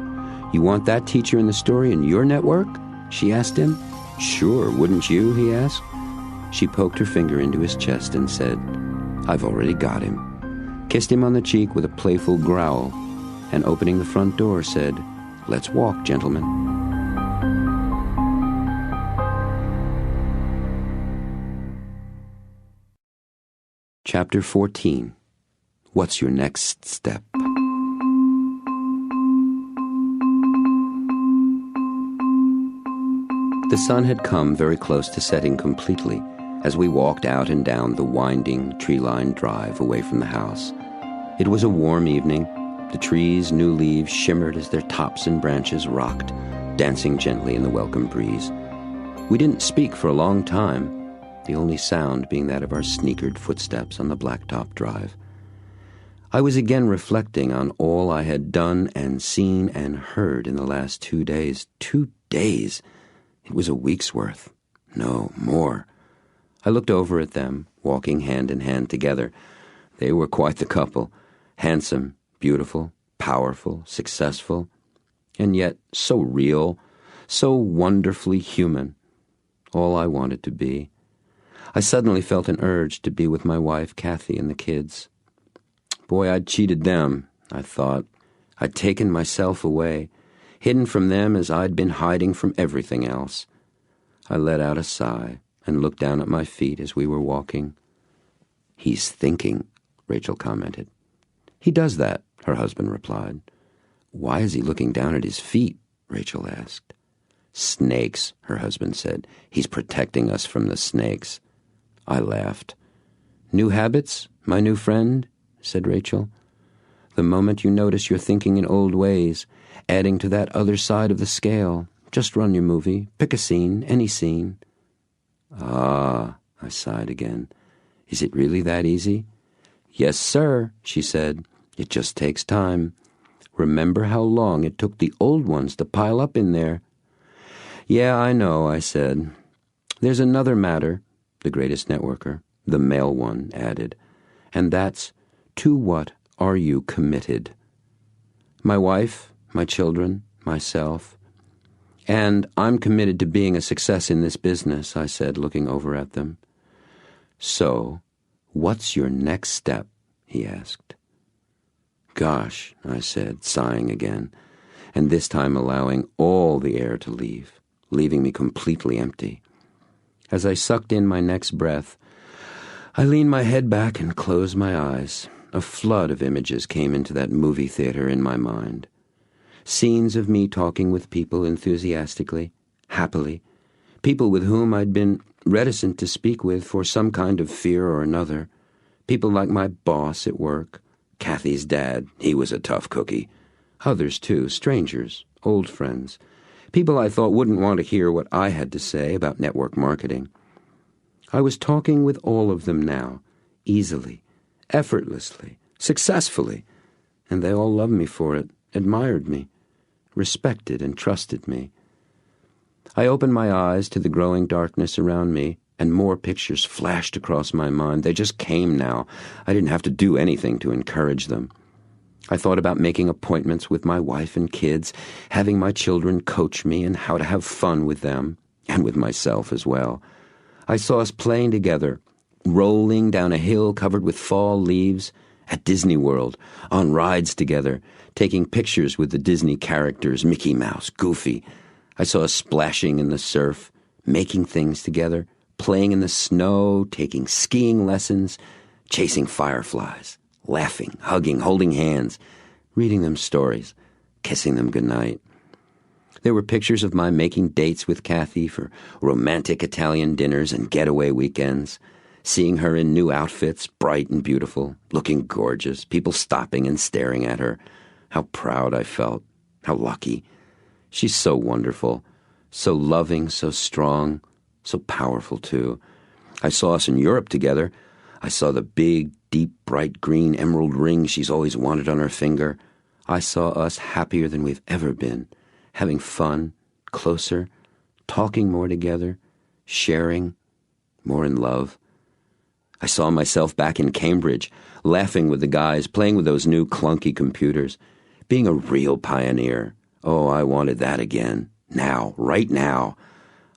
you want that teacher in the story in your network? She asked him. Sure, wouldn't you? He asked. She poked her finger into his chest and said, I've already got him. Kissed him on the cheek with a playful growl, and opening the front door said, Let's walk, gentlemen. Chapter 14. What's your next step? The sun had come very close to setting completely as we walked out and down the winding, tree-lined drive away from the house. It was a warm evening. The trees' new leaves shimmered as their tops and branches rocked, dancing gently in the welcome breeze. We didn't speak for a long time, the only sound being that of our sneakered footsteps on the blacktop drive. I was again reflecting on all I had done and seen and heard in the last 2 days. 2 days! It was a week's worth. No, more. I looked over at them, walking hand in hand together. They were quite the couple. Handsome, beautiful, powerful, successful, and yet so real, so wonderfully human. All I wanted to be. I suddenly felt an urge to be with my wife, Kathy, and the kids. Boy, I'd cheated them, I thought. I'd taken myself away, hidden from them as I'd been hiding from everything else. I let out a sigh and looked down at my feet as we were walking. He's thinking, Rachel commented. He does that, her husband replied. Why is he looking down at his feet? Rachel asked. Snakes, her husband said. He's protecting us from the snakes. I laughed. New habits, my new friend? Said Rachel. The moment you notice you're thinking in old ways, adding to that other side of the scale, just run your movie, pick a scene, any scene. Ah, I sighed again. Is it really that easy? Yes, sir, she said. It just takes time. Remember how long it took the old ones to pile up in there. Yeah, I know, I said. There's another matter, the greatest networker, the male one, added, and that's, to what are you committed? My wife, my children, myself. And I'm committed to being a success in this business, I said, looking over at them. So, what's your next step? He asked. Gosh, I said, sighing again, and this time allowing all the air to leave, leaving me completely empty. As I sucked in my next breath, I leaned my head back and closed my eyes. A flood of images came into that movie theater in my mind. Scenes of me talking with people enthusiastically, happily, people with whom I'd been reticent to speak with for some kind of fear or another, people like my boss at work, Kathy's dad, he was a tough cookie, others too, strangers, old friends, people I thought wouldn't want to hear what I had to say about network marketing. I was talking with all of them now, easily, effortlessly, successfully, and they all loved me for it, admired me, respected and trusted me. I opened my eyes to the growing darkness around me, and more pictures flashed across my mind. They just came now. I didn't have to do anything to encourage them. I thought about making appointments with my wife and kids, having my children coach me and how to have fun with them, and with myself as well. I saw us playing together, rolling down a hill covered with fall leaves, at Disney World, on rides together, taking pictures with the Disney characters, Mickey Mouse, Goofy. I saw us splashing in the surf, making things together, playing in the snow, taking skiing lessons, chasing fireflies, laughing, hugging, holding hands, reading them stories, kissing them goodnight. There were pictures of my making dates with Kathy for romantic Italian dinners and getaway weekends, seeing her in new outfits, bright and beautiful, looking gorgeous, people stopping and staring at her. How proud I felt, how lucky. She's so wonderful, so loving, so strong, so powerful too. I saw us in Europe together. I saw the big, deep, bright green emerald ring she's always wanted on her finger. I saw us happier than we've ever been, having fun, closer, talking more together, sharing, more in love. I saw myself back in Cambridge, laughing with the guys, playing with those new clunky computers, being a real pioneer. Oh, I wanted that again. Now, right now.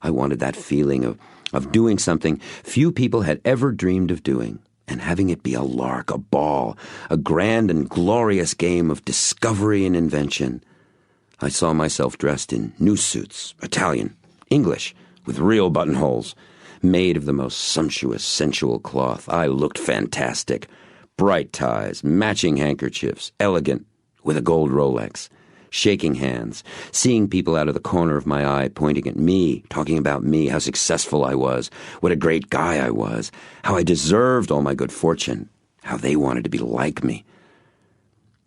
I wanted that feeling of doing something few people had ever dreamed of doing, and having it be a lark, a ball, a grand and glorious game of discovery and invention. I saw myself dressed in new suits, Italian, English, with real buttonholes, made of the most sumptuous, sensual cloth. I looked fantastic. Bright ties, matching handkerchiefs, elegant, with a gold Rolex. Shaking hands, seeing people out of the corner of my eye pointing at me, talking about me, how successful I was, what a great guy I was, how I deserved all my good fortune, how they wanted to be like me.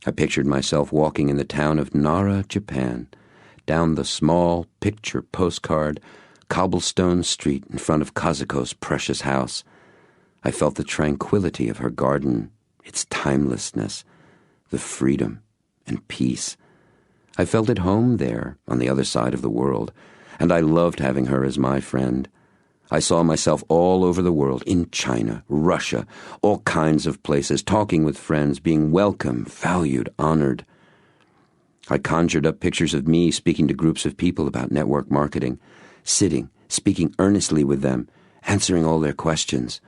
I pictured myself walking in the town of Nara, Japan, down the small picture postcard, cobblestone street in front of Kazuko's precious house. I felt the tranquility of her garden, its timelessness, the freedom and peace. I felt at home there, on the other side of the world, and I loved having her as my friend. I saw myself all over the world, in China, Russia, all kinds of places, talking with friends, being welcome, valued, honored. I conjured up pictures of me speaking to groups of people about network marketing, sitting, speaking earnestly with them, answering all their questions.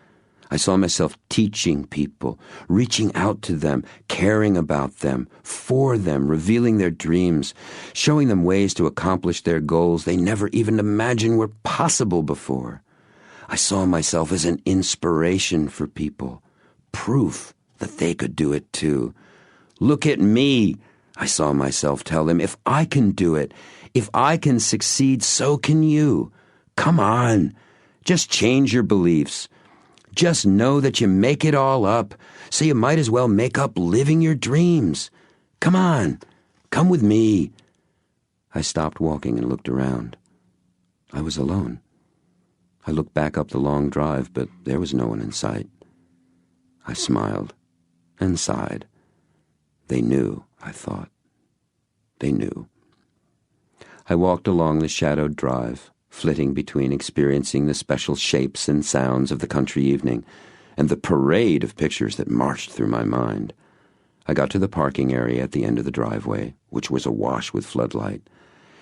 I saw myself teaching people, reaching out to them, caring about them, for them, revealing their dreams, showing them ways to accomplish their goals they never even imagined were possible before. I saw myself as an inspiration for people, proof that they could do it too. Look at me, I saw myself tell them. If I can do it, if I can succeed, so can you. Come on, just change your beliefs. Just know that you make it all up, so you might as well make up living your dreams. Come on, come with me. I stopped walking and looked around. I was alone. I looked back up the long drive, but there was no one in sight. I smiled and sighed. They knew, I thought. They knew. I walked along the shadowed drive, flitting between experiencing the special shapes and sounds of the country evening and the parade of pictures that marched through my mind. I got to the parking area at the end of the driveway, which was awash with floodlight.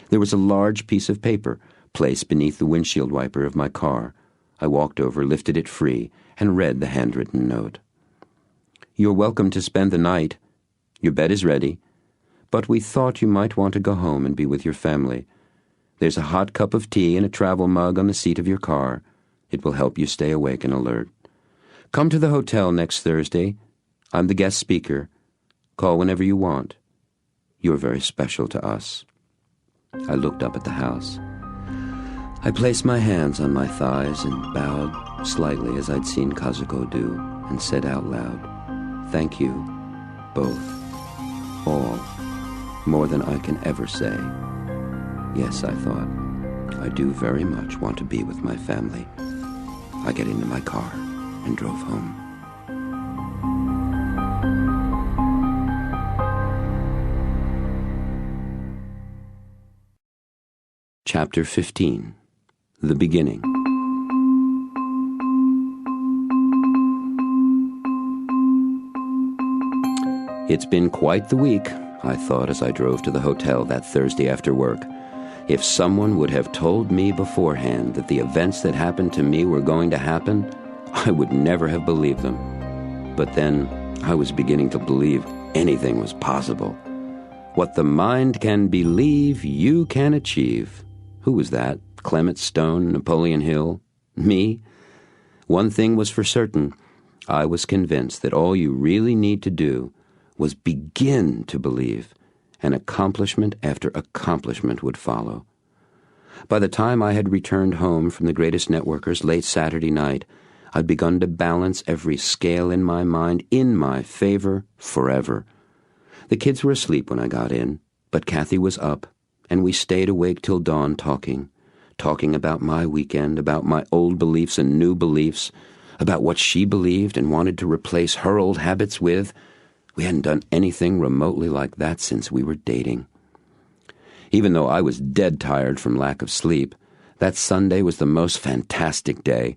There was a large piece of paper placed beneath the windshield wiper of my car. I walked over, lifted it free, and read the handwritten note. "You're welcome to spend the night. Your bed is ready, but we thought you might want to go home and be with your family. There's a hot cup of tea and a travel mug on the seat of your car. It will help you stay awake and alert. Come to the hotel next Thursday. I'm the guest speaker. Call whenever you want. You're very special to us." I looked up at the house. I placed my hands on my thighs and bowed slightly as I'd seen Kazuko do, and said out loud, "Thank you, both, all, more than I can ever say. Yes," I thought, "I do very much want to be with my family." I got into my car and drove home. Chapter 15. The Beginning. It's been quite the week, I thought as I drove to the hotel that Thursday after work. If someone would have told me beforehand that the events that happened to me were going to happen, I would never have believed them. But then I was beginning to believe anything was possible. What the mind can believe, you can achieve. Who was that? Clement Stone, Napoleon Hill? Me? One thing was for certain. I was convinced that all you really need to do was begin to believe, and accomplishment after accomplishment would follow. By the time I had returned home from the Greatest Networkers late Saturday night, I'd begun to balance every scale in my mind in my favor forever. The kids were asleep when I got in, but Kathy was up, and we stayed awake till dawn talking about my weekend, about my old beliefs and new beliefs, about what she believed and wanted to replace her old habits with. We hadn't done anything remotely like that since we were dating. Even though I was dead tired from lack of sleep, that Sunday was the most fantastic day.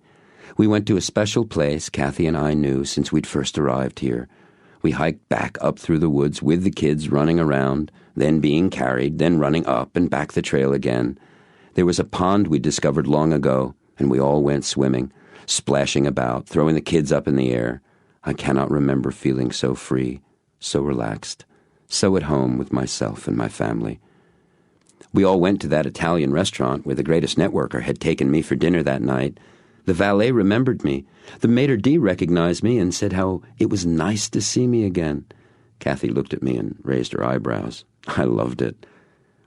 We went to a special place Kathy and I knew since we'd first arrived here. We hiked back up through the woods with the kids running around, then being carried, then running up and back the trail again. There was a pond we'd discovered long ago, and we all went swimming, splashing about, throwing the kids up in the air. I cannot remember feeling so free, so relaxed, so at home with myself and my family. We all went to that Italian restaurant where the Greatest Networker had taken me for dinner that night. The valet remembered me. The maitre d' recognized me and said how it was nice to see me again. Kathy looked at me and raised her eyebrows. I loved it.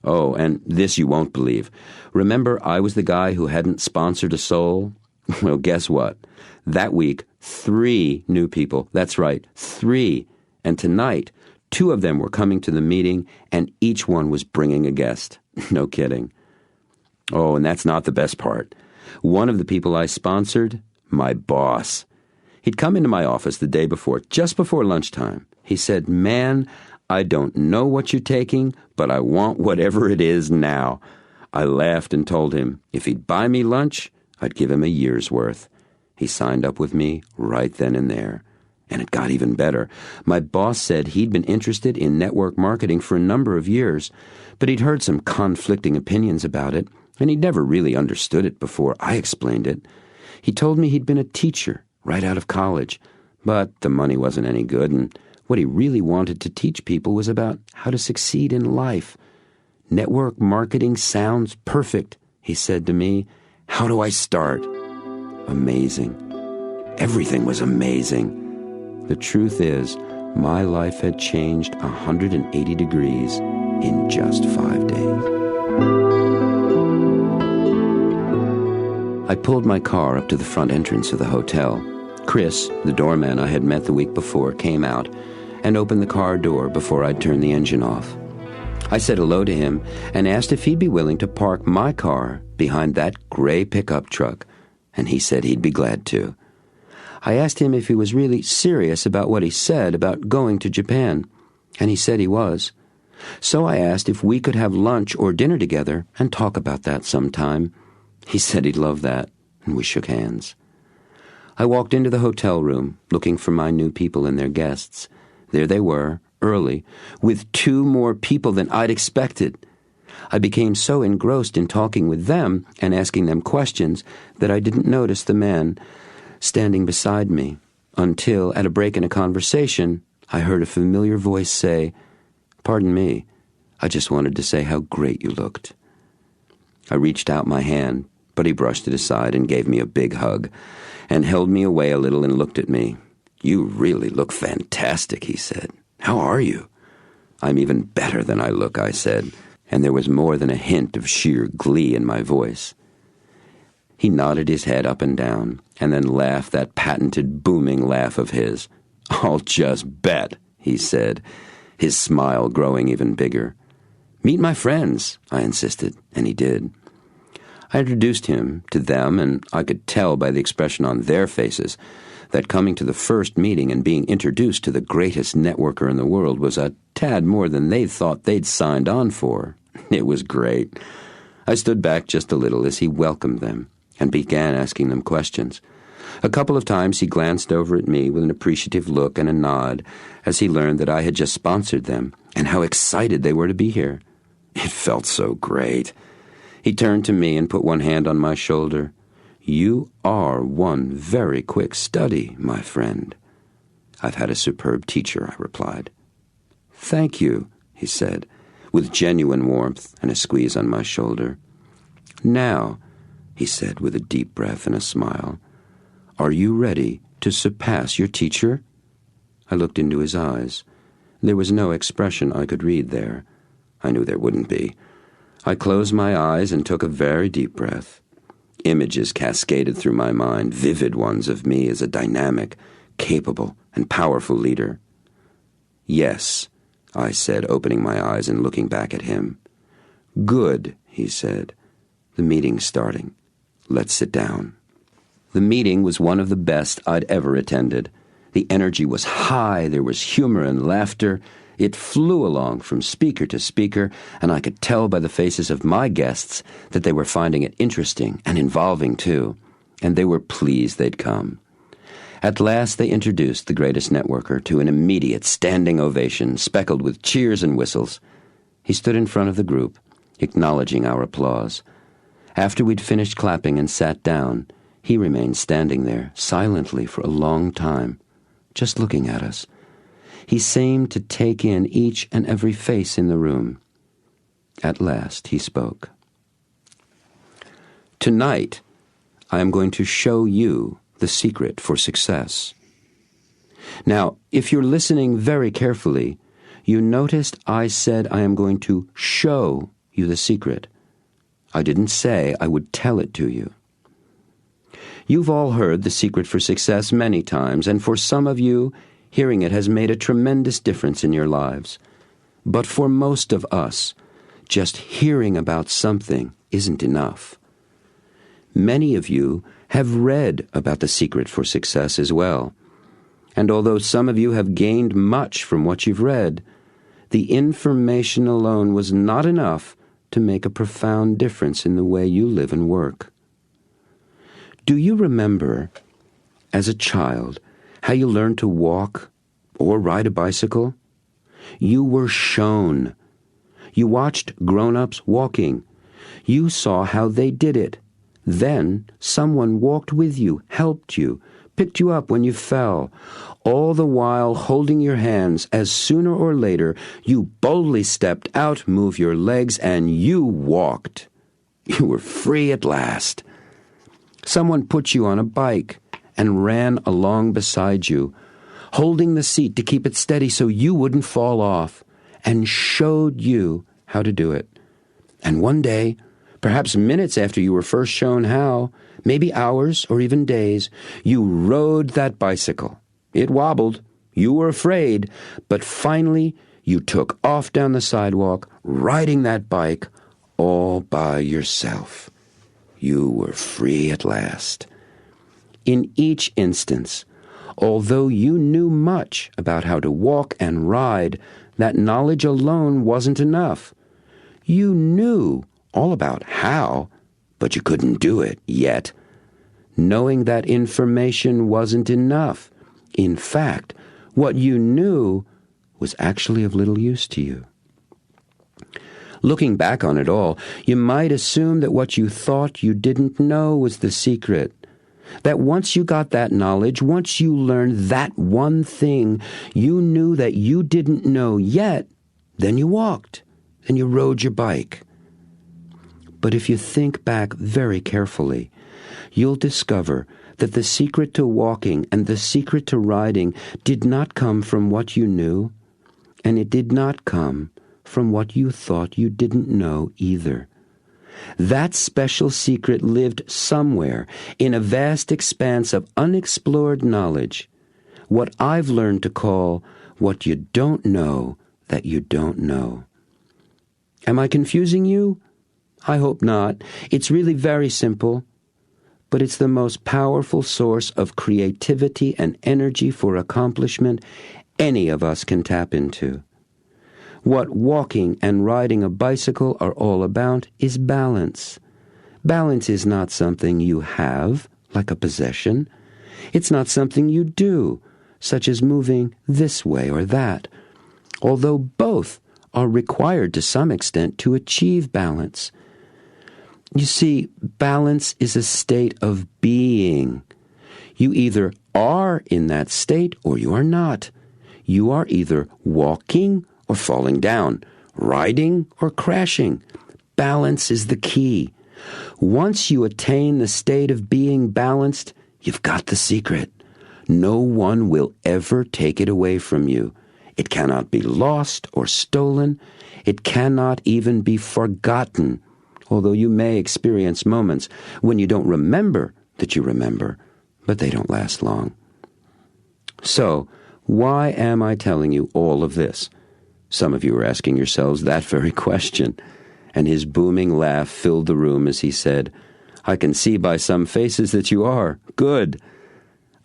Oh, and this you won't believe. Remember I was the guy who hadn't sponsored a soul? Well, guess what? That week, 3 new people. That's right, 3. And tonight, 2 of them were coming to the meeting, and each one was bringing a guest. No kidding. Oh, and that's not the best part. One of the people I sponsored, my boss. He'd come into my office the day before, just before lunchtime. He said, "Man, I don't know what you're taking, but I want whatever it is now." I laughed and told him if he'd buy me lunch, I'd give him a year's worth. He signed up with me right then and there. And it got even better. My boss said he'd been interested in network marketing for a number of years, but he'd heard some conflicting opinions about it, and he'd never really understood it before I explained it. He told me he'd been a teacher right out of college, but the money wasn't any good, and what he really wanted to teach people was about how to succeed in life. "Network marketing sounds perfect," he said to me. "How do I start?" Amazing. Everything was amazing. The truth is, my life had changed 180 degrees in just 5 days. I pulled my car up to the front entrance of the hotel. Chris, the doorman I had met the week before, came out and opened the car door before I'd turned the engine off. I said hello to him and asked if he'd be willing to park my car behind that gray pickup truck, and he said he'd be glad to. I asked him if he was really serious about what he said about going to Japan, and he said he was. So I asked if we could have lunch or dinner together and talk about that sometime. He said he'd love that, and we shook hands. I walked into the hotel room, looking for my new people and their guests. There they were, early, with 2 more people than I'd expected. I became so engrossed in talking with them and asking them questions that I didn't notice the man standing beside me, until, at a break in a conversation, I heard a familiar voice say, "Pardon me, I just wanted to say how great you looked." I reached out my hand, but he brushed it aside and gave me a big hug, and held me away a little and looked at me. "You really look fantastic," he said. "How are you?" "I'm even better than I look," I said, and there was more than a hint of sheer glee in my voice. He nodded his head up and down, and then laughed that patented booming laugh of his. "I'll just bet," he said, his smile growing even bigger. "Meet my friends," I insisted, and he did. I introduced him to them, and I could tell by the expression on their faces that coming to the first meeting and being introduced to the greatest networker in the world was a tad more than they thought they'd signed on for. It was great. I stood back just a little as he welcomed them and began asking them questions. A couple of times he glanced over at me with an appreciative look and a nod as he learned that I had just sponsored them and how excited they were to be here. It felt so great. He turned to me and put one hand on my shoulder. "You are one very quick study, my friend." "I've had a superb teacher," I replied. "Thank you," he said, with genuine warmth and a squeeze on my shoulder. "Now," he said with a deep breath and a smile, "are you ready to surpass your teacher?" I looked into his eyes. There was no expression I could read there, I knew there wouldn't be. I closed my eyes and took a very deep breath. Images cascaded through my mind, vivid ones of me as a dynamic, capable, and powerful leader. "Yes," I said, opening my eyes and looking back at him. "Good," he said. "The meeting's starting. Let's sit down." The meeting was one of the best I'd ever attended. The energy was high, there was humor and laughter. It flew along from speaker to speaker, and I could tell by the faces of my guests that they were finding it interesting and involving too, and they were pleased they'd come. At last they introduced the greatest networker to an immediate standing ovation, speckled with cheers and whistles. He stood in front of the group, acknowledging our applause. After we'd finished clapping and sat down, he remained standing there silently for a long time, just looking at us. He seemed to take in each and every face in the room. At last he spoke. "Tonight, I am going to show you the secret for success." Now, if you're listening very carefully, you noticed I said I am going to show you the secret. I didn't say I would tell it to you. You've all heard the secret for success many times, and for some of you, hearing it has made a tremendous difference in your lives. But for most of us, just hearing about something isn't enough. Many of you have read about the secret for success as well. And although some of you have gained much from what you've read, the information alone was not enough to make a profound difference in the way you live and work. Do you remember, as a child, how you learned to walk or ride a bicycle? You were shown. You watched grown-ups walking. You saw how they did it. Then someone walked with you, helped you, picked you up when you fell, all the while holding your hands as sooner or later you boldly stepped out, moved your legs, and you walked. You were free at last. Someone put you on a bike and ran along beside you, holding the seat to keep it steady so you wouldn't fall off, and showed you how to do it. And one day, perhaps minutes after you were first shown how, maybe hours or even days, you rode that bicycle. It wobbled. You were afraid. But finally, you took off down the sidewalk, riding that bike all by yourself. You were free at last. In each instance, although you knew much about how to walk and ride, that knowledge alone wasn't enough. You knew all about how, but you couldn't do it yet. Knowing that information wasn't enough. In fact, what you knew was actually of little use to you. Looking back on it all, you might assume that what you thought you didn't know was the secret. That once you got that knowledge, once you learned that one thing you knew that you didn't know yet, then you walked, and you rode your bike. But if you think back very carefully, you'll discover that the secret to walking and the secret to riding did not come from what you knew, and it did not come from what you thought you didn't know either. That special secret lived somewhere in a vast expanse of unexplored knowledge, what I've learned to call what you don't know that you don't know. Am I confusing you? I hope not. It's really very simple, but it's the most powerful source of creativity and energy for accomplishment any of us can tap into. What walking and riding a bicycle are all about is balance. Balance is not something you have, like a possession. It's not something you do, such as moving this way or that, although both are required to some extent to achieve balance. You see, balance is a state of being. You either are in that state or you are not. You are either walking or falling down, riding or crashing. Balance is the key. Once you attain the state of being balanced, you've got the secret. No one will ever take it away from you. It cannot be lost or stolen. It cannot even be forgotten, although you may experience moments when you don't remember that you remember, but they don't last long. So, why am I telling you all of this? Some of you are asking yourselves that very question. And his booming laugh filled the room as he said, I can see by some faces that you are. Good.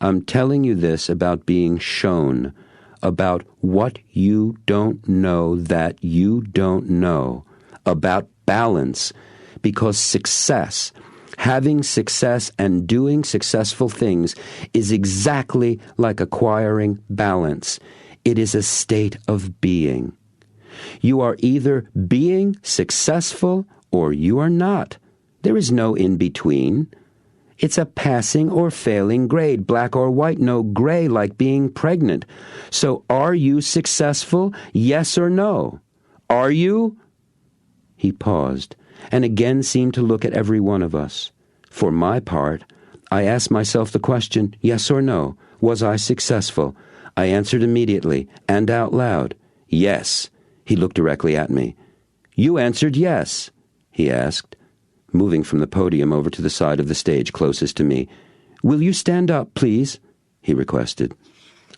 I'm telling you this about being shown, about what you don't know that you don't know, about balance, because success, having success and doing successful things is exactly like acquiring balance. It is a state of being. You are either being successful or you are not. There is no in-between. It's a passing or failing grade, black or white, no gray like being pregnant. So are you successful? Yes or no? Are you? He paused, and again seemed to look at every one of us. For my part, I asked myself the question, yes or no? Was I successful? I answered immediately, and out loud, yes. He looked directly at me. You answered yes, he asked, moving from the podium over to the side of the stage closest to me. Will you stand up, please? He requested.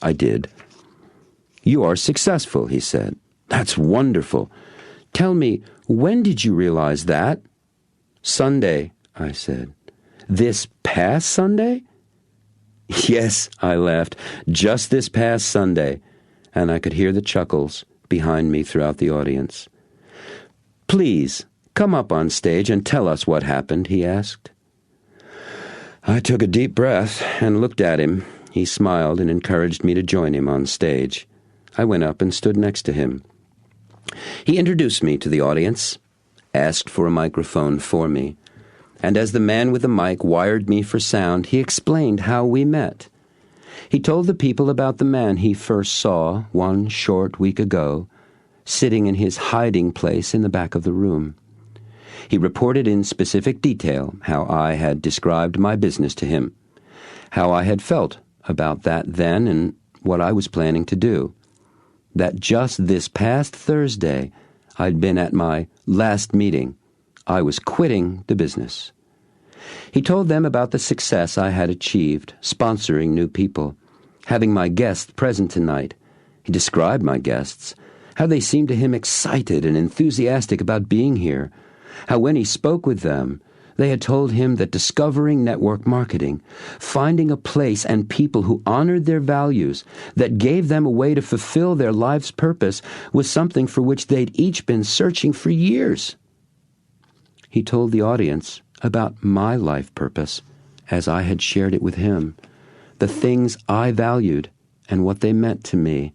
I did. You are successful, he said. That's wonderful. Tell me, when did you realize that? Sunday, I said. This past Sunday? Yes, I laughed, just this past Sunday, and I could hear the chuckles behind me throughout the audience. Please, come up on stage and tell us what happened, he asked. I took a deep breath and looked at him. He smiled and encouraged me to join him on stage. I went up and stood next to him. He introduced me to the audience, asked for a microphone for me, and as the man with the mic wired me for sound, he explained how we met. He told the people about the man he first saw 1 short week ago, sitting in his hiding place in the back of the room. He reported in specific detail how I had described my business to him, how I had felt about that then and what I was planning to do. That just this past Thursday, I'd been at my last meeting. I was quitting the business. He told them about the success I had achieved, sponsoring new people, having my guests present tonight. He described my guests, how they seemed to him excited and enthusiastic about being here, how when he spoke with them, they had told him that discovering network marketing, finding a place and people who honored their values, that gave them a way to fulfill their life's purpose, was something for which they'd each been searching for years. He told the audience about my life purpose as I had shared it with him, the things I valued and what they meant to me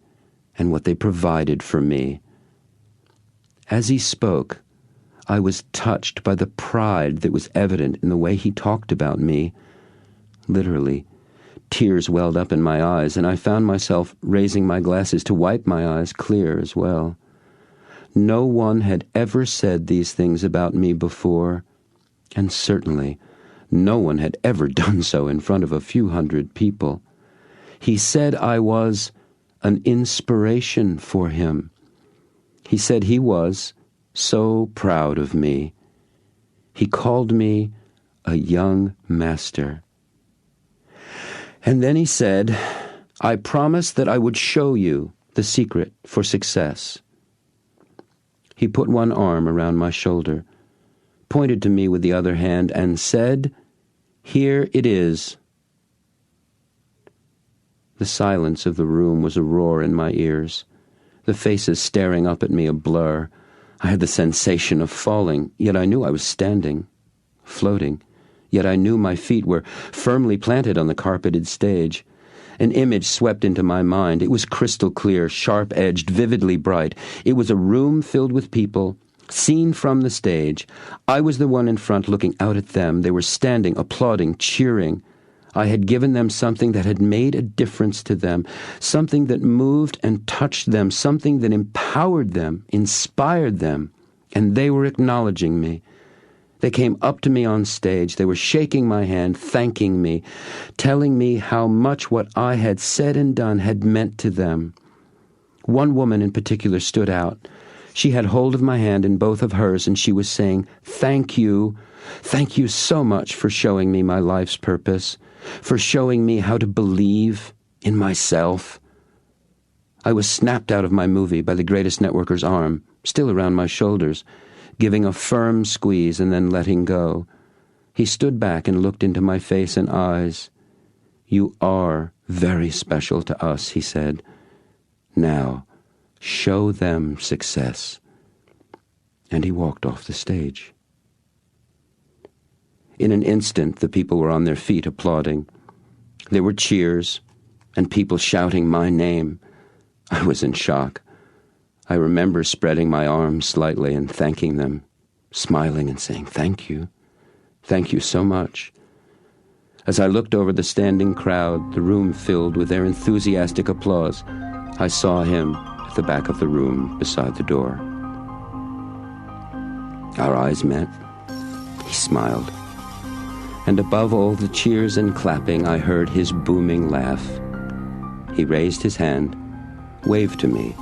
and what they provided for me. As he spoke, I was touched by the pride that was evident in the way he talked about me. Literally, tears welled up in my eyes, and I found myself raising my glasses to wipe my eyes clear as well. No one had ever said these things about me before, and certainly no one had ever done so in front of a few hundred people. He said I was an inspiration for him. He said he was so proud of me. He called me a young master. And then he said, I promised that I would show you the secret for success. He put one arm around my shoulder, pointed to me with the other hand, and said, Here it is. The silence of the room was a roar in my ears, the faces staring up at me a blur. I had the sensation of falling, yet I knew I was standing, floating, yet I knew my feet were firmly planted on the carpeted stage. An image swept into my mind. It was crystal clear, sharp-edged, vividly bright. It was a room filled with people, seen from the stage. I was the one in front looking out at them. They were standing, applauding, cheering. I had given them something that had made a difference to them, something that moved and touched them, something that empowered them, inspired them, and they were acknowledging me. They came up to me on stage. They were shaking my hand, thanking me, telling me how much what I had said and done had meant to them. One woman in particular stood out. She had hold of my hand in both of hers, and she was saying, "Thank you. Thank you so much for showing me my life's purpose, for showing me how to believe in myself." I was snapped out of my movie by the greatest networker's arm, still around my shoulders, giving a firm squeeze and then letting go. He stood back and looked into my face and eyes. "You are very special to us," he said. "Now, show them success." And he walked off the stage. In an instant, the people were on their feet applauding. There were cheers and people shouting my name. I was in shock. I remember spreading my arms slightly and thanking them, smiling and saying, "Thank you. Thank you so much." As I looked over the standing crowd, the room filled with their enthusiastic applause, I saw him at the back of the room beside the door. Our eyes met. He smiled. And above all the cheers and clapping, I heard his booming laugh. He raised his hand, waved to me,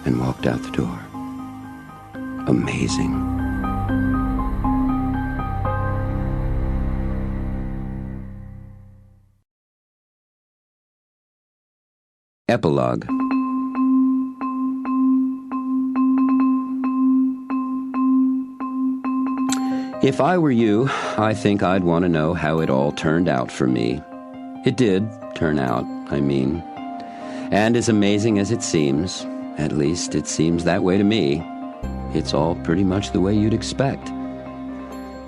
and walked out the door. Amazing. Epilogue. If I were you, I think I'd want to know how it all turned out for me. It did turn out, I mean. And as amazing as it seems, at least it seems that way to me, it's all pretty much the way you'd expect.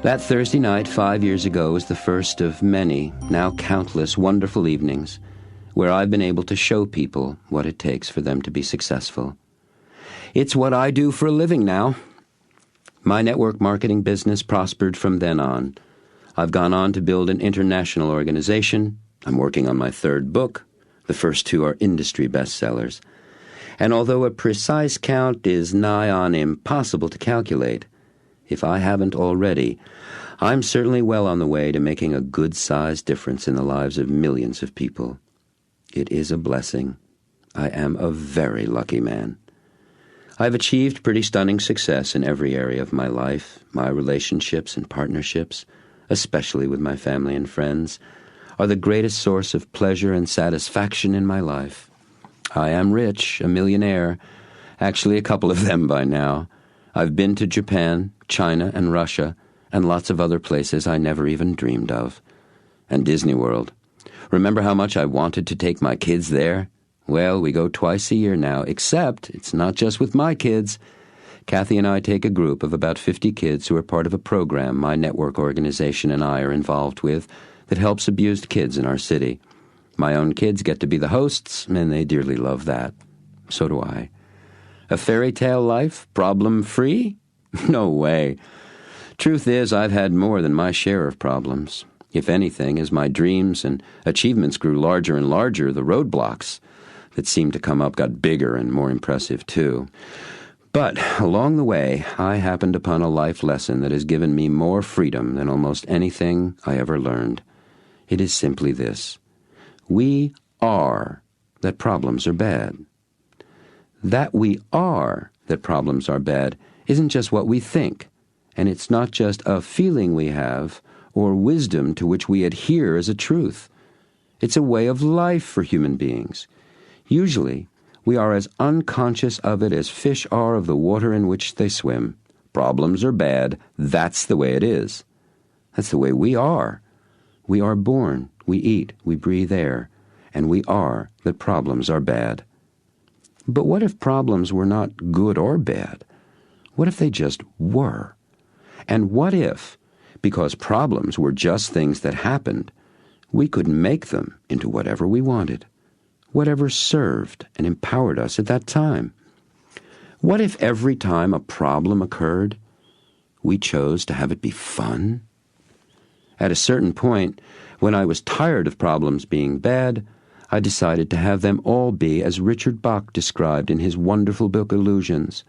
That Thursday night 5 years ago was the first of many, now countless, wonderful evenings where I've been able to show people what it takes for them to be successful. It's what I do for a living now. My network marketing business prospered from then on. I've gone on to build an international organization. I'm working on my third book. The first two are industry bestsellers. And although a precise count is nigh on impossible to calculate, if I haven't already, I'm certainly well on the way to making a good-sized difference in the lives of millions of people. It is a blessing. I am a very lucky man. I've achieved pretty stunning success in every area of my life. My relationships and partnerships, especially with my family and friends, are the greatest source of pleasure and satisfaction in my life. I am rich, a millionaire, actually a couple of them by now. I've been to Japan, China, and Russia, and lots of other places I never even dreamed of. And Disney World. Remember how much I wanted to take my kids there? Well, we go twice a year now, except it's not just with my kids. Kathy and I take a group of about 50 kids who are part of a program my network organization and I are involved with that helps abused kids in our city. My own kids get to be the hosts, and they dearly love that. So do I. A fairy tale life, problem-free? No way. Truth is, I've had more than my share of problems. If anything, as my dreams and achievements grew larger and larger, the roadblocks that seemed to come up got bigger and more impressive, too. But along the way, I happened upon a life lesson that has given me more freedom than almost anything I ever learned. It is simply this. We are that problems are bad. That we are that problems are bad isn't just what we think, and it's not just a feeling we have or wisdom to which we adhere as a truth. It's a way of life for human beings. Usually, we are as unconscious of it as fish are of the water in which they swim. Problems are bad. That's the way it is. That's the way we are. We are born, we eat, we breathe air, and we are that problems are bad. But what if problems were not good or bad? What if they just were? And what if, because problems were just things that happened, we could make them into whatever we wanted? Whatever served and empowered us at that time? What if every time a problem occurred, we chose to have it be fun? At a certain point, when I was tired of problems being bad, I decided to have them all be as Richard Bach described in his wonderful book Illusions.